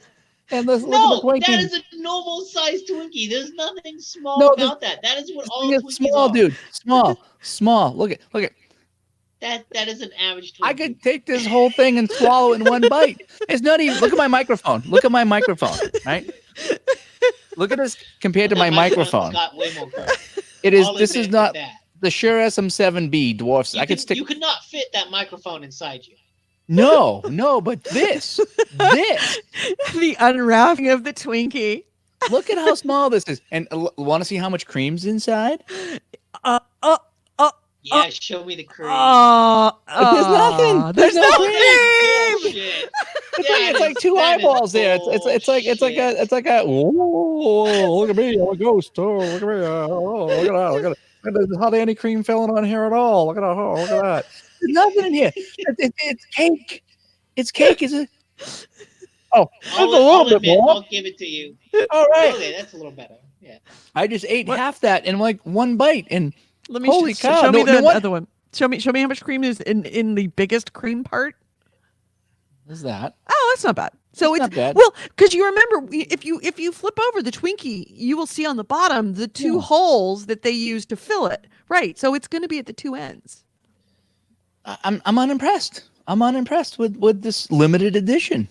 And look at the Twinkie. That is a normal sized Twinkie. There's nothing small about that. That is what all Twinkies small, are. Dude. Small. Look at. That is an average Twinkie. I could take this whole thing and swallow it in one bite. It's not even. Look at my microphone. Right? Look at this compared to my microphone. Got way more it is. This is not the Shure SM7B dwarfs. You could not fit that microphone inside you. No, but this. The unwrapping of the Twinkie. Look at how small this is. And want to see how much cream's inside? Yeah, show me the cream. There's nothing. There's no cream. It's like two eyeballs there. It's like a. Oh, look at me, I'm a ghost. Oh, look at me. Oh, look at that. Look at it. There's hardly any cream filling on here at all. Look at that. Oh, look at that. There's nothing in here. It's cake. It's cake, is it? Oh, that's a little bit more. I'll give it to you. All right. Okay, that's a little better. Yeah. I just ate half that in like one bite, and let me holy cow! Show me the other one. Show me how much cream is in the biggest cream part. What's that? Oh, that's not bad. So it's not bad. Well, because you remember, if you flip over the Twinkie, you will see on the bottom the two holes that they use to fill it. Right. So it's going to be at the two ends. I'm unimpressed. I'm unimpressed with this limited edition.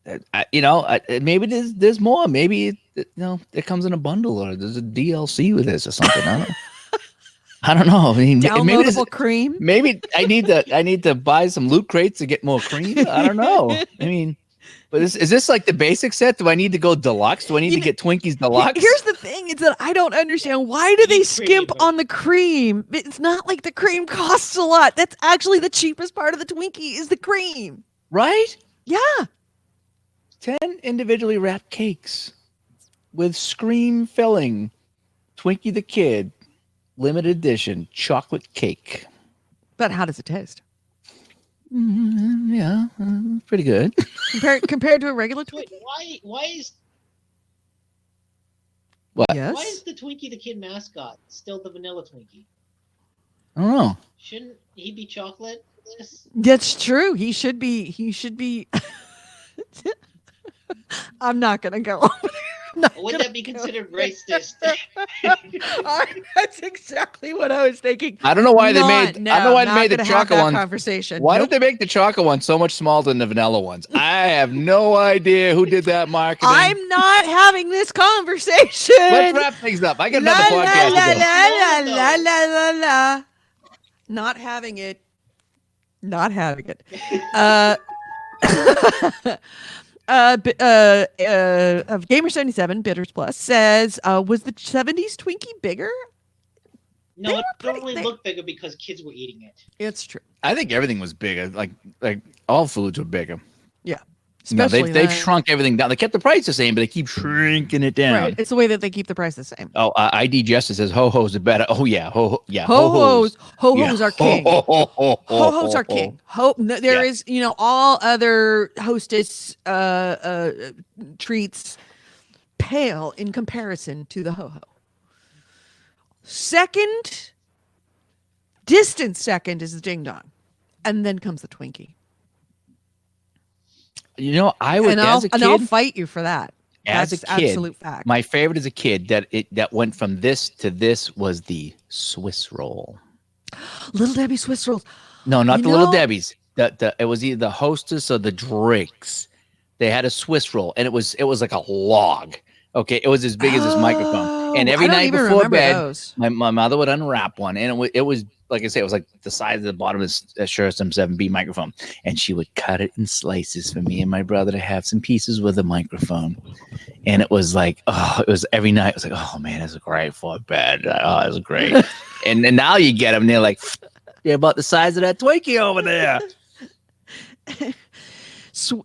Maybe there's more. Maybe it comes in a bundle, or there's a DLC with this or something. I don't know. I mean, downloadable cream. Maybe I need to buy some loot crates to get more cream. I don't know. I mean, but is this like the basic set? Do I need to go deluxe? Do I need to get Twinkies deluxe? Here's the thing: is that I don't understand why do they skimp on the cream? It's not like the cream costs a lot. That's actually the cheapest part of the Twinkie is the cream. Right? Yeah. 10 individually wrapped cakes with Scream filling Twinkie the Kid limited edition chocolate cake. But how does it taste? Yeah, pretty good. Compared to a regular Wait, Twinkie? why is What? Yes. why is the Twinkie the Kid mascot still the vanilla Twinkie? I don't know. Shouldn't he be chocolate for this? That's true. He should be. He should be. I'm not gonna go. over there. I'm not Or would gonna that be go considered there. racist? That's exactly what I was thinking. I don't know why they Not- made. No, I don't know why they not made the gonna have chocolate that one. conversation. Why Nope. did they make the chocolate one so much smaller than the vanilla ones? I have no idea who did that marketing. I'm not having this conversation. Let's wrap things up. I got La, another la, podcast la, to do. la, la, la, la, la. Not having it. Not having it. Of Gamer77 Bitters Plus says, was the 70s Twinkie bigger? No, They it were pretty- only they- looked bigger because kids were eating it. It's true. I think everything was bigger. Like all foods were bigger. Yeah. No, Especially they've that. shrunk everything down. They kept the price the same, but they keep shrinking it down. Right. It's the way that they keep the price the same. Oh, ID Justice says ho hos are better. Oh yeah, yeah. Ho-hos. Ho-hos Yeah. are king. Ho-hos are Ho. king. There is, all other Hostess treats pale in comparison to the ho-ho. Distant second is the ding dong. And then comes the Twinkie. I would I'll kid, fight you for that. as That's a kid, absolute fact. my favorite as a kid that went from this to this was the Swiss roll. Little Debbie Swiss rolls. No, not You the Little know- Debbie's. It was either the Hostess or the Drakes. They had a Swiss roll, and it was like a log. Okay, it was as big as this microphone. And every I don't night even before remember bed, those. my mother would unwrap one, and it was like I say, it was like the size of the bottom of a Shure SM7B microphone, and she would cut it in slices for me and my brother to have some pieces with a microphone. And it was like, it was every night. It was like, oh man, this is great for bed. Oh, it was great. and then now you get them, and they're like, they're about the size of that Twinkie over there.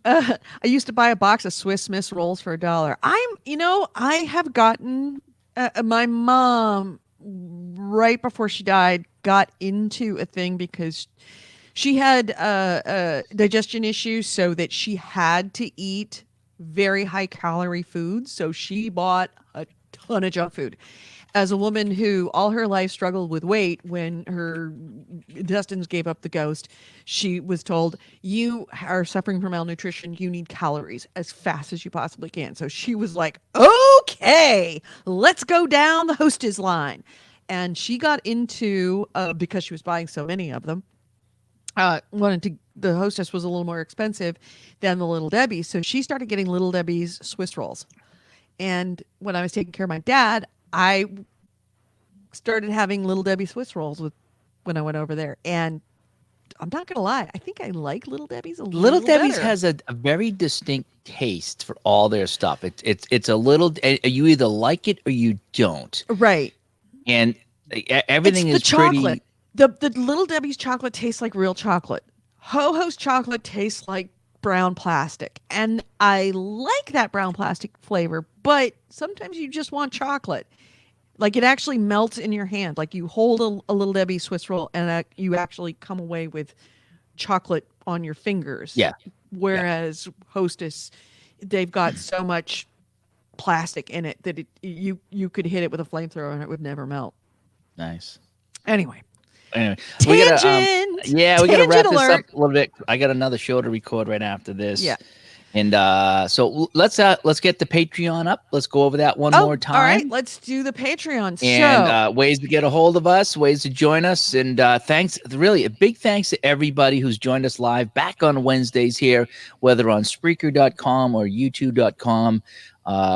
I used to buy a box of Swiss Miss rolls for $1. I have gotten my mom right before she died got into a thing because she had digestion issues, so that she had to eat very high calorie foods. So she bought a ton of junk food. As a woman who all her life struggled with weight, when her intestines gave up the ghost, she was told, you are suffering from malnutrition. You need calories as fast as you possibly can. So she was like, okay, let's go down the Hostess line. And she got into, because she was buying so many of them, the Hostess was a little more expensive than the Little Debbie. So she started getting Little Debbie's Swiss rolls. And when I was taking care of my dad, I started having Little Debbie Swiss rolls when I went over there. And I'm not going to lie, I think I like Little Debbie's a Little little Debbie's better. has a very distinct taste for all their stuff. It's a little. You either like it or you don't. Right. And everything It's is the chocolate. pretty. The Little Debbie's chocolate tastes like real chocolate. Ho-Ho's chocolate tastes like brown plastic. And I like that brown plastic flavor, but sometimes you just want chocolate. Like it actually melts in your hand. Like you hold a Little Debbie Swiss roll and you actually come away with chocolate on your fingers. Yeah. Whereas Hostess, they've got so much plastic in it that you could hit it with a flamethrower and it would never melt. Nice. Anyway. Anyway, Tangent. we gotta wrap Tangent this alert. up a little bit. I got another show to record right after this. Yeah. And so let's get the Patreon up. Let's go over that one more time. All right, let's do the Patreon. And ways to get a hold of us, ways to join us. And thanks, really, a big thanks to everybody who's joined us live back on Wednesdays here, whether on Spreaker.com or YouTube.com.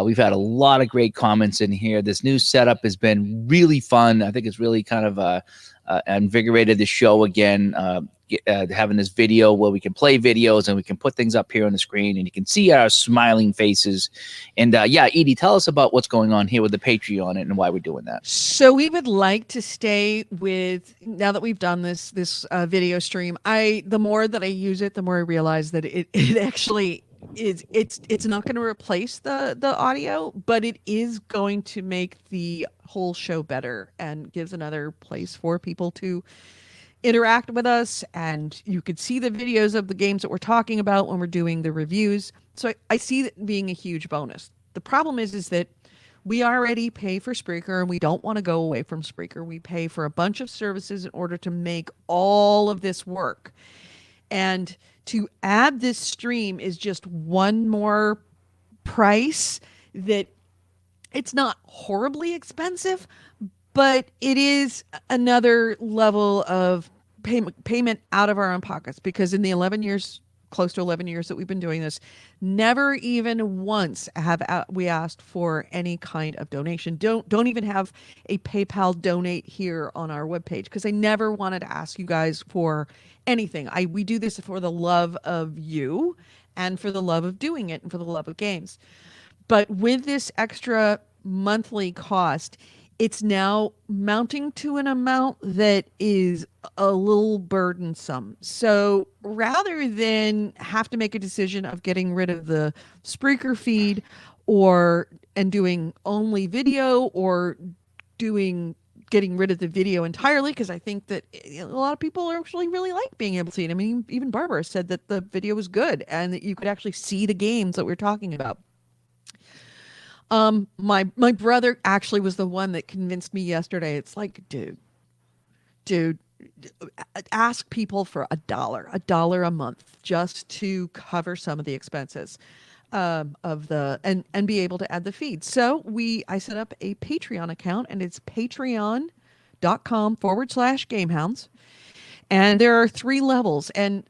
We've had a lot of great comments in here. This new setup has been really fun. I think it's really kind of invigorated the show again. Having this video where we can play videos and we can put things up here on the screen and you can see our smiling faces. And Edie, tell us about what's going on here with the Patreon and why we're doing that. So we would like to stay with, now that we've done this video stream, the more that I use it, the more I realize that it actually is it's not going to replace the audio, but it is going to make the whole show better and gives another place for people to interact with us, and you could see the videos of the games that we're talking about when we're doing the reviews. So I see that being a huge bonus. The problem is that we already pay for Spreaker and we don't want to go away from Spreaker. We pay for a bunch of services in order to make all of this work. And to add this stream is just one more price that it's not horribly expensive, but it is another level of payment out of our own pockets, because in the 11 years, close to 11 years that we've been doing this, never even once have we asked for any kind of donation. Don't even have a PayPal donate here on our webpage, because I never wanted to ask you guys for anything. We do this for the love of you and for the love of doing it and for the love of games. But with this extra monthly cost, it's now mounting to an amount that is a little burdensome. So rather than have to make a decision of getting rid of the Spreaker feed and doing only video, or getting rid of the video entirely, because I think that a lot of people actually really like being able to see it. I mean, even Barbara said that the video was good and that you could actually see the games that we're talking about. My brother actually was the one that convinced me yesterday. It's like, dude, ask people for $1 a month just to cover some of the expenses of the and be able to add the feed. So I set up a Patreon account, and it's patreon.com/GameHounds. And there are 3 levels, and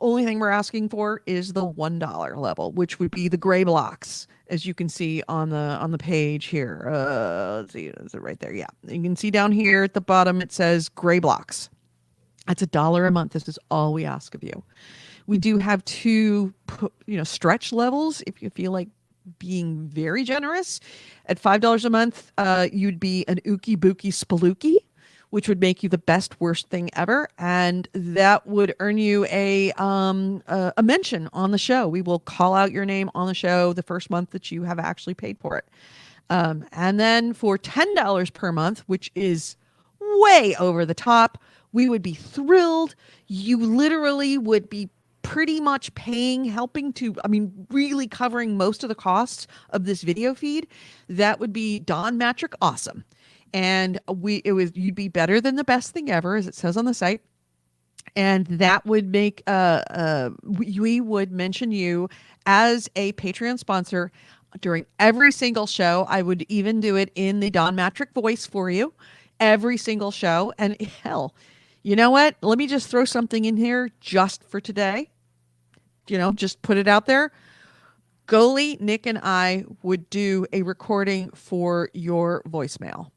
only thing we're asking for is the $1 level, which would be the gray blocks, as you can see on the page here. Let's see, is it right there? Yeah, you can see down here at the bottom it says gray blocks. That's $1 a month. This is all we ask of you. We do have 2, stretch levels if you feel like being very generous. At $5 a month, you'd be an Ookie Bookie Spelookie, which would make you the best worst thing ever, and that would earn you a mention on the show. We will call out your name on the show the first month that you have actually paid for it. And then for $10 per month, which is way over the top, we would be thrilled. You literally would be pretty much really covering most of the costs of this video feed. That would be Don Matrick awesome. And you'd be better than the best thing ever, as it says on the site. And that would make we would mention you as a Patreon sponsor during every single show. I would even do it in the Don Matrick voice for you every single show. And hell, you know what? Let me just throw something in here just for today. Just put it out there. Goalie, Nick, and I would do a recording for your voicemail.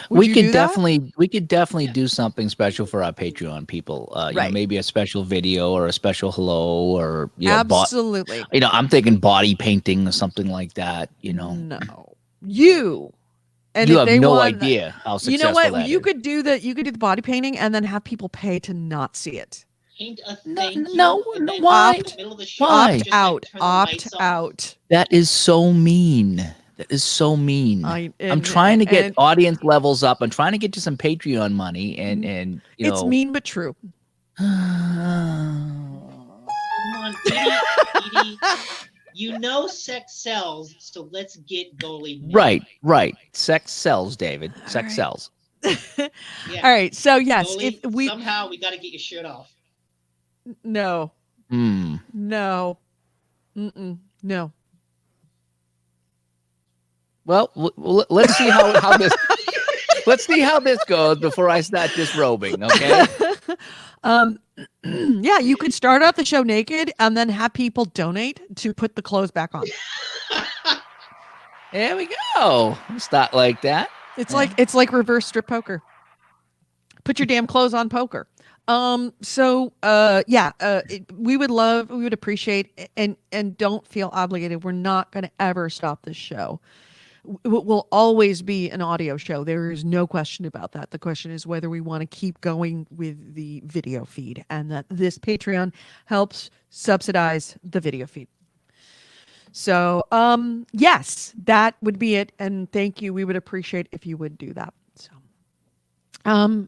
We could definitely do something special for our Patreon people. Right. Maybe a special video or a special hello, or absolutely. I'm thinking body painting or something like that. No, you. And you have no idea how successful you know what? that You is. could do the body painting and then have people pay to not see it. Paint a thank you, no, and then why? in the middle of the show, Why? just, Opt out. That is so mean. That is so mean. I'm trying to get audience levels up. I'm trying to get you some Patreon money, and it's mean but true. Come on, Edie. Sex sells, so let's get Goalie. Right. Sex sells, David. Sex sells. Yeah. All right. So yes, Goalie, if we somehow we got to get your shirt off. No. No. No. Well, let's see how this let's see how this goes before I start disrobing. Okay. Yeah, you could start out the show naked and then have people donate to put the clothes back on. There we go. Start like that. It's like reverse strip poker. Put your damn clothes on poker. We would appreciate, and don't feel obligated. We're not going to ever stop this show. will always be an audio show. There is no question about that. The question is whether we want to keep going with the video feed, and that this Patreon helps subsidize the video feed. So, yes, that would be it. And thank you. We would appreciate if you would do that.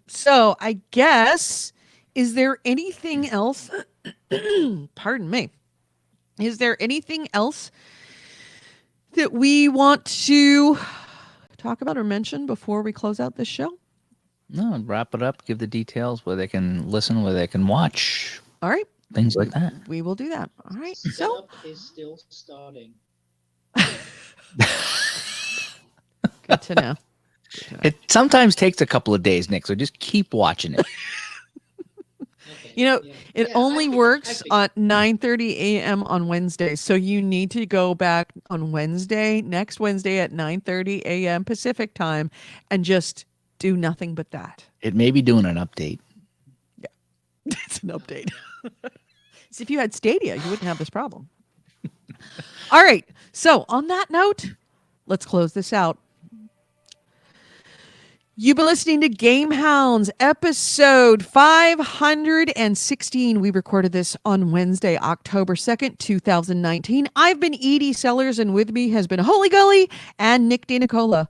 So I guess, is there anything else? Pardon me. Is there anything else that we want to talk about or mention before we close out this show? No, wrap it up. Give the details where they can listen, where they can watch. All right. Things like that. We will do that. All right. So Setup is still starting. good to know. It sometimes takes a couple of days, Nick. So just keep watching it. Okay, You know, yeah. it Yeah, only I figured- works I at 9:30 a.m. on Wednesday. So you need to go back on next Wednesday at 9:30 a.m. Pacific time, and just do nothing but that. It may be doing an update. It's an update. See, if you had Stadia, you wouldn't have this problem. All right. So on that note, let's close this out. You've been listening to GameHounds episode 516. We recorded this on Wednesday, October 2nd, 2019. I've been Edie Sellers, and with me has been Holy Gully and Nick DeNicola.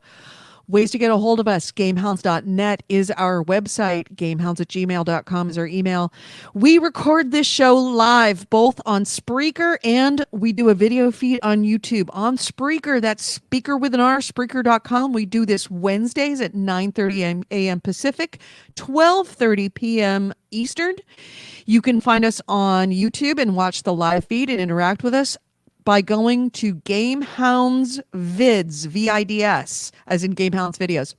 Ways to get a hold of us. GameHounds.net is our website. GameHounds@gmail.com is our email. We record this show live both on Spreaker, and we do a video feed on YouTube. On Spreaker, that's speaker with an R, Spreaker.com. We do this Wednesdays at 9:30 a.m. Pacific, 12:30 p.m. Eastern. You can find us on YouTube and watch the live feed and interact with us by going to GameHounds Vids, VIDS, as in GameHounds Videos.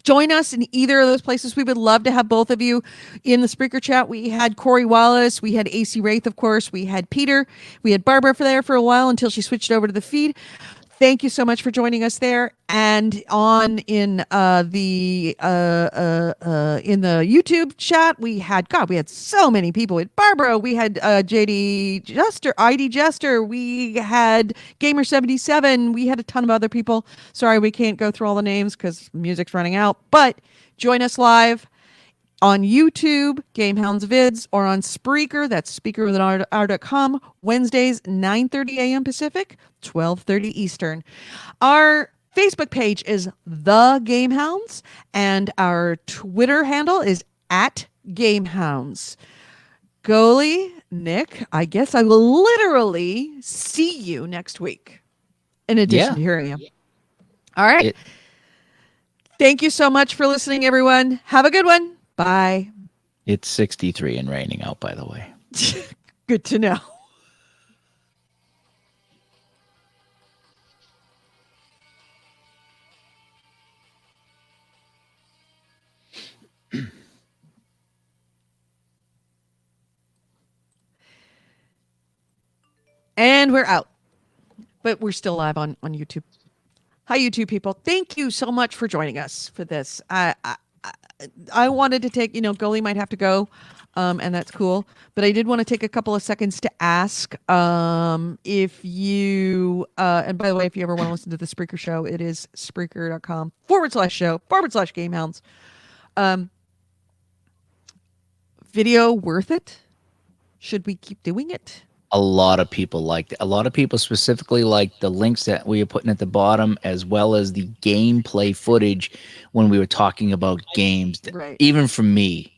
Join us in either of those places. We would love to have both of you in the Spreaker chat. We had Corey Wallace, we had AC Wraith, of course, we had Peter, we had Barbara for a while until she switched over to the feed. Thank you so much for joining us there. And on in the YouTube chat, we had so many people. We had Barbara, we had JD Jester, ID Jester, we had Gamer77, we had a ton of other people. Sorry, we can't go through all the names because music's running out. But join us live on YouTube, GameHounds Vids, or on Spreaker, that's speakerwithanr.com, Wednesdays, 9:30 a.m. Pacific, 12:30 Eastern. Our Facebook page is The GameHounds, and our Twitter handle is @GameHounds. Goalie, Nick, I guess I will literally see you next week, in addition to hearing you. All right. Thank you so much for listening, everyone. Have a good one. Bye. It's 63 and raining out, by the way. Good to know. And we're out. But we're still live on YouTube. Hi, YouTube people. Thank you so much for joining us for this. I wanted to take, Goalie might have to go, and that's cool. But I did want to take a couple of seconds to ask if you, and by the way, if you ever want to listen to the Spreaker show, it is Spreaker.com/show/GameHounds. Video worth it? Should we keep doing it? A lot of people liked it. A lot of people specifically liked the links that we were putting at the bottom, as well as the gameplay footage when we were talking about games. Right. Even for me,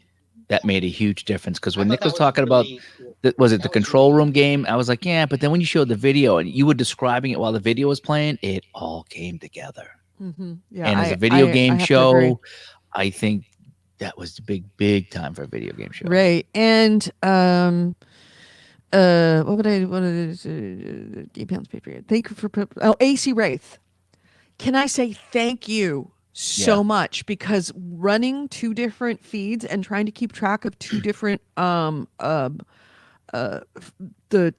that made a huge difference, because when I Nick thought was that talking really about, cool. was it That the was control really room game? I was like, yeah, but then when you showed the video and you were describing it while the video was playing, it all came together. Mm-hmm. Yeah. And as a video game have to agree. show, I think that was the big time for a video game show. Right. And what would GameHounds Patreon? Thank you for AC Wraith. Can I say thank you so much, because running two different feeds and trying to keep track of two different the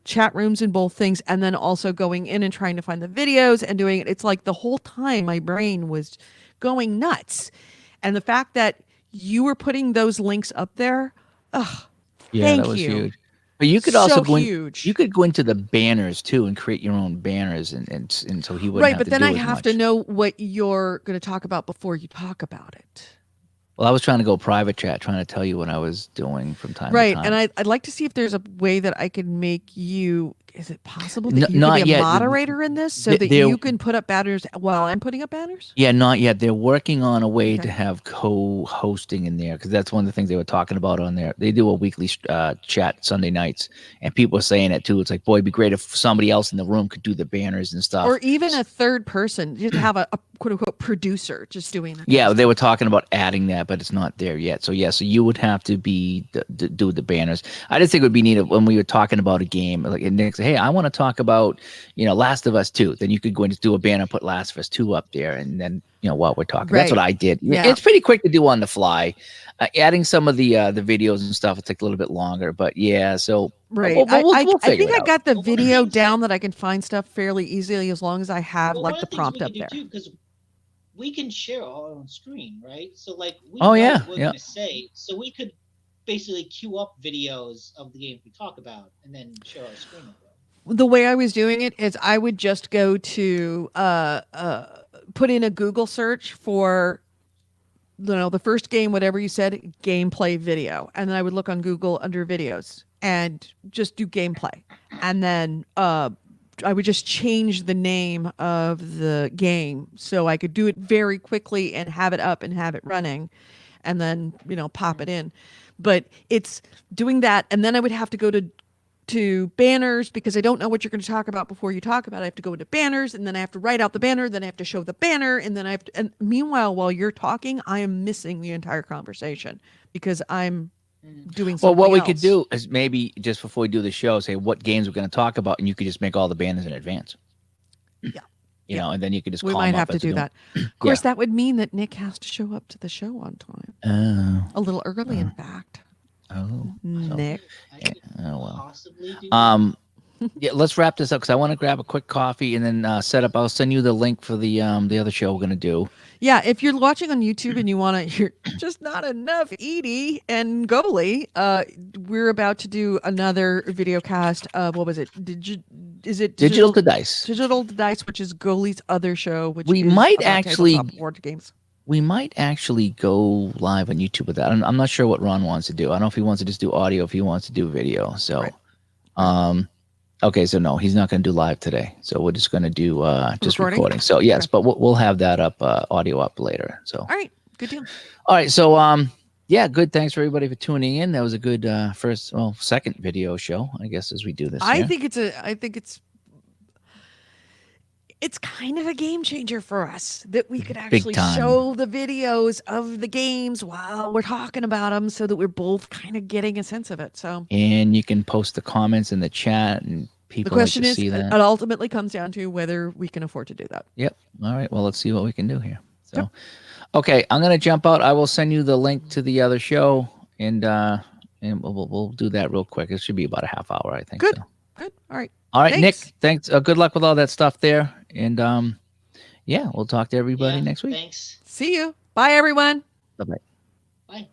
chat rooms in both things, and then also going in and trying to find the videos and doing it, it's like the whole time my brain was going nuts. And the fact that you were putting those links up there, Yeah, thank that was you. huge. But you could also so go in, huge. you could go into the banners too and create your own banners, and so he wouldn't Right, have but to then do I as have much. to know what you're going to talk about before you talk about it. Well, I was trying to go private chat, trying to tell you what I was doing from time to Right, time. and I'd like to see if there's a way that I can make you. Is it possible that No, you can not be a yet. moderator in this so that They're you can put up banners while I'm putting up banners? Yeah, not yet. They're working on a way to Okay. have co-hosting in there because that's one of the things they were talking about on there. They do a weekly chat Sunday nights, and people are saying it too. It's like, boy, it'd be great if somebody else in the room could do the banners and stuff. Or even a third person, just have a quote unquote producer just doing that. Yeah, they were talking about adding that, but it's not there yet. So yeah, so you would have to be do the banners. I just think it would be neat if, when we were talking about a game, like and Nick said, hey, I want to talk about Last of Us 2. Then you could go and just do a banner, and put Last of Us 2 up there, and then while we're talking, that's what Right. I did. Yeah. It's pretty quick to do on the fly. Adding some of the videos and stuff, it takes a little bit longer, but yeah. So Right. we'll I figure think it I out. got the Well, one of the video things- down that I can find stuff fairly easily as long as I have Well, like one the of the things prompt we up can there. do too, because we can share our own screen, right? So like we Oh, know yeah, what we're yeah. gonna say, so we could basically queue up videos of the games we talk about and then share our screen up there. The way I was doing it is I would just go to put in a Google search for the first game, whatever you said, gameplay video, and then I would look on Google under videos and just do gameplay, and then I would just change the name of the game so I could do it very quickly and have it up and have it running, and then pop it in. But it's doing that, and then I would have to go to banners because I don't know what you're going to talk about before you talk about it. I have to go into banners, and then I have to write out the banner, then I have to show the banner, and then I have to, and meanwhile, while you're talking, I am missing the entire conversation because I'm doing something Well, what we else. could do is maybe just before we do the show, say what games we're going to talk about, and you could just make all the banners in advance. Yeah. You know, and then you could just We call might them have up to as a do new- that. Of course, that would mean that Nick has to show up to the show on time. Oh, A little early, in fact. so- Nick. I could oh well. possibly do Yeah, let's wrap this up because I want to grab a quick coffee and then set up. I'll send you the link for the other show we're gonna do. Yeah, if you're watching on YouTube and you want to hear just not enough Edie and Goalie, we're about to do another video cast of what was it? Is it Digital to Dice. Digital to Dice, which is Goalie's other show, which We is might about actually- tabletop board games. We might actually go live on YouTube with that. I'm not sure what Ron wants to do. I don't know if he wants to just do audio, if he wants to do video. So, Right. okay, so no, he's not going to do live today. So we're just going to do just Recording? recording. So yes, Okay. but we'll have that up, audio up later. So All right, good deal. all right, so yeah, good. Thanks for everybody for tuning in. That was a good second video show, I guess, as we do this. I here. think it's kind of a game changer for us that we could actually time. show the videos of the games while we're talking about them so that we're both kind of getting a sense of it. So And you can post the comments in the chat, and people the question like to is, see it that. ultimately comes down to whether we can afford to do that. Yep. All right. Well, let's see what we can do here. So, Yep. okay, I'm gonna jump out. I will send you the link to the other show, and we'll do that real quick. It should be about a half hour, I think. Good. So. Good. All right. All right, Thanks. Nick. Thanks. Good luck with all that stuff there, and yeah, we'll talk to everybody Yeah, next week. Thanks. See you. Bye, everyone. Bye bye. Bye.